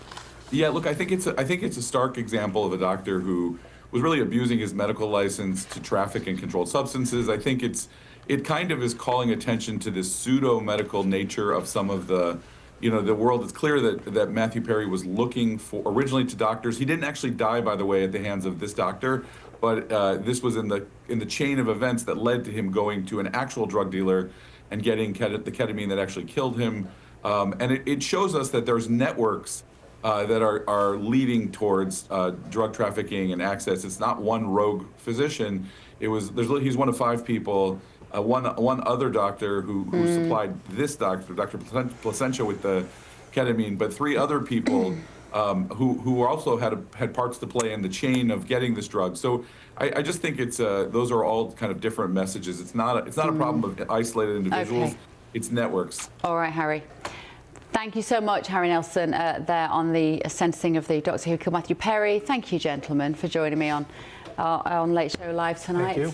Yeah, look, I think it's a stark example of a doctor who was really abusing his medical license to traffic in controlled substances. I think it kind of is calling attention to this pseudo-medical nature of some of the world. It's clear that Matthew Perry was looking for originally to doctors. He didn't actually die, by the way, at the hands of this doctor, but this was in the chain of events that led to him going to an actual drug dealer and getting the ketamine that actually killed him. And it shows us that there's networks that are leading towards drug trafficking and access. It's not one rogue physician. He's one of 5 people. One other doctor who supplied this doctor, Dr. Placentia, with the ketamine, but 3 other people who also had parts to play in the chain of getting this drug. So I just think those are all kind of different messages. It's not a problem of isolated individuals. Okay. It's networks. All right, Harry. Thank you so much, Harry Nelson, there on the sentencing of the Doctor Who killed Matthew Perry. Thank you, gentlemen, for joining me on Late Show Live tonight. Thank you.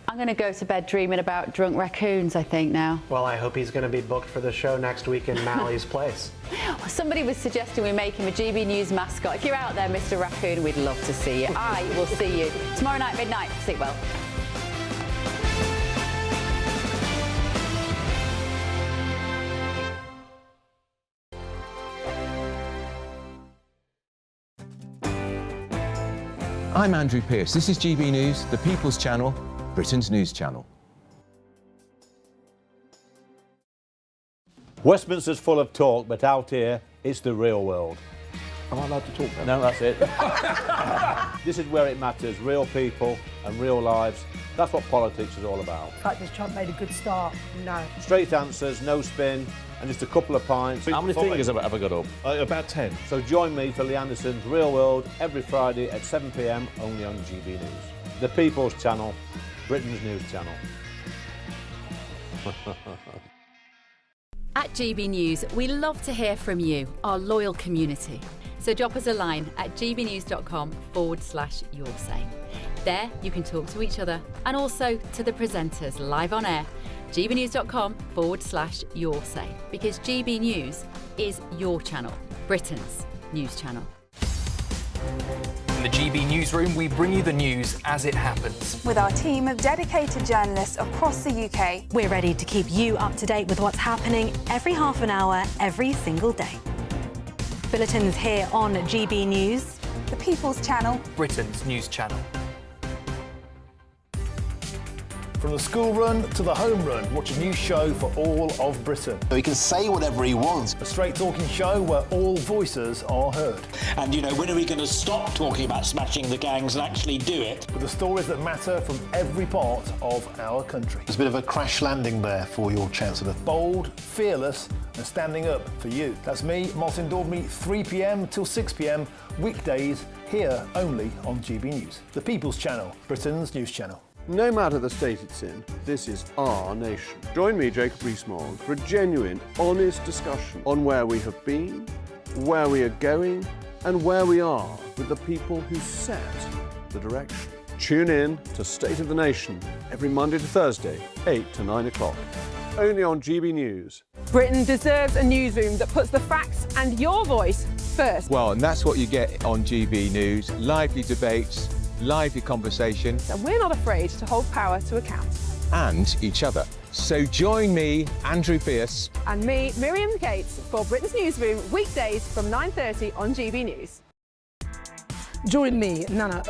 I'm going to go to bed dreaming about drunk raccoons, I think, now. Well, I hope he's going to be booked for the show next week in Mally's place. Well, somebody was suggesting we make him a GB News mascot. If you're out there, Mr. Raccoon, we'd love to see you. I will see you tomorrow night, midnight. Sleep well. I'm Andrew Pearce. This is GB News, the People's Channel, Britain's news channel. Westminster's full of talk, but out here, it's the real world. Am I allowed to talk then? No, that's it. This is where it matters, real people and real lives. That's what politics is all about. The fact that Trump made a good start, no. Straight answers, no spin, and just a couple of pints. How many fingers have I got up? About 10. So join me for Lee Anderson's Real World every Friday at 7 p.m. only on GB News. The People's Channel, Britain's news channel. At GB News, we love to hear from you, our loyal community. So drop us a line at gbnews.com/yoursay. There you can talk to each other and also to the presenters live on air. gbnews.com/yoursay, because GB News is your channel, Britain's news channel. In the GB Newsroom, we bring you the news as it happens. With our team of dedicated journalists across the UK, we're ready to keep you up to date with what's happening every half an hour, every single day. Bulletins here on GB News, the People's Channel, Britain's news channel. From the school run to the home run, watch a new show for all of Britain. He can say whatever he wants. A straight talking show where all voices are heard. And, you know, when are we going to stop talking about smashing the gangs and actually do it? With the stories that matter from every part of our country. There's a bit of a crash landing there for your Chancellor. Bold, fearless and standing up for you. That's me, Martin Daubney, 3 p.m. till 6 p.m. weekdays, here only on GB News. The People's Channel, Britain's news channel. No matter the state it's in, this is our nation. Join me, Jacob Rees-Mogg, for a genuine, honest discussion on where we have been, where we are going, and where we are with the people who set the direction. Tune in to State of the Nation every Monday to Thursday, 8 to 9 o'clock. Only on GB News. Britain deserves a newsroom that puts the facts and your voice first. Well, and that's what you get on GB News. Lively debates, lively conversation. And we're not afraid to hold power to account. And each other. So join me, Andrew Pierce. And me, Miriam Gates, for Britain's Newsroom, weekdays from 9:30 on GB News. Join me, Nana